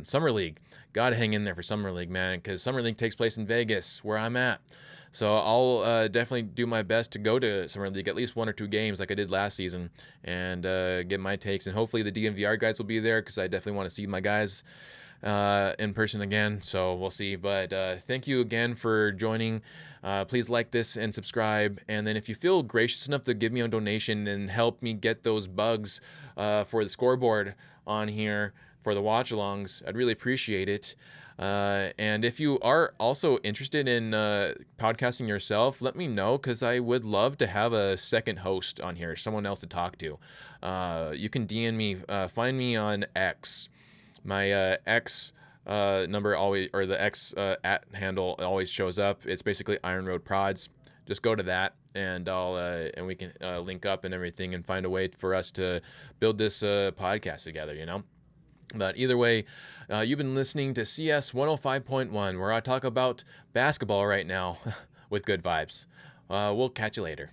Summer League. Got to hang in there for Summer League, man, because Summer League takes place in Vegas, where I'm at. So I'll definitely do my best to go to Summer League, at least 1 or 2 games like I did last season, and get my takes. And hopefully the DNVR guys will be there, because I definitely want to see my guys in person again. So we'll see. But thank you again for joining. Please like this and subscribe. And then if you feel gracious enough to give me a donation and help me get those bugs for the scoreboard on here for the watch-alongs, I'd really appreciate it. And if you are also interested in podcasting yourself, let me know, because I would love to have a second host on here, someone else to talk to. You can DM me, find me on X. My X number always, or the X at handle always shows up. It's basically Iron Road Prods. Just go to that, and and we can link up and everything, and find a way for us to build this podcast together, you know. But either way, you've been listening to CS 105.1, where I talk about basketball right now with good vibes. We'll catch you later.